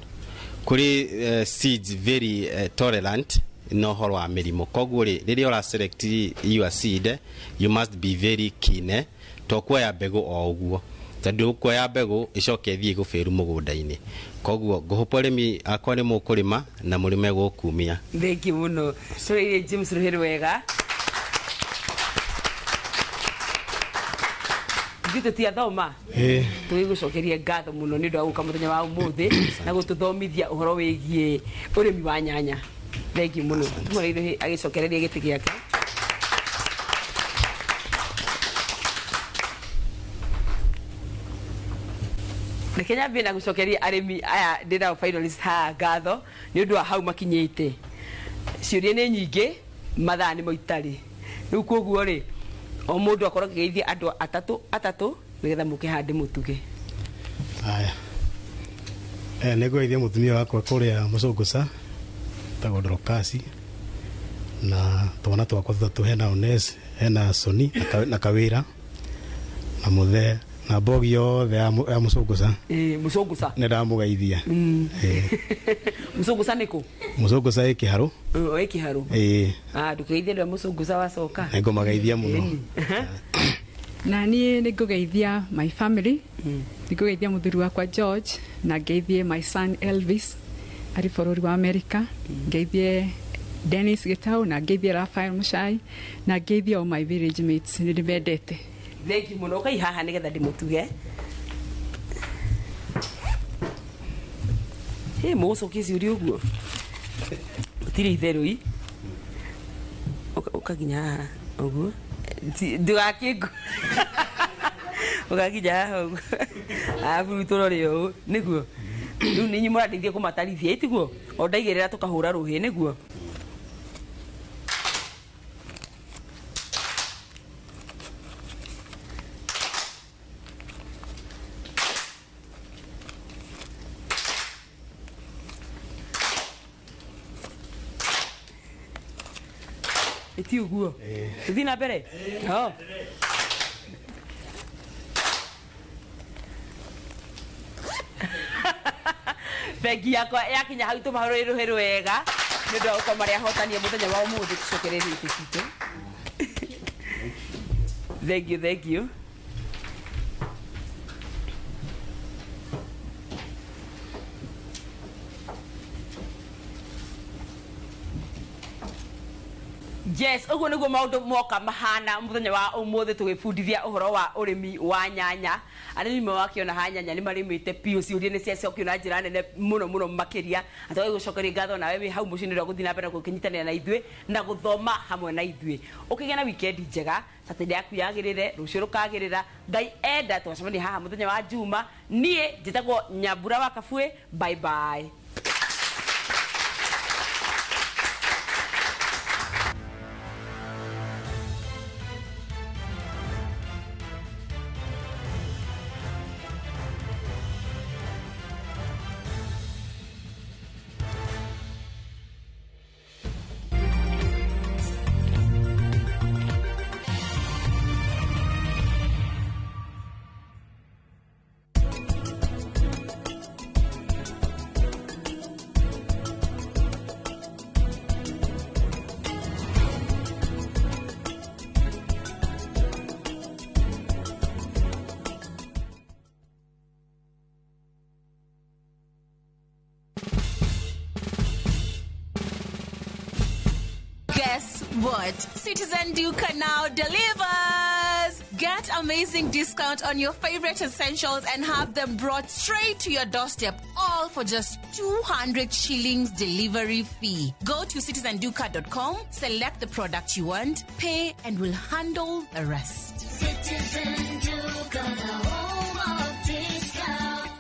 Kuri seeds very tolerant no uhoro wa mirimo. Koguo riria ura select your seed you must be very keen to kuoya mbegu o uguo. Tondu kuoya mbegu icoke thie gufiru mugunda-ini. Koguo nguhupa rimi akwa ni mukurima na murime gukumia. Thank you muno. Tũrĩire James Ruhĩrĩ wega. Gito tia thoma. Tũgĩgũcokeria ngatho muno nĩ ũndũ wa gũka mũthenya wa ũmũthĩ na gũtũthomithia ũhoro wĩgiĩ ũrĩmi wa nyanya. Thank you muno. Tũmũrĩire agĩcokereria gĩtĩ gĩake. Kenya bina gucokeria arimi aya ndira finalist ha ngatho ni undu wa hau makinyite ciuria ni nyingi mathaa ni moitari riu koguo ri o mundu akorwo kigeithia andu atatu nigetha muke hande mutuge aya negoithia mutumia wakwa kuria Mucunguca tagodoro kasi na twana twakwa tuthatu hena Ones hena Soni na Kawira na Muthe na bogi yothe ya Mucunguca Mucunguca ne ndamugeithia Mucunguca niku Mucunguca Kiharu Kiharu ndugeithia ndio Mucunguca wacoka nego magaithia muno na niĩ nĩ ngũgeithia my family nĩ ngũgeithia mũthuri wakwa George na ngeithie my son Elvis arĩ bũrũri wa America ngeithie Dennis Gitau na ngeithie Raphael Muchai na ngeithie all my village mates nĩ ndĩmendete thengi muno kai haha nigetha ndimutuge mũgũcokia ciũria ũguo ũtirĩ itherũ ũkaginya haha ũguo ndugakĩngu ũkaginya haha ũguo arabu tũrore ũũ nĩguo rĩu nĩ inyuĩ mũrandeithia kũmatarithia ĩtiguo o ndaigĩrĩra tũkahũra rũhĩ nĩguo eti uguo tuthi na mbere bengi yakwa yakinya hau tumahũrĩrũhĩ wega nĩ ũndũ wa gũkorwo marĩa hotania mũthenya wa ũmũthĩ tũcokererie itĩ citũ thank you yes uguo niguo maundu moka mahana muthenya wa umuthi tugibundithia uhoro wa urimi wa nyanya arimi mawakiona ha nyanya ni marimite pio ciuria ni ciacokio na njira nene muno makiria atoi gucokeria ngatho nawe wi hau mucini ro guthina mbere gukinyitanira na ithwe na guthoma hamwe na ithwe ukigena weekend njega Saturday yaku yagirire rucio rukagirira ngai enda twacemania haha muthenya wa Juma nie njitagwo Nyambura wa Kabue bye bye. Guess what? Citizen Duca now delivers! Get amazing discount on your favorite essentials and have them brought straight to your doorstep, all for just 200 shillings delivery fee. Go to citizenduca.com, select the product you want, pay, and we'll handle the rest. Citizen Duca, the home of discount.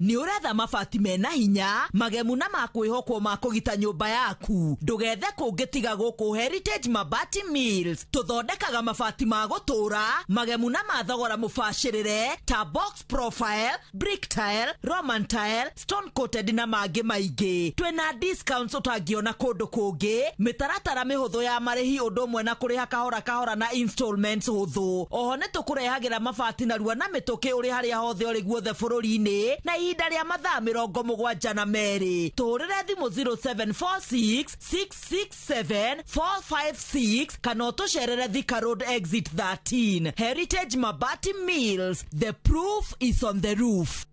Ni uretha mabati mena hinya magemu na makwihokwo ma kugita nyumba yaku ndugethe kungitiga guku Heritage Mabati Mills tuthondekaga mabati ma gutura magemu na mathogora mubashirire ta box profile, brick tile, roman tile, stone coated na mangi maingi. Twina discounts utangiona kundu kungi, mitaratara mihuthu ya marihi undu mwe na kuriha kahora na installments huthu. Oho ni tukurehagira mabati na rua na mituki uri haria hothe uri guothe bururi-ini na ihinda rĩa mathaa 72 tũhũrĩre thimũ 0746 667 456 kana ũtũcerere Thika Road exit 13. Heritage Mabati Mills, the proof is on the roof.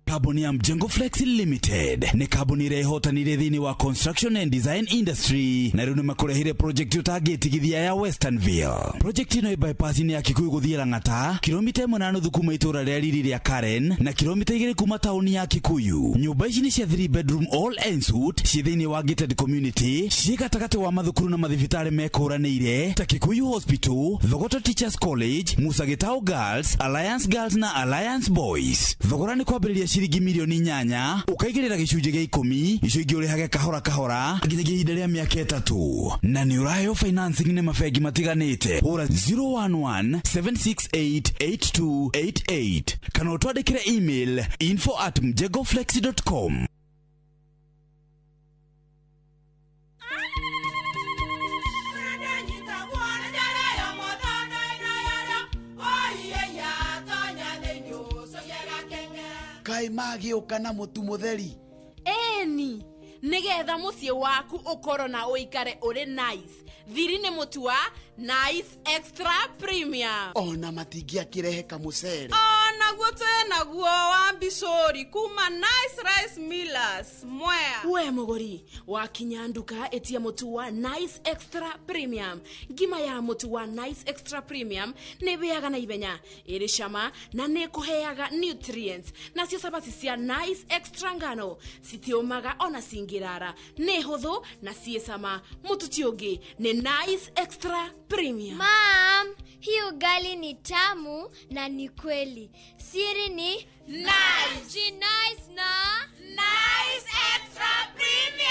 Kambuni ya Mjengo Flex Limited ni kambuni ĩrĩa ĩhotanire thĩinĩ wa construction and design industry na rĩu nĩmakũrehire project ũtangĩtigithia ya Westernville. Project ĩno bypass-inĩ ya Kikuyu gũthiĩ Lang'ata, kilomita 1.5 kuma itũra rĩa Riri rĩa Karen na kilomita 2 kuma taũni ya Kikuyu. Nyũmba ici nĩ cia 3 bedroom all ensuite ciĩ thĩinĩ wa gated community, ciĩ gatagatĩ wa mathukuru na mathibitarĩ mekũranĩire ta Kikuyu Hospital, Thogoto Teachers College, Musa Gitau Girls, Alliance Girls na Alliance Boys. Thogora nĩ kwambĩrĩria ciringi milioni 8, ũkaigĩrĩra gĩcunjĩ gĩa 10, icio ingĩ ũrĩhage kahora kahora nginyagia ihinda rĩa mĩaka 3, na nĩ ũraheo financing nĩ mabengi matiganĩte. Hũra 011-768-8288 kana ũtwandĩkĩre email info@mjengoflex.com. Kai magĩũka na mũtu mũtheri. Eni, nigetha muciĩ waku ũkorwo na ũikare ũrĩ nice. Thiri nĩ mũtu wa Nice Extra Premium. Ona matingĩakĩrehe kamũcere. Naguo naguo wa Bicori kuma Nice Rice Millers Mwea. We mũgũri wakinya nduka etia mũtu wa Nice Extra Premium. Ngima ya mũtu wa Nice Extra Premium nĩ bĩaga na ibenya, ĩrĩ cama na nĩ kũheaga nutrients. Nacio sabati cia Nice Extra ngano citiũmaga ona cingĩrara, nĩ hũthũ na ciĩ cama. Mũtu ti ũngĩ nĩ Nice Extra Premium. Mom, hii ugali ni tamu na ni kweli. Siri ni nice. Ji nice na Nice Extra Premium.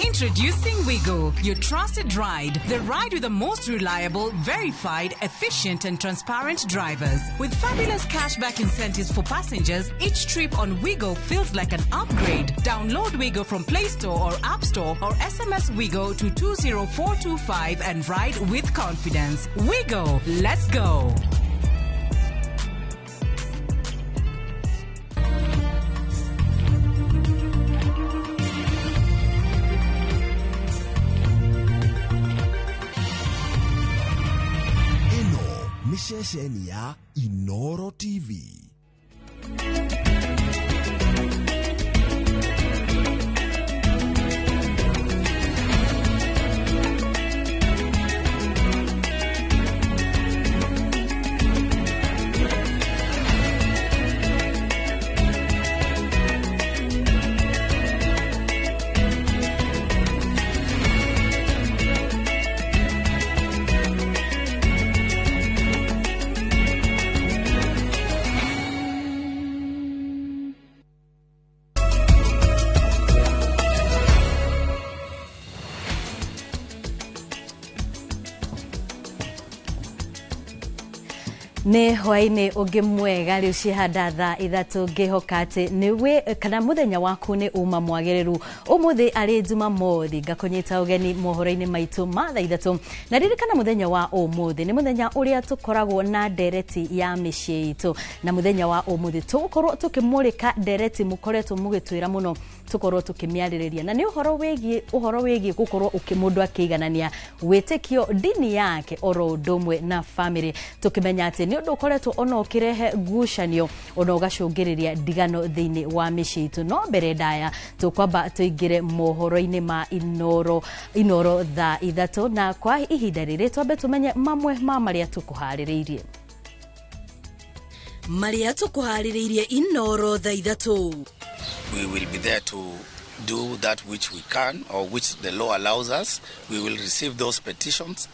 Introducing Wigo, your trusted ride. The ride with the most reliable, verified, efficient and transparent drivers. With fabulous cashback incentives for passengers, each trip on Wigo feels like an upgrade. Download Wigo from Play Store or App Store or SMS Wigo to 20425 and ride with confidence. Wigo, let's go. Ceceni ya Inoro TV. Nĩ hwainĩ ũngĩ mwega rĩu cihanda thaa 3 ngĩhoka atĩ nĩwe kana mũthenya waku nĩ uma mwagĩrĩru. Ũmũthĩ arĩ Jumamothi ngakũnyita ũgeni mohoro-inĩ maitũ ma thaa 3. Na ririkana mũthenya wa ũmũthĩ nĩ mũthenya ũrĩa tũkoragwo na ndereti ya mĩciĩ itũ, na mũthenya wa ũmũthĩ tũkorwo tũkĩmũrĩka ndereti mũkoretwo mũgĩtwĩra mũno tukorwo tukimiarĩrĩria, na nĩ ũhoro wĩgiĩ gũkorwo mũndũ akĩiganania wĩtĩkio dini yake oro ũndũ ũmwe na family. Tukimenya atĩ nĩ ũndũ ũkoretwo ona ũkĩrehe ngucanio ona ũgacũngĩrĩria ndigano thĩinĩ wa mĩciĩ itũ. No mbere ndaya tũkwamba tũingĩre mohoro-inĩ ma Inoro thaa 3, na kwa ihinda rĩrĩ twambe tumenye mamwe ma marĩa tũkũharĩrĩirie. Maria tukuharĩrĩirie Inoro thaa 3. We will be there to do that which we can or which the law allows us. We will receive those petitions,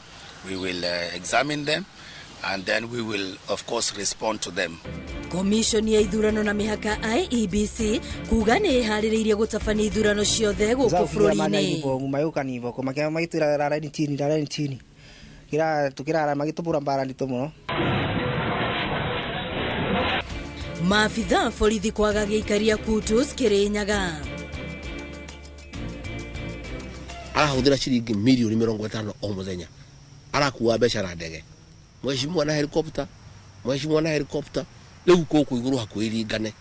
we will examine them, and then we will of course respond to them. Commission ya ithurano na mihaka IEBC kuga nĩ harĩrĩirie gũtabania ithurano ciothe gũkũ bũrũri-inĩ. Mayuka nivo kwa makema maitura rarani chini. Tukirara magitubura mbara ndito muno. Maafitha borithi kwaga gĩikaria Kutus Kirinyaga. Arahũthĩra ciringi milioni 50 o mũthenya. Arakuua mbeca na ndege. Mheshimiwa na helicopter. Rĩu kũkũ igũrũ hakuhĩ iringane.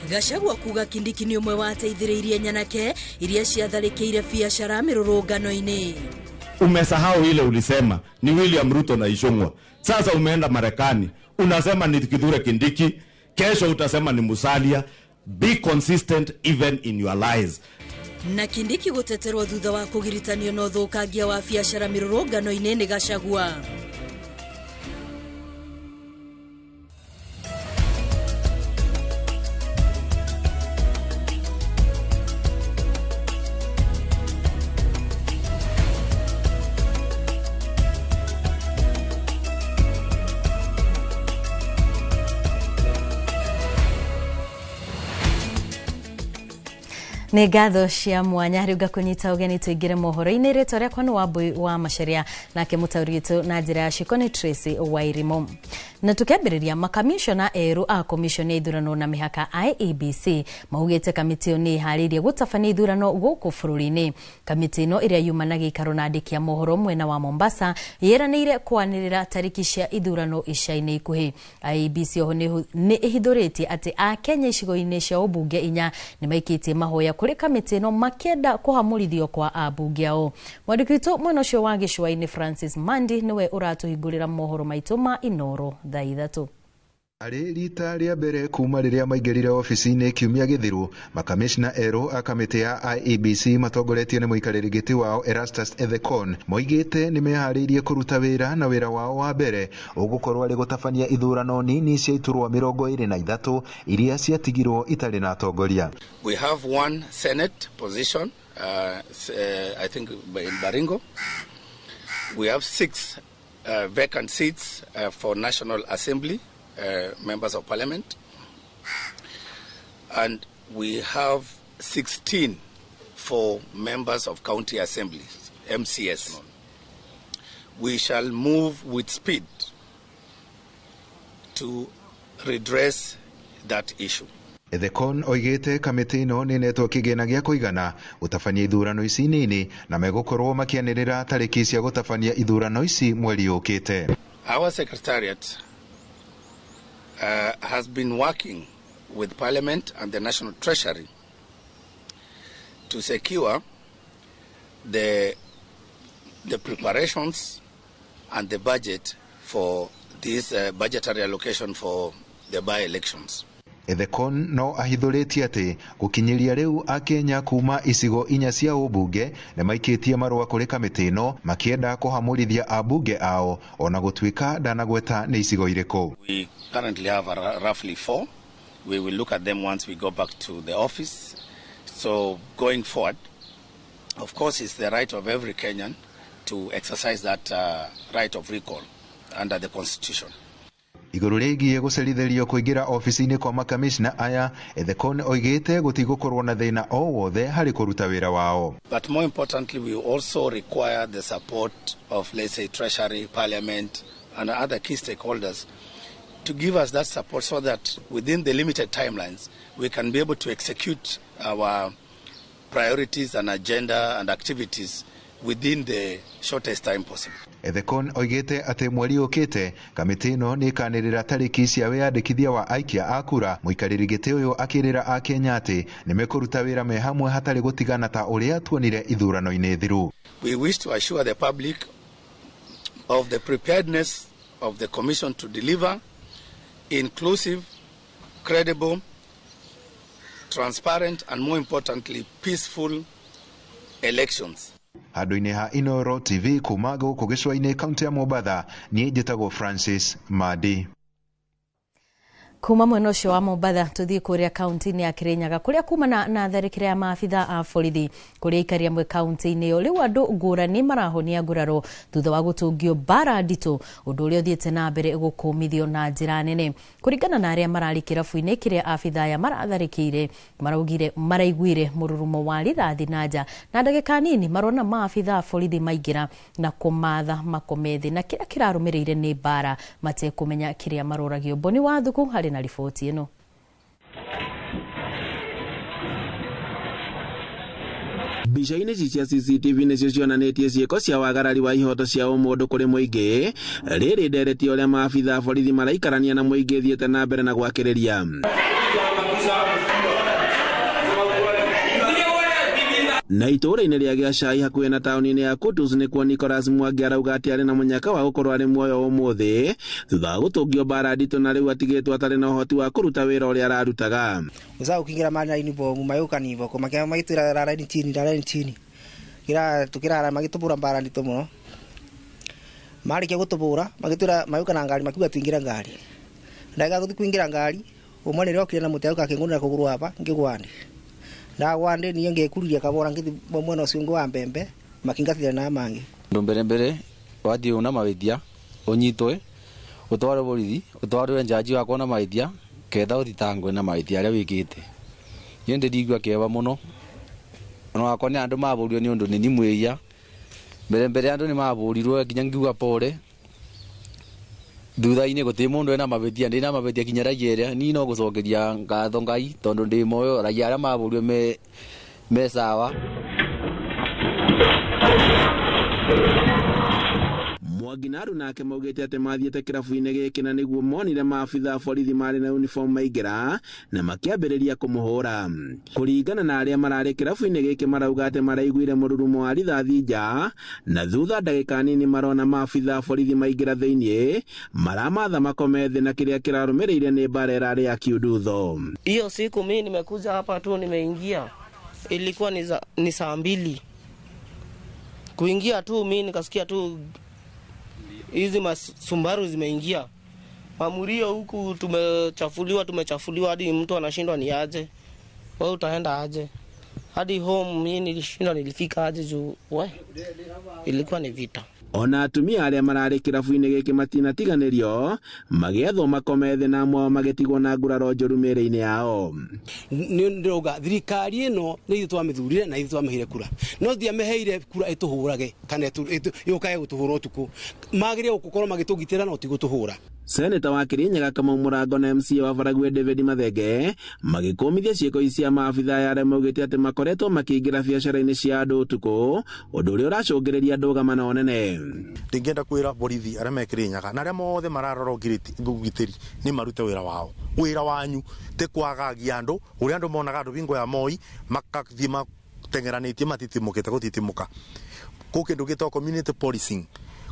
Gachagua kuga Kindiki nĩ ũmwe wa ateithĩrĩirie nyanake iria ciatharĩkĩire biacara mĩrũrũngano-inĩ. Umesahau ile ulisema ni William Ruto na Ishungwa. Sasa umeenda Marekani, unasema ni Kithure Kindiki, kesho utasema ni Musalia. Be consistent even in your lies. Na Kindiki guteterwo thutha wa kugiritanio na uthukangia wa biacara mirurungano-ini ni Gachagua. Nĩ ngatho cia mwanya rĩu gakunyita ũgeni tũingĩre mohoro-inĩ. Rĩtwa rĩakwa nĩ Wambui wa Macharia, nake mũtaũri witũ na njĩra ya ciko nĩ Tracy Wairimu. Na tũkĩambĩrĩria makamishona erũ a komishoni ya ithurano na mĩhaka IEBC maugĩte kamĩtĩ ĩyo nĩ ĩharĩirie gũtabania ithurano gũkũ bũrũri-inĩ. Kamĩtĩ ĩno ĩrĩa yumana gĩikaro na andĩki a mohoro mwena wa Mombasa yeranĩire kwanĩrĩra tariki cia ithurano ica-inĩ ikuhĩ. IEBC oho nĩ ĩhithũrĩtie atĩ a Kenya icigo-inĩ cia ũmbunge 4 nĩ maikĩtie mahoya kũrĩ kamĩtĩ ĩno makĩenda kũhamũrithio kwa ambunge ao. Mwandĩki witũ mwena ũcio wa gĩcũa-inĩ Francis Mandi nĩwe ũratũhingũrĩra mohoro maitũ ma Inoro thaa 3. Arĩ rita rĩa mbere kuma rĩrĩa maingĩrire ofici-inĩ kiumia gĩthiru, makamishna erũ a kamĩtĩ ya IEBC matongoretio nĩ mũikarĩri gĩtĩ wao Erastus Ethekon moigĩte nĩ meharĩirie kũruta wĩra na wĩra wao wa mbere ũgũkorwo arĩ gũtabania ithurano nini cia iturwa 23 iria ciatigirwo itarĩ na atongoria. We have one Senate position, I think in Baringo. We have 6 vacant seats for National Assembly. Members of Parliament, and we have 16 for members of county assemblies, MCS. We shall move with speed to redress that issue. Ethekon oigĩte kamĩtĩ ĩno nĩ netwo kĩgĩna gĩa kũigana gũtabania ithurano ici nini na megũkorwo makĩanĩrĩra tarĩki cia gũtabania ithurano ici mweri ũkĩte. Our secretariat has been working with Parliament and the National Treasury to secure the preparations and the budget for this budgetary allocation for the by-elections. Ethekon no ahithũrĩtie atĩ gũkinyĩria rĩu a Kenya kuma icigo 4 cia ũmbunge nĩ maikĩtie marũa kũrĩ kamĩtĩ ĩno makĩenda kũhamũrithia ambunge ao ona gũtuĩka ndanagweta nĩ icigo irĩkũ. We currently have roughly 4. We will look at them once we go back to the office. So going forward, of course, it's the right of every Kenyan to exercise that right of recall under the Constitution. Igũrũ rĩgiĩ gũcerithĩrio kũingĩra ofici-inĩ kwa makamishna aya, Ethekon oigĩte gũtigũkorwo na thĩna o wothe harĩ kũruta wĩra wao. But more importantly, we also require the support of, let's say, Treasury, Parliament, and other key stakeholders to give us that support so that within the limited timelines, we can be able to execute our priorities and agenda and activities within the shortest time possible. Ethekon oigĩte atĩ mweri ũkĩte kamĩtĩ ĩno nĩ ĩkanĩrĩra tarĩki cia wĩyandĩkithia wa aikia a kura. Mũikarĩri gĩtĩ ũyũ akĩrĩra a Kenya atĩ nĩ mekũruta wĩra me hamwe hatarĩ gũtigana ta ũrĩa tuonire ithurano-inĩ thiru. We wish to assure the public of the preparedness of the Commission to deliver inclusive, credible, transparent, and more importantly, peaceful elections. Handũ-inĩ ha Inoro TV kuma gũkũ gĩcũa-inĩ kaunti ya Mombasa, niĩ njĩtagwo Francis Madi. Kuma mwena ũcio wa Mombasa tuthiĩ kũrĩa kaunti-inĩ ya Kirinyaga kũrĩa kumana na tharĩkĩra ya maabitha a borithi kũrĩa aikari amwe kaunti-inĩ ĩyo. Rĩu andũ ngũrani marahonia nguraro thutha wa gũtũngio mbara nditũ, ũndũ ũrĩa ũthiĩte na mbere gũkũmithio na njĩra nene. Kũringana na arĩa mararĩ kĩrabu-inĩ kĩrĩa abitha aya maratharĩkĩire, maraugire maraiguire mũrurumo wa rithathi na nja, na ndagĩka nini marona maabitha a borithi maingĩra na kũmatha makome thĩ, na kĩrĩa kĩrarũmĩrĩire nĩ mbara matekũmenya kĩrĩa maroragio. Boni wa Thuku harĩ na riboti ĩno. Mbica-inĩ ici cia CCTV nĩcio cionanĩtie ciĩko cia wagarari wa ihoto cia ũmũndũ kũrĩ mũingĩ, rĩrĩ nderetie ũrĩa maabitha a borithi maraikarania na mũingĩ thiĩte na mbere na gwakĩrĩria. Na itũũra-inĩ rĩa Gĩacai hakuhĩ na taũni-inĩ ya Kutus nĩkuo Nicholas Mwangi arauga atĩ arĩ na mũnyaka wa gũkorwo arĩ muoyo ũmũthĩ thutha wa gũtũngio mbara nditũ na rĩu atigĩtwo atarĩ na ũhoti wa kũruta wĩra ũrĩa ararutaga. Usa ukiingira marina-inĩ bomu mayuka nibo kumakia maitira raraini chini kira tukirara magitubura mbara nditũ mũno marĩkia gũtubura magitwĩra mayuka na ngari makiuga tuingira ngari ndaga gũthi kuingira ngari umwe nĩrĩo okire na mũtĩ auka akĩng'ũnĩra kũgũrũ hapa ngĩgwande ndagwande niĩ ngĩkuririe kabora ngĩthi mwena ũcio ũngĩ wa mbembe makingatire na mangĩ mbere wathiĩ una mawĩtia ũnyitwe ũtware borithi ũtwarĩre njaji wakwa na mawĩtia ketha ũthitangwe na mawĩtia arĩa wĩkĩte niĩ ndĩrigua kĩeba mũno ona wakwa nĩ andũ mabũrio nĩ ũndũ nĩ ni mwĩia mbere andũ nĩ mabũrirwo nginya ngiuga pole thutha-inĩ gũtirĩ mũndũ ena mabĩtia ndĩ na mabĩtia kinya raia ĩrĩa ni no gũcokeria ngatho Ngai tondũ ndĩ moyo raia arĩa mabũrio me sawa. Mwangi na nake maugĩte atĩ mathiĩte kĩrabu-inĩ gĩkĩ na nĩguo monire maabitha borithi marĩ na uniform maingĩra na makĩambĩrĩria kũmũhũra. Kũringana na arĩa mararĩ kĩrabu-inĩ gĩkĩ marauga atĩ maraiguire mũrurumo wa rithathi nja na thutha ndagĩka nini marona maabitha borithi maingĩra thĩiniĩ maramatha makome thĩ na kĩrĩa kĩrarũmĩrĩire nĩ mbara ĩrarĩ ya kiundutho. Hiyo siku mimi nimekuja hapa tu nimeingia ilikuwa ni saa 2 kuingia tu mimi nikasikia tu hizi masumbaru zimeingia mamurio huku tumechafuliwa hadi mtu anashindwa ni aje wewe utaenda aje hadi home mimi nilishindwa nilifika aje juu ilikuwa ni vita. Ona atumia arĩa mararĩ kĩrabu-inĩ gĩkĩ matinatiganĩrio magĩethwo makome thĩ na amwe magĩtigwo na nguraro njũru mĩĩrĩ-inĩ yao. Nĩndĩrauga thirikari ĩno nĩ ithuĩ twamĩthurire na ithuĩ twamĩheire kura no ndiamĩheire kura ĩtũhũrage kana yũkae gũtũhũra ũtukũ magĩrĩire gũkorwo magĩtũgitĩra no ti gũtũhũra. Seneta wa Kirinyaga Kamau Mũrango na MCA wa Baragwe David Mathenge magĩkũmithia ciĩko ici cia maabitha arĩa maugĩte atĩ makoretwo makĩingĩra biacara-inĩ cia andũ ũtukũ ũndũ ũrĩa ũracũngĩrĩria ndũgama nene. Ndingĩenda kwĩra borithi arĩa me Kirinyaga na arĩa mothe mararora ũgitĩri nĩ marute wĩra wao. Wĩra wanyu tĩ kwagagia andũ ũrĩa andũ monaga andũ bingo ya Moi makathiĩ matengeranĩtie matitimũkĩte gũtitimuka. Kũkĩndũ gĩtagwo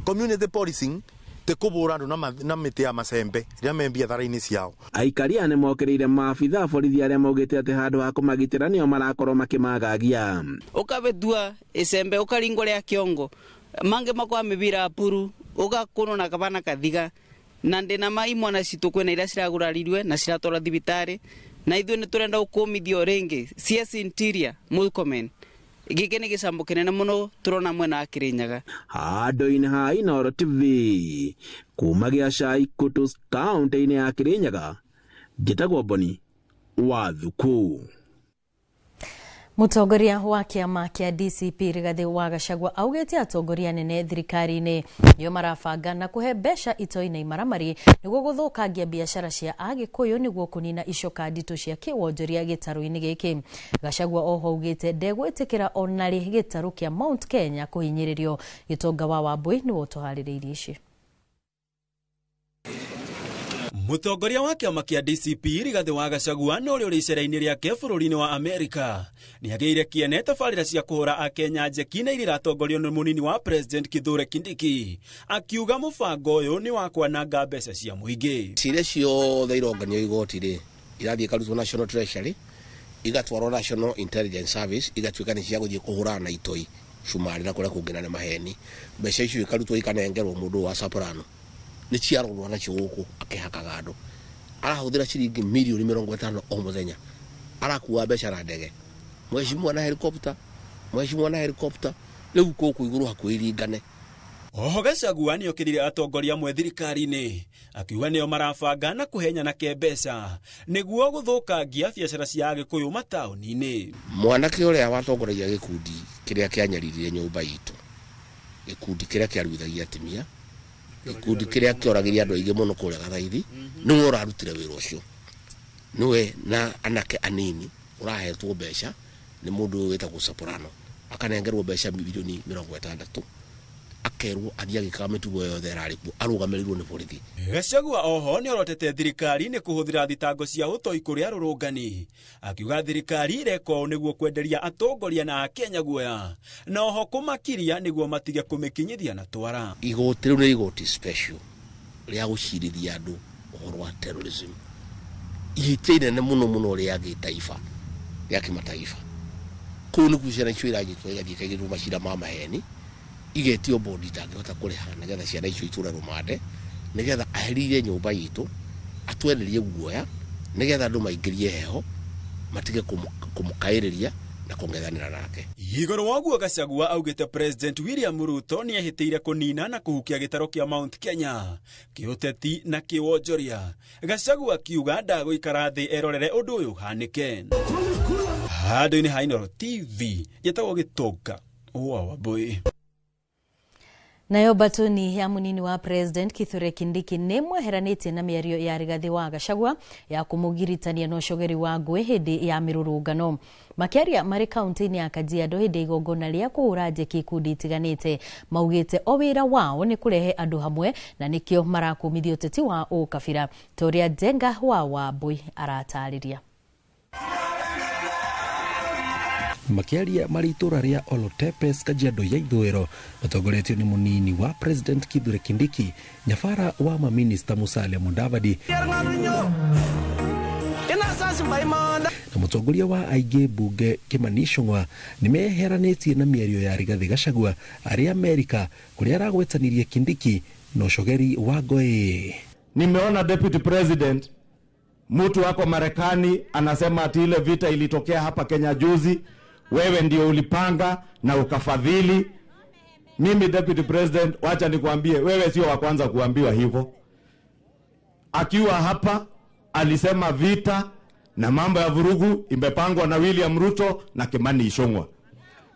community policing tekubura andũ na mĩtĩ ya macembe rĩa membia thara-inĩ ciao. Aikari nĩ mokĩrĩire maabitha borithi arĩa maugĩte atĩ handũ ha kũmagitĩra nĩo marakorwo makĩmagagia. Ũkabetua icembe ũkaringo rĩa kĩongo mange makwa mĩbira puru ũgakũno na kabana kathiga na ndĩna maimwana citũ kwĩna iria ciragurarirwe na ciratwara thibitarĩ na ithuĩ nĩ tũrenda gũkũmithio rĩngĩ CS Interior Murkomen gĩkĩ nĩ gĩcambo kĩnene mũno tũrona mwena wa Kirinyaga. Handũ-inĩ ha Inooro TV kuma Gĩacai Kutus kaunti-inĩ ya Kirinyaga njĩtagwo Boni wa Thuku. Mũtongoria wa kĩama kĩa DCP Rigathĩ wa Gachagua augĩte atongoria nene thirikari-inĩ nĩo marabanga na kũhe mbeca ito-inĩ imaramari nĩguo gũthũkangia biacara cia Agĩkũyũ nĩguo kũnina icoka nditũ cia kĩwonjoria gĩtarũ-inĩ gĩkĩ. Gachagua oho augĩte ndegwĩtĩkĩra onarĩ gĩtarũ kĩa Mount Kenya kũhinyĩrĩrio. Gĩtonga wa Wambui nĩwe ũtũharĩrĩirie ici. Mũtongoria wa kĩama kĩa DCP Rigathĩ wa Gachagua no ũrĩ icera-inĩ rĩake bũrũri-inĩ wa Amerika nĩagĩire kĩene tabarĩra cia kũhũra Akenya njeki na iria iratongorio nĩ mũnini wa President Kithure Kindiki akiuga mũbango ũyũ nĩ wa kwananga mbeca cia mũingĩ. Ciria ciothe ironganio igoti-rĩ irathiĩ ikarutwo National Treasury igatwarwo National Intelligence Service igatuĩka nĩ cia gũthiĩ kũhũrana na itoi cumari na kũrĩa kũngĩ na maheni mbeca icio ikarutwo ikanengerwo mũndũ wa Soprano nĩ ciarorwo nacio gũkũ akĩhakaga andũ arahũthĩra ciringi mirioni 50 o mũthenya arakuua mbeca na ndege mheshimiwa na helicopter rĩu kũkũ igũrũ hakuhĩ iringane. Oho Gachagua nĩ okĩrire atongoria amwe thirikari-inĩ akiuga nĩo marabanga na kũhenyana kĩmbeca nĩguo gũthũkangia biacara cia Agĩkũyũ mataũni-inĩ. Mwanake ũrĩa watongoragia gĩkundi kĩrĩa kĩanyariririe nyũmba itũ gĩkundi kĩrĩa kĩaruthagia atumia gĩkundi kĩrĩa kĩoragĩria andũ aingĩ mũno kũrĩa Gathaithi nĩwe ũrarutire wĩra ũcio nĩwe na anake anini ũrahetwo mbeca nĩ mũndũ wĩtagwo Soprano akanengerwo mbeca milioni 60 akerwo athia gikaga mitugo yothe irariku arugamirwo ni borithi. Gachagua oho ni orotete thirikari ni kuhuthira thitango cia utoi kuria rurungani, akiuga thirikari ireko niguo kwenderia atongoria na Kenya guoya, na oho kumakiria niguo matige kumikinyithia na twara. Igoti riu ni igoti special ria gucirithia andu uhoro wa terrorism. Ihitire ne muno ria gitaifa ria kimataifa. Kunu kucera icio iragitwo igagikagirwo macira ma maheni igetio bondi tangihota kuriha nigetha ciana icio iture rumande nigetha aherire nyumba yitu atwenerie guoya nigetha andu maingirie heho matige kumukairiria na kungethanira nake. Igoro waguo Gachagua augite President William Ruto ni ehitiire kunina na kuhukia gitaro kia Mount Kenya kiuteti na kiwonjoria. Gachagua kiuga ndaguikara thi erorere undu uyu hanike. Handu-ini ha Inoro TV yetagwo Gitonga wa Wambui. Nayo batoni ya munini wa President Kithure Kindiki nimweheranitie na mĩario ya Rigathi wa Gachagua ya kumugiritania na ucogeri wa ngwe hindi ya mirurungano. Makiaria mari kaunti-ini ya Kajiado hindi igongona ria kuhura njeki ikundi itiganite maugite o wira wao ni kurehe andu hamwe na nikio marakumithia uteti wa ukabira. Toria Njenga wa Wambui aratariria. Makiaria maritura ria Olotepes Kajiado ya Ithũĩro matongoretio ni munini wa President Kithure Kindiki, nyabara wa maminista Musalia Mudavadi na mutongoria wa aingĩ bunge Kimani Ichung'wa nimeheranitie na mĩario ya Rigathi Gachagua ari Amerika kuria aragwetanirie Kindiki na ucogeri wa ngwe. Nimeona Deputy President mtu wako Marekani anasema ati ile vita ilitokea hapa Kenya juzi, wewe ndio ulipanga na ukafadhili. Mimi Deputy President, wacha nikwambie, wewe sio wa kwanza kuambiwa hivyo. Akiwa hapa alisema vita na mambo ya vurugu imepangwa na William Ruto na Kimani Ichung'wa.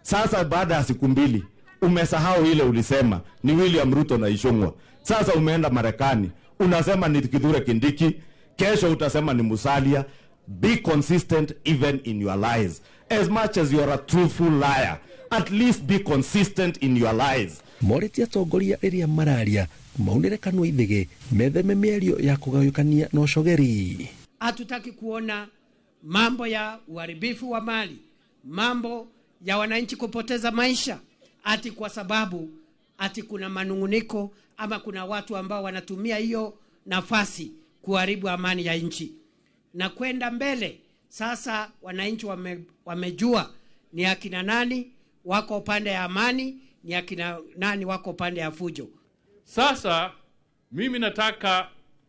Sasa baada ya siku mbili umesahau ile ulisema ni William Ruto na Ichung'wa. Sasa umeenda Marekani unasema ni Kithure Kindiki, kesho utasema ni Musalia. Be consistent even in your lies. As much as you are a truthful liar, at least be consistent in your lies. Moreti atongoria iria mararia maunire kanwa ithige metheme mĩario ya kugayukania na ucogeri. Hatutaki kuona mambo ya uharibifu wa mali, mambo ya wananchi kupoteza maisha ati kwa sababu ati kuna manunguniko ama kuna watu ambao wanatumia hiyo nafasi kuharibu amani ya nchi. Na kwenda mbele sasa wananchi wamejua ni akina nani wako upande ya amani, ni akina nani wako upande ya fujo. Sasa mimi nataka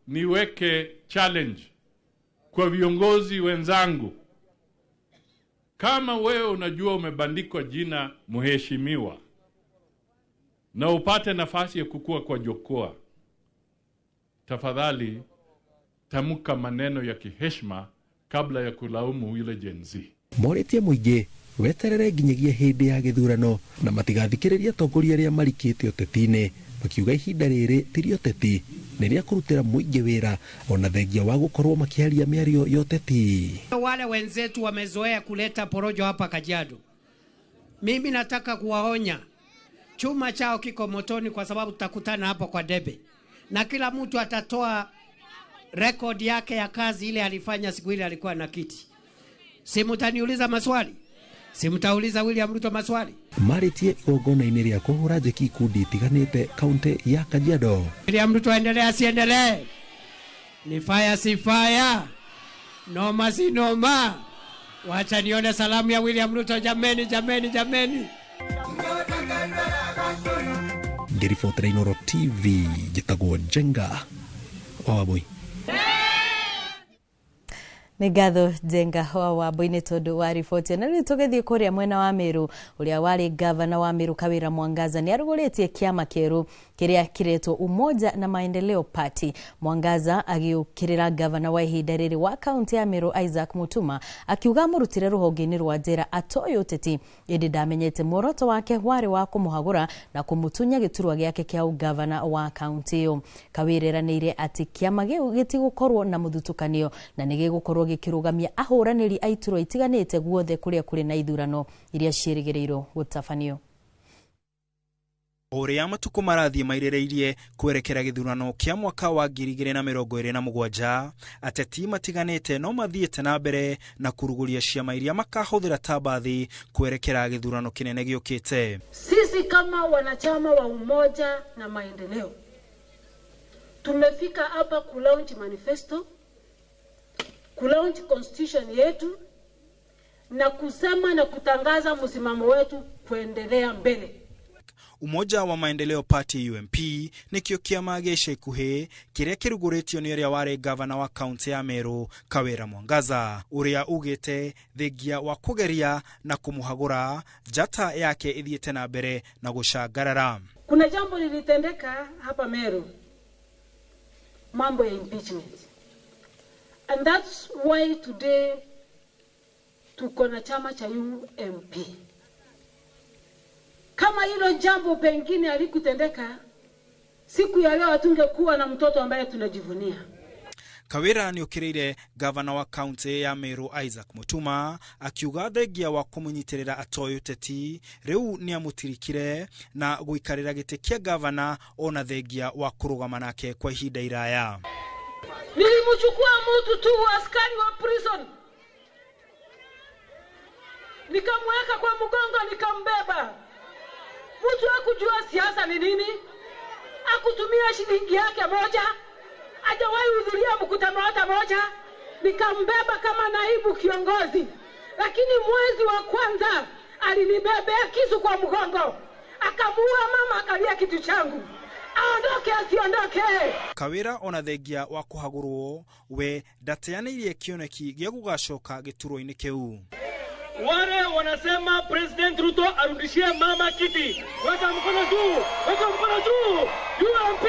niweke challenge kwa viongozi wenzangu. Kama wewe unajua umebandikwa jina mheshimiwa na upate nafasi ya kukua kwa jokoa, tafadhali tamuka maneno ya kiheshima kabla ya kulaumu yule Gen Z. Moretie muingi weterere nginyagia hindi ya githurano na matigathikiriria atongoria aria marikite uteti-ini, makiuga ihinda riri tiri uteti ni ria kurutira muingi wira ona thengia wa gukorwo makiaria miario ya uteti. Wale wenzetu wamezoea kuleta porojo hapa Kajiado. Mimi nataka kuwaonya, chuma chao kiko motoni kwa sababu tutakutana hapa kwa debe na kila mtu atatoa record yake ya kazi ile alifanya siku ile alikuwa na kiti. Si mtaniuliza maswali? Si mtauliza William Ruto maswali? Maritie igongona-ini ria kuhura njeki ikundi itiganite kaunti ya Kajiado. William Ruto endelee asiendelee? Ni fire si fire, noma si noma. Wacha nione salamu ya William Ruto. Jameni, jameni, jameni. Ngiribotera Inoro TV, njĩtagwo Njenga wa Wambui. Nĩ ngatho Njenga wa Wambui-inĩ tondũ wa riboti. Na rĩu tũgĩthiĩ kũrĩa mwena wa Meru, ũrĩa warĩ gavana wa Meru Kawira Mwangaza nĩ arugũrĩtie kĩama kĩerũ kĩrĩa kĩretwo Umoja na Maendeleo Party. Mwangaza agĩũkĩrĩra gavana wa ihinda rĩrĩ wa kaunti ya Meru Isaac Mutuma akiuga mũrutĩre rũhonge-inĩ rwa njĩra atoĩ ũteti, ĩndĩ ndamenyete muoroto wake warĩ wa kũmũhagũra na kũmũtunya gĩturwa gĩake kĩa ugavana wa kaunti ĩyo. Kawira eranĩire atĩ kĩama gĩu gĩtigũkorwo na mũthutũkanio na nĩ gĩgũkorwo gĩkĩrũgamia ahũranĩri a iturwa itiganĩte guothe kũrĩa kũrĩ na ithurano iria ciĩrĩgĩrĩirwo gũtabanio. Uria matuko marathie mairereirie kwerekera githurano kia mwaka wa 2027 ateti matiganite no mathiete na mbere na kuruguria ciama iria makahuthira tabathi kwerekera githurano kinene giukite. Sisi kama wanachama wa Umoja na Maendeleo tumefika hapa kulaunch manifesto, kulaunch constitution yetu na kusema na kutangaza msimamo wetu kuendelea mbele. Umoja wa Maendeleo Party UMP nikio kiama gesha ikuhe kiria kiruguritio ni uria wari gavana wa kaunti ya Meru Kawira Mwangaza uria ugite thigia wa kugeria na kumuhagura jata yake ithiete na mbere na gushagarara. Kuna jambo lilitendeka hapa Meru, mambo ya impeachment, and that's why today tuko na chama cha UMP. Kama hilo jambo pengine alikutendeka, siku ya leo tungekuwa na mtoto ambaye tunajivunia. Kawira ni ukireire gavana wa kaunti ya Meru Isaac Mutuma akiuga thegia wa kumunyitirira atoyo teti riu ni amutirikire na guikarira giti kia gavana ona thegia wa kurugama nake kwa ihinda iraya. Nilimchukua mtu tu askari wa prison, nikamweka kwa mgongo, nikambeba. Mtu hakujua siasa ni nini, hakutumia shilingi yake moja, hajawahi hudhuria mkutano hata moja. Nikambeba kama naibu kiongozi, lakini mwezi wa kwanza alinibebea kisu kwa mgongo, akamuua mama, akalia kitu changu. Aondoke asiondoke. Kawira ona thegia wa kuhagurwo we ndateanirie kioneki gia gugacoka gituro-ini kiu. Wale wanasema President Ruto arudishie mama kiti. Weka mkono juu, weka mkono juu. UMP,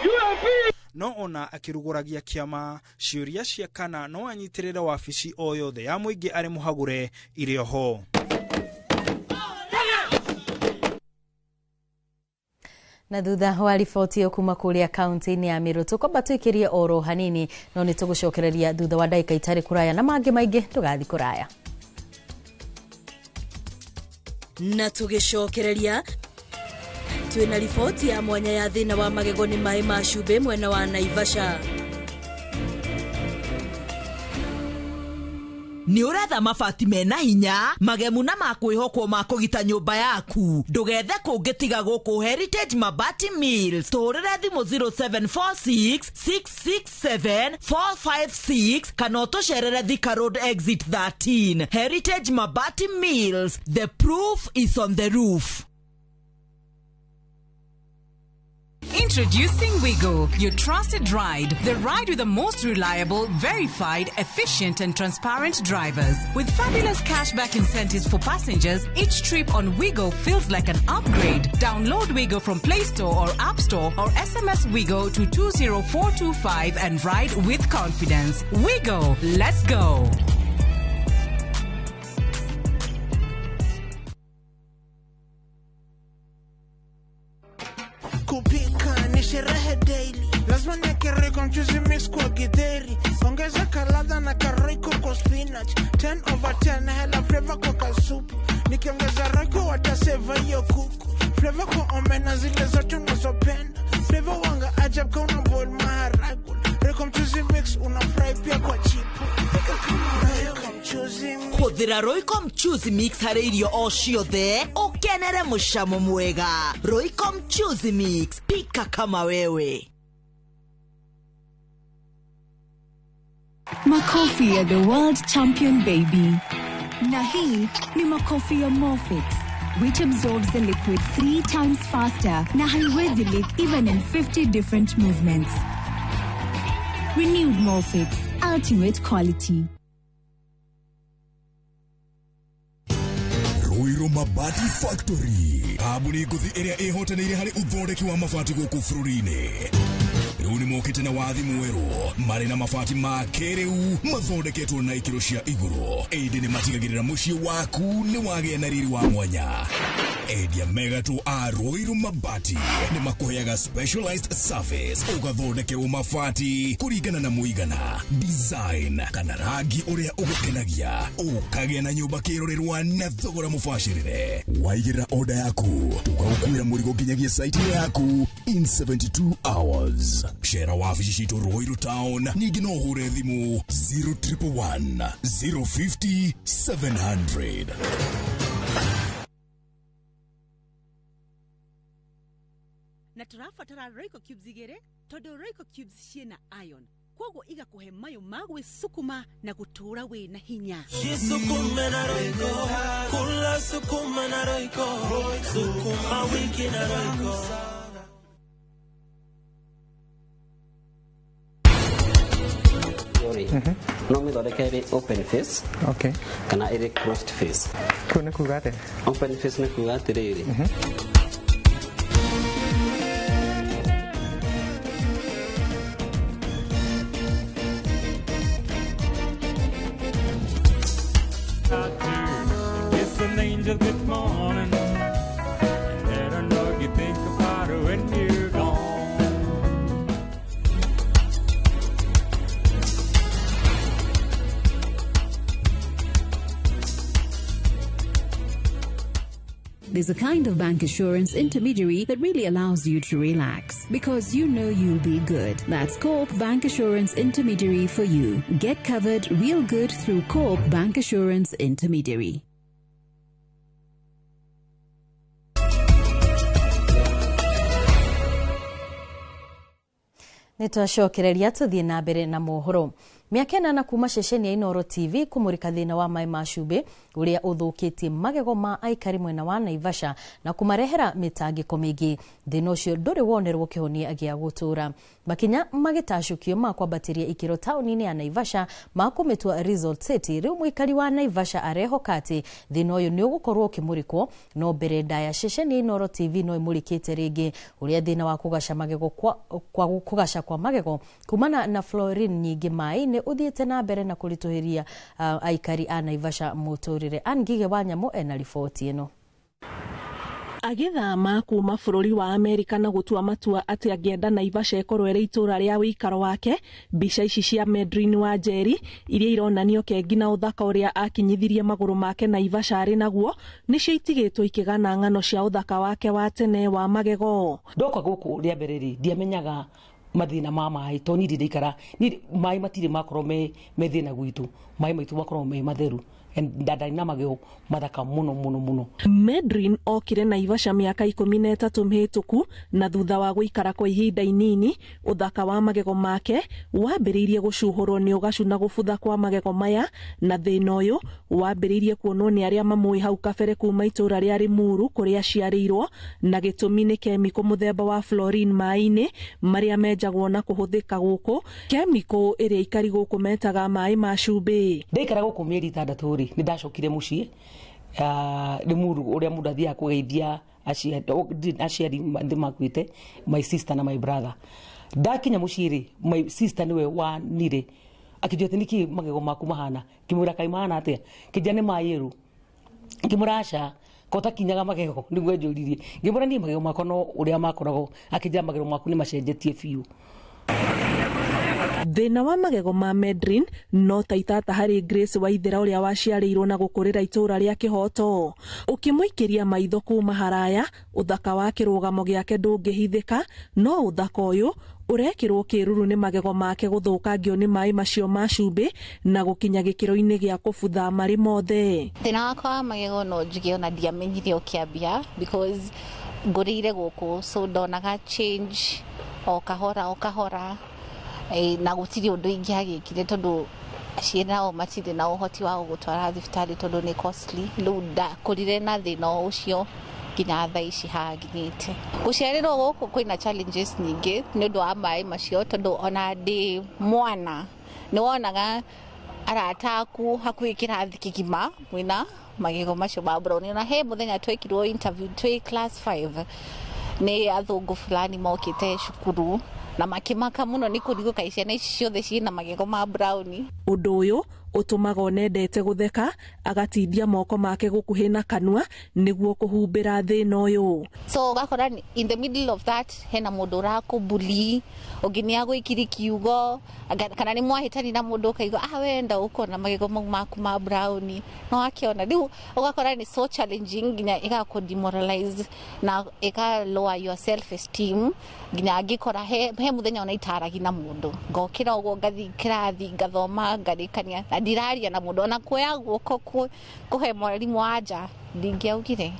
UMP. No ona akiruguragia kiama ciuria cia kana no anyitirira wabici o yothe ya muingi ari muhagure irioho. Na thutha wa riboti kuma kuria kaunti-ini ya Meru tukwamba twikirie oro hanini no ni tugucokereria thutha wa ndagika itari kuraya na mangi maingi tugathi kuraya. Na tugicokereria twina riboti ya mwanya ya thina wa magego ni mai ma cumbi mwena wa Naivasha. Ni uretha mabati mena hinya magemu na makwihokwo ma kugita nyumba yaku ndugethe kungitiga guku Heritage Mabati Mills turire thimu 0746 667 456 kana utucerere Thika Road exit 13. Heritage Mabati Mills, the proof is on the roof. Introducing Wigo, your trusted ride. The ride with the most reliable, verified, efficient and transparent drivers. With fabulous cashback incentives for passengers, each trip on Wigo feels like an upgrade. Download Wigo from Play Store or App Store or SMS Wigo to 20425 and ride with confidence. Wigo, let's go. Kupika ni sherehe daily, lazima niekere kwa mchuzi mix kwa githeri, ongeza kalada na karoiko kwa spinach, 10/10 hela flavor kwa kasupu, nikiongeza roiko wataseva hiyo kuku, flavor kwa omena zile zote unazopenda, flavor wanga ajab kwa una boil maharagwe, roiko mchuzi mix unafry pia kwa chipu, pika kama roiko mchuzi mix. Huthira Royco Mchuzi Mix hari irio o ciothe ukenere mucamo mwega. Royco Mchuzi Mix, pika kama wewe. Makofi ya the world champion baby. Na hii ni makofi ya Morphix, which absorbs the liquid 3 times faster na haiwezi leak even in 50 different movements. Renewed Morphix, ultimate quality. Ruiru Mabati Factory, kambuni nguthi iria ihotanĩire harĩ uthondeki wa mabati gũkũ bũrũri-inĩ. riu ni mokite na wathi mweru mari na mabati ma kiriu mathondeketwo na ikiro cia iguru. Indi ni matigagirira mucii waku ni wagia na riri wa mwanya. Endia Megato a Roiru Mabati ni makuheaga specialized service ugathondekerwo mabati kuringana na muigana, design kana rangi uria ugukenagia, ukagĩa na nyumba kirorerwa na thogora mubashirire. Waigĩrĩra order yaku tugagukuĩra mũrigo nginyagia site yaku in 72 hours. Shera wabici citũ Roiru Town, ningĩ no ũhure thimũ 0111 050 700. Na turafatara Royco Cubes igere todo Royco Cubes ciena iron kwogo igakuhe mayo magwe sukuma na gutura we na hinya. Sukuma na Royco, kula sukuma na Royco, sukuma wiki na Royco. No me dole kere open face. Okay. Kana ere closed face. Kuna kugate. Open face na kugate rere. It's an angel good morning, and let her know you think about her when you're gone. There's a kind of bank assurance intermediary that really allows you to relax because you know you'll be good. That's Coop Bank Assurance Intermediary for you. Get covered real good through Coop Bank Assurance Intermediary. Nitwacokereria tuthie na mbere na mohoro. Miaka 8 kuma ceceni ya Inoro TV kumurika thina wa mai ma cumbi uria uthukitie magego ma aikari mwena wa Naivasha na kumarehera mitangiko mingi. Thina ucio nduri wonerwo kihonia gia gutura. Makinya magitacukio ma kwambatiria ikiro tauni-ini ya Naivasha ma kumitua Resort City. Riu muikari wa Naivasha arehokati thina uyu ni ugukorwo kimurikwo no mbere ndaya ceceni ya Inoro TV no imurikite ringi uria thina wa kugaca magego kwa kugaca kwa magego kumana na fluorine nyingi mai uthiete na mbere na kurituhiria aikari a Naivasha muturire. Angige Wanyamo ena riboti ino. Agithama kuma bururi wa Amerika na gutua matua ati angienda Naivasha ikorwo iri itura ria wikaro wake. Mbica ici cia Medrin wa Njeri iria ironanio kengi na uthaka uria akinyithirie maguru make Naivasha ari naguo nicio itigitwo ikigana ng'ano cia uthaka wake wa tene wa magego. Ndoka guku ria bereri ndiamenyaga mathina ma mai to ni ndikara ni mai matire makoro me thina gwitu mai maitu makoro me matheru ndada ina mageo mathaka muno. Medrin okire Naivasha miaka 13 mihituku na thutha wa guikara kwa ihinda inini uthaka wa magego make wambiriirie gucuhurwo ni ugacu na gubutha kwa magego maya na thina uyu wambiriirie kuonwo ni aria mamui hau kabere kuma itura ria Rimuru kuria ciarirwo na gitumi ni kemiko muthemba wa fluorine mai-ini maria menjagwo na kuhuthika guku. Kemiko iria ikari guku metaga mai ma cumbi. Ndikara guku mieri 6 ni ndacokire mucii Rimuru uria mundu athia kugeithia aciari makwite my sister na my brother. Ndakinya mucii my sister niwe wanire akijua ati niki magego maku mahana kimura kai mahana atia kijane mayeru kimurasha kota kinyaga magego niguo njuririe ngimura ni magego makono uria makoragwo akija magego maku ni macenjetie fiu. Thina wa magego ma Medrin no taitata hari Grace Waithera uria waciarirwo na gukurira itura ria Kihoto. Ukimuikiria maitho kuma haraya uthaka wa kirugamo giake ndungihithika no uthaka uyu urekirwo kiruru ni magego make guthukangio ni mai macio ma cumbi na gukinya gikiro-ini gia kubutha mari mothe. Thina wakwa magego no njige ona ndiamenyire ukiambia because ngurire guku so ndonaga change o kahora na gutiri undu ingiagikire tondu ciena o matire na uhoti wa gutwara thibitari tondu ni costly lunda kurire na thina ucio nginya thaa ici haginyite. Guciarirwo guku kwina challenges nyingi ni undu wa mai macio tondu ona ndi mwana ni wonaga arataku hakuhi kirathi kigima mwina magego macio ma brown na he muthenya twekirwo interview twi class 5 ni athungu fulani mokite cukuru na makimaka muno ni kuriguka ciana ici ciothe ciina magego ma brown. Undu uyu utumaga onendete gutheka agatindia moko make gukuhi na kanua niguo kuhumbira thina uyu. So ugakora in the middle of that hena mundu urakubuli uginia gwikiri kiugo kana ni mwahitani na mundu ukaigo wenda ukona magego maku ma brown no akiona riu ugakora ni so challenging nginya igako demoralize na ika lower your self esteem nginya angikora he muthenya ona itaragi na mundu ngokira ugo ngathi kirathi ngathoma ngarikania na ndiraria na mundu ona kuya guoko kuhe mwalimu wanja ndingiaugire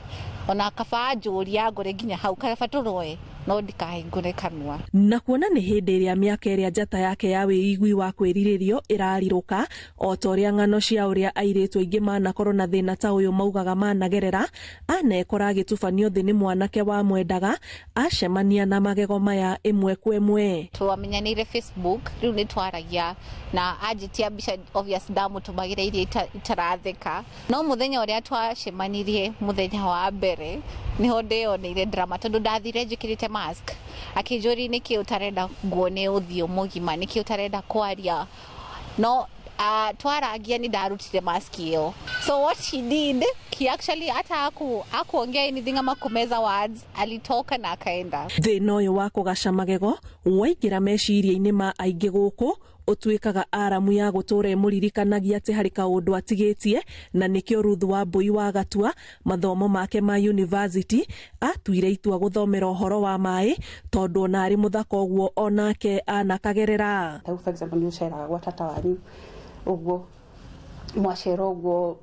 ona kaba njuria ngore nginya hau karaba turoe no ndikahingure kanua. Na kuona ni hindi iria miaka iria njata yake ya wiigwi wa kwiriririo irariruka o ta uria ng'ano cia uria airitu aingi manakorwo na thina ta uyu maugaga managerera anekora agitubanio thi ni mwanake wa mwendaga acemania na magego maya imwe kwa imwe. Twamenyanire Facebook riu ni twaragia na ajitia mbica obvious damu tumagire iria itaratheka no muthenya uria twacemanirie muthenya wa mbere niho ndionire drama tondu ndathire njikirite mask akijuri niki utarenda nguone uthio mugima niki utarenda kwaria no twaragia ni ndarutire mask iyo. So what he did, he actually hata akuongea anything ama kumeza words, alitoka na akaenda. Thina uyu wa kugaca magego waingira meciria-ini ma aingi guku utuikaga aramu ya gutura imuririkanagia ati hari kaundu atigitie na nikio Ruth Wambui wa Gatua mathomo make ma university atuire itua guthomera uhoro wa mai tondu ona ari muthaka uguo onake anakagerera. For example ni uceraga gwa tata wanyu uguo mwacera uguo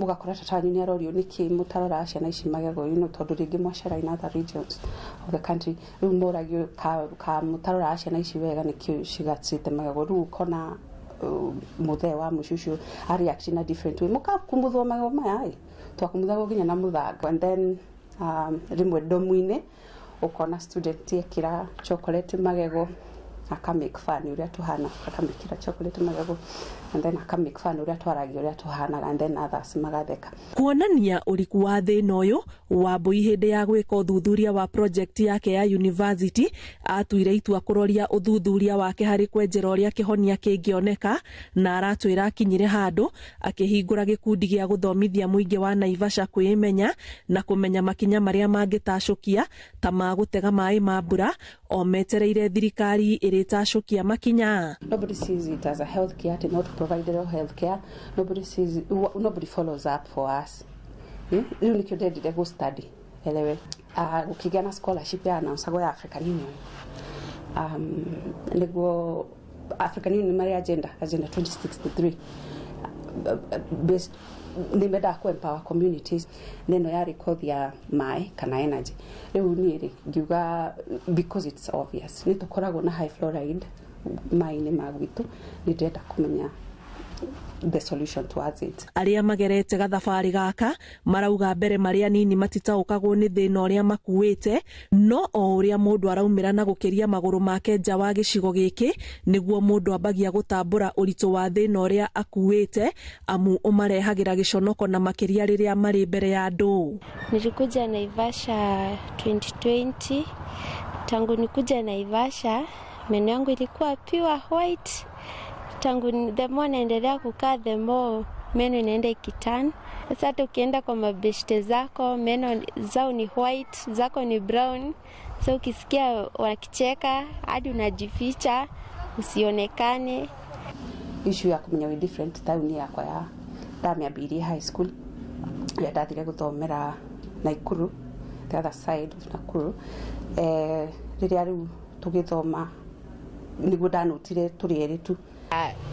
ugakora tata wanyu ni arorio niki mutarora ciana ici magego ino tondu ringi mwacera in other regions of the country riu moragio ka mutarora ciana ici wega nikio cigatsite magego riu kona muthee wa mucucu ari react in a different way mukakumutho magego maya twakumuthago nginya na muthango and then rimwe domuine ukona student ekira chocolate magego akamake fun uria tuhana akamikira chocolate magego and then akamake fun uria twaragia uria tuhana and then others magatheka. Kuonania uriku wa thina uyu Wambui hindi ya gwika uthuthuria wa project yake ya university atuire itua kuroria uthuthuria wake hari kwenjera uria kihonia kingioneka na aratwira akinyire handu akihingura gikundi gia guthomithia muingi wa Naivasha kwimenya na kumenya makinya maria mangitacukia ta magutega mai ma mbura o metereire thirikari iritacukia makinya. Nobody sees it as a health care to not provide health care. Nobody follows up for us. Riu nikio ndendire go study elewe ukigana scholarship ya announce ya African Union niguo African Union mari agenda 2063 based nimenda ku empower communities neno yari kothia mai kana energy riu ni ngiuga because it's obvious ni tukoragwo na high fluoride mai ni magwitu ni ndenda kumenya the solution towards it. Aria magerete gathabari gaka marauga mbere maria nini matitaukagwo ni thina uria makuite no o uria mundu araumira na gukiria maguru make nja wa gicigo giki niguo mundu ambagia gutambura uritu wa thina uria akuite amu umarehagira giconoko na makiria riria mari mbere ya andu. Nilikuja Naivasha 2020. Tangu nikuja Naivasha meno yangu ilikuwa pure white. Tangu the more naendelea kukaa the more meno inaenda ikitani. Sasa tukienda kwa mabeshte zako meno zao ni white, zako ni brown. So ukisikia wakicheka hadi unajificha usionekane. Issue ya kumenya we different town yakwa ya Damiabiri High School ya ndathire guthomera Naikuru the other side of Nakuru riria riu tugithoma niguo ndanotire turi eritu.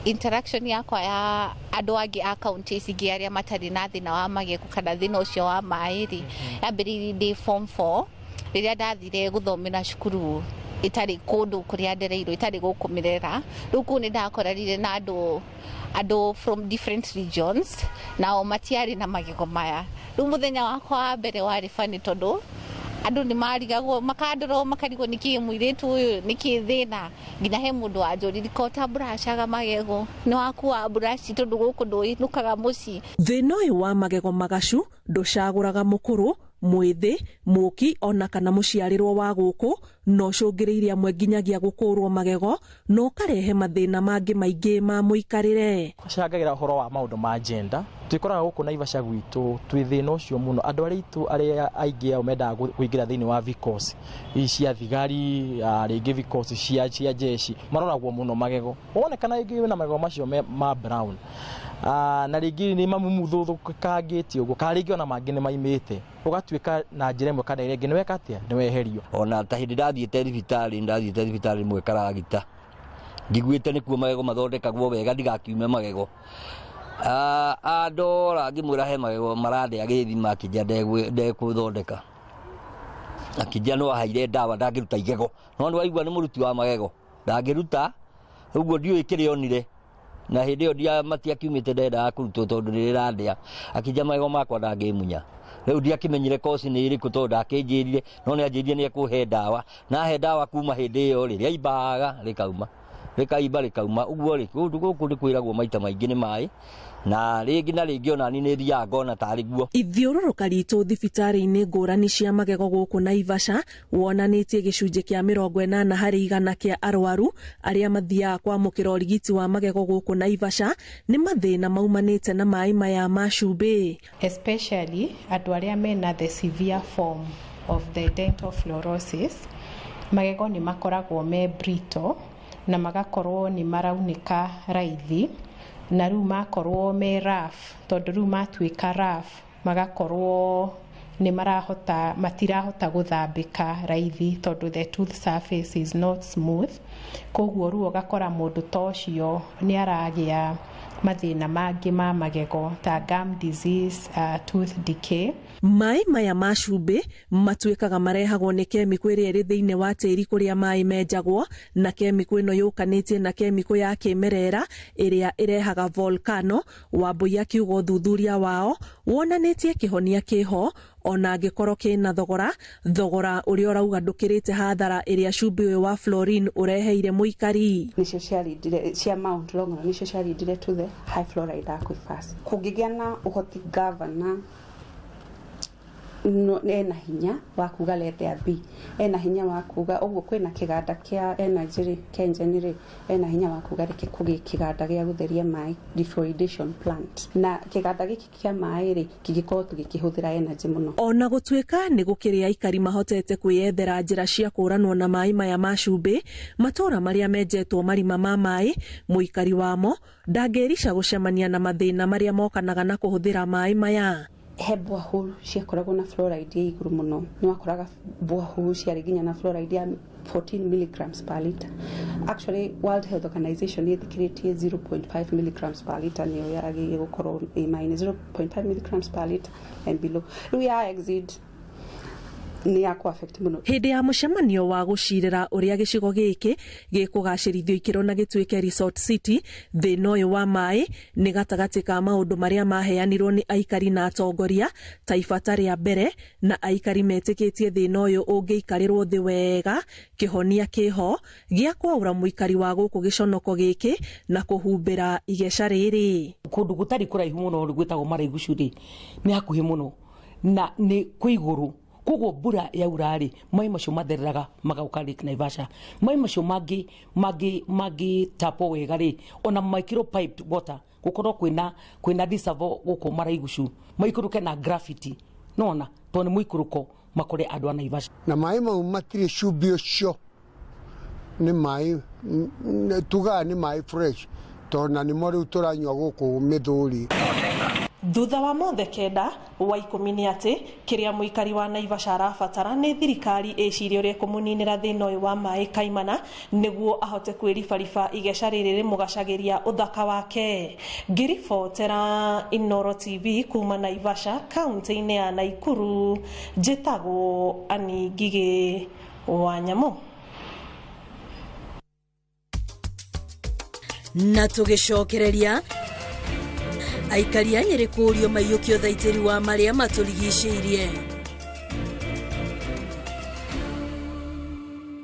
Interaction yakwa ya andu angi a counties ingi aria matari na thina wa magego kana thina ucio wa mairi yambiririe ndi form 4 riria ndathire guthomera cukuru itari kundu kuria ndereirwo itari gukumirera ruku ni ndakorarire na andu from different regions nao matiari na magego maya ru muthenya wakwa wa mbere wari funny tondu andu ni marigagwo makandoro makarigwo niki muiritu uyu niki thina nginya he mundu anjuriri kota brashaga magego ni wakuwa brashi tondu guku nduinukaga muci. Thina uyu wa magego magacu nducaguraga mukuru mwithi muki ona kana muciarirwo wa guku no cungiriire amwe nginyagia gukurwo magego no karehe mathina mangi maingi ma muikarire cagagira horo wa maundu ma gender twikoraga guku Naivasha gwitu twi thina ucio muno andu aria aingi ao mendaga kuingira thiini wa vikosi cia thigari ringi vikosi cia jeshi maroragwo muno magego wonekana ingi na magego macio ma brown na ringi ni mamumuthukangitio uguo karingi ona mangi ni maimite ugatwika na njira imwe kana iringi ni wekatia ni weherio ona ta hindi ndathiite thibitari mwe karagita ngiguite ni kuo magego mathondekagwo wega ndigakiume magego andora ngimwira he magego marande agithima akija ndekuthondeka akija no ahaire ndawa ndagiruta igego no ni waigua ni muruti wa magego ndagiruta uguo ndiu ikirionire na hindi yo ndia mati akiumite ndenda kurutwo tondu nirirandia akija magego makwa ndangimunya riu ndiakimenyire kosi ni iriku tondu ndakinjirire no ni anjirire ni ekuhe ndawa na he ndawa kuma hindi yo ri aibaga rikauma uguo ri guku ndi kwiragwo maita maingi ni mai na ringi na ringi ona ni thiaga ngona tari guo ithiururuka ritu thibitari-ini ngurani cia magego guku Naivasha wonanitie gicunji kia 80 harĩ 100 kia arwaru aria mathiaga kwamukira urigiti wa magego guku Naivasha ni mathina maumanite na mai maya ma cumbi especially andu aria mena the severe form of the dental fluorosis magego ni makoragwo me brittle na magakorwo ni maraunika raithi na riu makorwo me rough tondu riu matwika rough magakorwo ni matirahota guthambika raithi tondu the tooth surface is not smooth koguo riu ugakora mundu tocio ni aragia mathina mangi ma magego ta gum disease, tooth decay. Mai maya ma cumbi matwikaga marehagwo ni kemiko iria iri thiini wa tiri kuria mai menjagwo na kemiko ino yukanitie na kemiko ya kimerera iria irehaga volcano Wambui akiuga uthuthuria wao wonanitie kihonia kiho ona angikorwo kina thogora uria urauga ndukirite hathara iria cumbi uyu wa fluorine ureheire muikari nicio ciarindire cia Mount Longonot nicio ciarindire to the high fluoride aquifers kungigia na uhoti governor no ena hinya wa kuga lete abi ena hinya wa kuga uguo kwina kiganda kia energy kenjenire ena hinya wa kuga reke kugi kiganda gia gutheria mai defluoridation plant na kiganda giki kia mai ri kigikorwo tugikihuthira energy muno ona gutwika ni gukiri aikari mahotete kwiyethera njira cia kuranwo na mai maya ma cumbi matora maria menjetwo marima ma mai muikari wamo ndangerica gucemania na mathina maria mokanaga na kuhuthira mai maya hebwa hulu ciakoragwo na fluoride ya iguru muno ni wakoraga borehole ciarĩ nginya na fluoride ya 14 milligrams per liter. Actually, World Health Organization yethikiritie 0.5 milligrams per liter niyo yagĩrĩire gũkorwo ĩmainĩ 0.5 milligrams per liter and below. We are exceed ni yakwa affect muno. Hindi ya mucemanio wa gucirira uria gicigo giki gikugacirithio ikiro na gitwike Resort City thina uyu wa mai ni gatagati ka maundu maria maheanirwo ni aikari na atongoria ta ifata ria mbere na aikari metikitie thina uyu ungiikarirwo thi wega kihonia kiho gia kwaura muikari wa guku giconoko giki na kuhumbira igeca riri kundu gutari kuraihu muno gwitagwo Maraigucuri ni hakuhi muno na ni kuiguru koguo mbura yaurari mai macio mathereraga magauka Lake Naivasha mai macio magi tapo wega ri ona micro piped water gukorwo kwina disavo guko Maraigucu maikuruke na graffiti nona to ni muikuruko makore andu a Naivasha na mai mau matire cumbi ucio ni mai tuga ni mai fresh to na ni mo riu turanywa guku Mithuri. Thutha wa mothe kenda wa ikumi ni ati kiria muikari wa Naivasha arabatara ni thirikari icirie uria kumuninira thina uyu wa mai kaimana niguo ahote kwiribariba igeca riri rimugacagiria uthaka wake. Ngiribotera Inoro TV kuma Naivasha kaunti-ini ya Naikuru njitagwo Ani Ngigi Wanyamo. Na tugicokereria aikari a Nyeri kurio maiyukio thaitiri wa maria maturigicĩirie.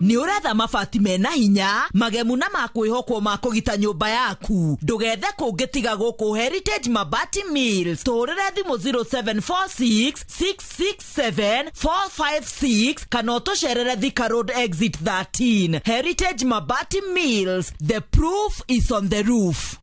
Ni uretha mabati mena hinya magemu na makwihokwo ma kugita nyumba yaku ndugethe kungitiga guku Heritage Mabati Mills turire thimu 0746 667 456 kana utucerere Thika Road exit 13. Heritage Mabati Mills, the proof is on the roof.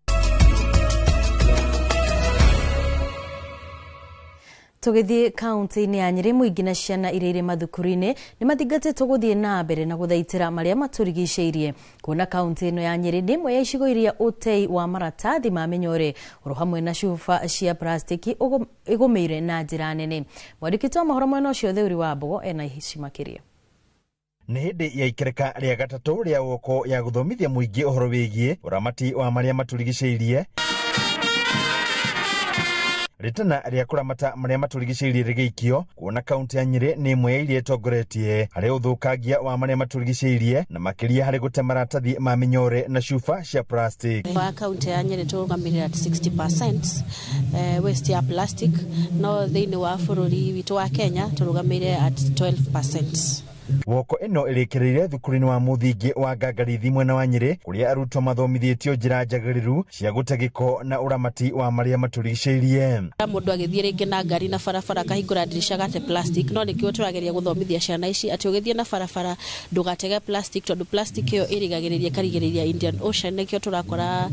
Tugithie county-ini ya Nyeri muingi na ciana irire mathukuru-ini ni mathingatitwo guthie na mbere na guthaitira maria maturigiceirie kuona county ino ya Nyeri ni imwe ya icigo iria utei wa maratathi ma minyore oro hamwe na cuba cia plastiki igumeire na njira nene. Mwandĩkĩti wa mohoro mwena ũcio Theuri wa Mbogo ena ici makiria. Nĩ hĩndĩ ya ikereka rĩa gatatũ rĩa woko ya guthomithia muingi uhoro wigie uramati wa maria maturigiceirie ritana rĩa kuramata maria maturigiceirie rigeikio kuona kaunti ya Nyeri ni imwe ya iria itongoretie harĩ uthukangia wa maria maturigiceirie na makiria harĩ gute maratathi ma minyore na cuba cia plastic. Kwa kaunti ya Nyeri turugamire at 60% waste ya plastic, no thĩinĩ wa bũrũri witũ wa Kenya turugamire at 12%. Woko ino ĩrĩkĩrĩire thukuru-inĩ wa mũthingi wa Ngangarithi mwena wa Nyeri kuria arutwo mathomithĩtio njĩra njagĩrĩru cia gũte gĩko na uramati wa maria maturigiceirie. Mũndũ agĩthiĩ rĩngĩ na ngari na barabara kahingũra ndirisha gate plastic, no nĩkĩo tũrageria gũthomithia ciana ici atĩ ũgĩthiĩ na barabara ndũgatege plastic tondũ plastic ĩyo ĩrigagĩrĩria karigĩrĩria Indian Ocean. Nĩkĩo tũrakora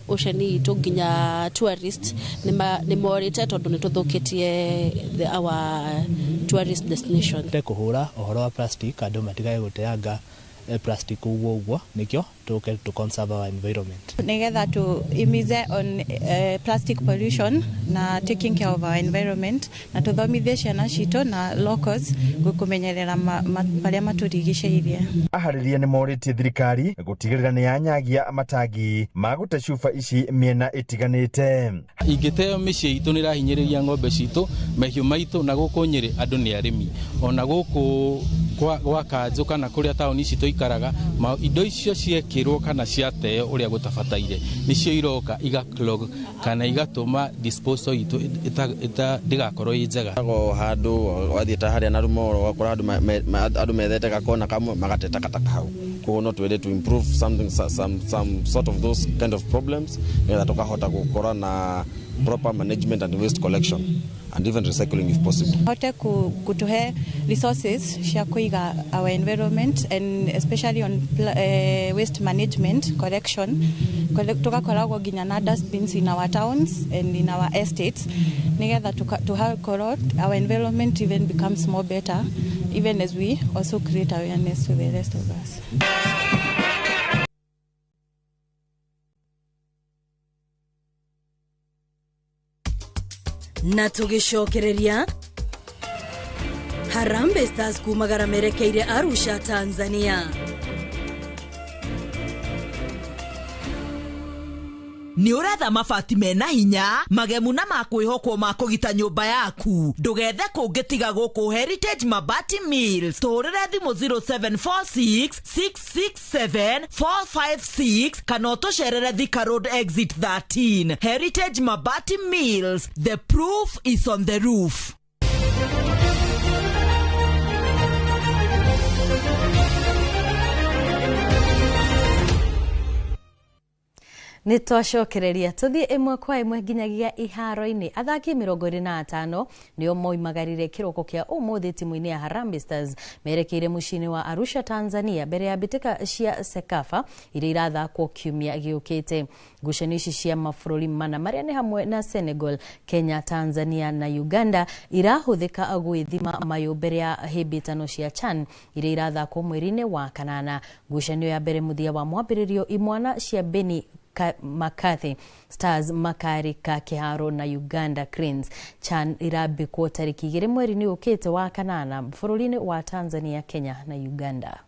ocean itũ nginya tourist nĩ morĩte tondũ nĩ tũthũkĩtie our tourist destination. Kuhura ohoro wa plastic andũ matigaye guteanga plastic uguo nikio tuke to conserve our environment. Nigetha to imize on plastic pollution na taking care of our environment na tuthomithie ciana citũ na locals gukumenyerera maria maturigiceirie. Ahariria ni morĩtie thirikari gutigĩrĩra ni yanyagia matangi ma gute cuba ici miena itiganĩte. Ingĩteo mĩciĩ itũ nĩ rahinyĩrĩria ng'ombe citũ mahiũ maitũ na gũkũ Nyeri andũ nĩ arĩmi ona gũkũ kwa Kanjũ kana kũrĩa taũni citũ ikaraga indo icio ciekirwo kana ciateo ũrĩa gũtabataire nicio iroka igaclog kana igatũma disposal itu ndigakorwo ĩ njega. Handũ wathiĩta harĩa na rumo wakora andũ methete gakona kamwe magate takataka hau. Koguo no twende to improve some sort of those kind of problems nĩgetha tukahota gũkora na proper management and waste collection and even recycling if possible. Hote kutuhe resources cia kuiga our environment and especially on waste management collection. Tugakoragwo nginya na dustbins in our towns and in our estates nigetha tuhakorwo our environment even becomes more better even as we also create awareness to the rest of us. Na tugicokereria Harambee Stars kumagara merekeire Arusha, Tanzania. Ni uretha mabati mena hinya magemu na makwihokwo ma kugita nyumba yaku ndugethe kungitiga guku Heritage Mabati Mills turire thimu 0746 667 456 kana utucerere Thika Road exit 13. Heritage Mabati Mills, the proof is on the roof. Ni twacokereria tuthie imwe kwa imwe nginyagia iharo-ini. Athaki 25 nio moimagarire kiroko kia umuthi timu-ini ya Harambee Stars merekeire mucini wa Arusha, Tanzania mbere ya bitika cia Sekafa iria irathakwo kiumia giukite. Ngucanio ici cia mabũrũri mana maria ni hamwe na Senegal, Kenya, Tanzania na Uganda irahuthika gwithima mayo mbere ya hĩmbĩtano cia CHAN iria irathakwo mweri-ini wa kanana. Ngucanio ya mbere muthia wa mwambĩrĩrio imwana cia Beni Makathy Stars makarika kiharo na Uganda Cranes. CHAN irambikwo tariki 2 mweri-ini ukite wa kanana bũrũri-ini wa Tanzania, Kenya na Uganda.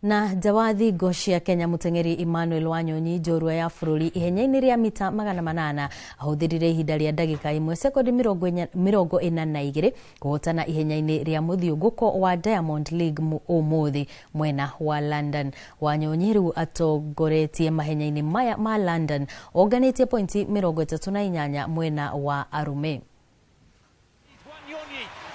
Na Jawathi Goshia Kenya mutengeri Emmanuel Wanyonyi njorua ya bururi ihenya-ini ria mita 800 ahuthirire ihinda ria ndagika 1 sekondi 42 kuhotana ihenya-ini ria muthiunguko wa Diamond League umuthi mwena wa London. Wanyonyi riu atongoretie mahenya-ini maya ma London oganitie pointi 38 mwena wa arume.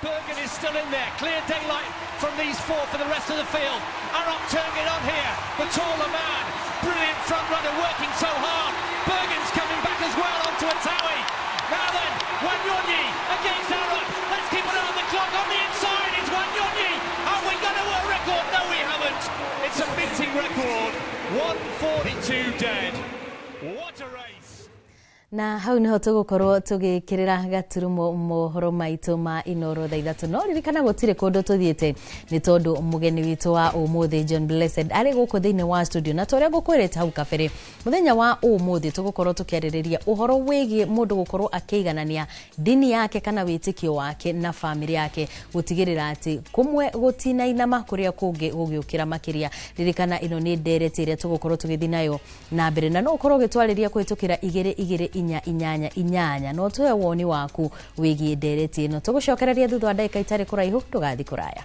Bergen is still in there. Clear daylight from these four for the rest of the field. Arup turning it on here. The taller man. Brilliant front runner working so hard. Bergen's coming back as well onto Atawi. Now then, Wanyonyi against Arup. Let's keep an eye on the clock. On the inside, it's Wanyonyi. Are we going to a record? No, we haven't. It's a beating record. 1:42 dead. What a race. Na hau niho tugukorwo tugikirira gaturumo mohoro maitu ma Inoro thaa 3 no ririkana gutire kundu tuthiete ni tondu mugeni witu wa umuthi John Blessed ari guku thiini wa studio na toria gukwirite hau kabere muthenya wa umuthi tugukorwo tukiaririria uhoro wigie mundu gukorwo akiiganania dini yake kana witikio wake na family yake gutigirira ati kumwe gutinainama kuria kungi gugiukira makiria. Ririkana ino ni ndereti iria tugukorwo tugithinayo na mbere na no ukorwo gitwariria kwitukira 2-2-8-8 no tuwe woni waku wigie ndereti ino tugucokereria thutha wa ndagika itari kuraihu tugathi kuraya.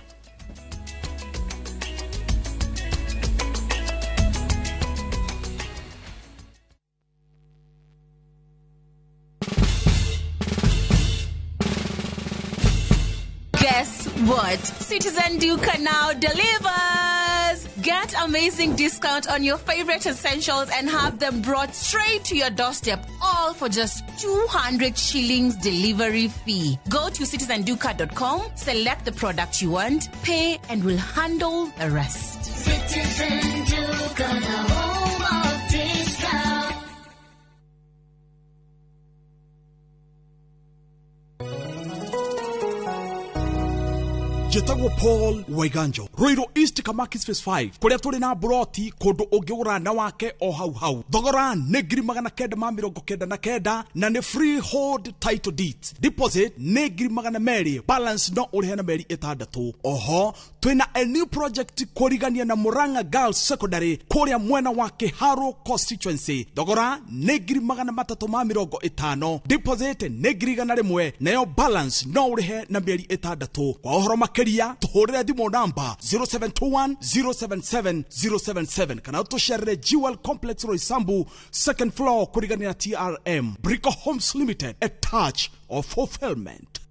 Guess what? Citizen Duka now delivers! Get amazing discount on your favorite essentials and have them brought straight to your doorstep, all for just 200 shillings delivery fee. Go to citizenduka.com, select the product you want, pay, and we'll handle the rest. Citizen Duka, the home of discount. Jetagwo Paul Waiganjo Roiro East Kamakis Phase 5 kuria turi na broti kundu ungiura na wake o hau thogora ni 999 na ni freehold title deed. Deposit ni 200 balance no urihe na meri 6. Oho twina a new project kurigania na Murang'a Girls Secondary kuria mwena wa Kiharo constituency. Thogora ni 350. Deposit ni 100 nayo balance no urihe na meri 6. Kwa uhoro tuhorera thimo namba 0721077077 kana utusharire Jewel Complex Roysambu second floor kurigania TRM Brico Homes Limited, a touch of fulfillment.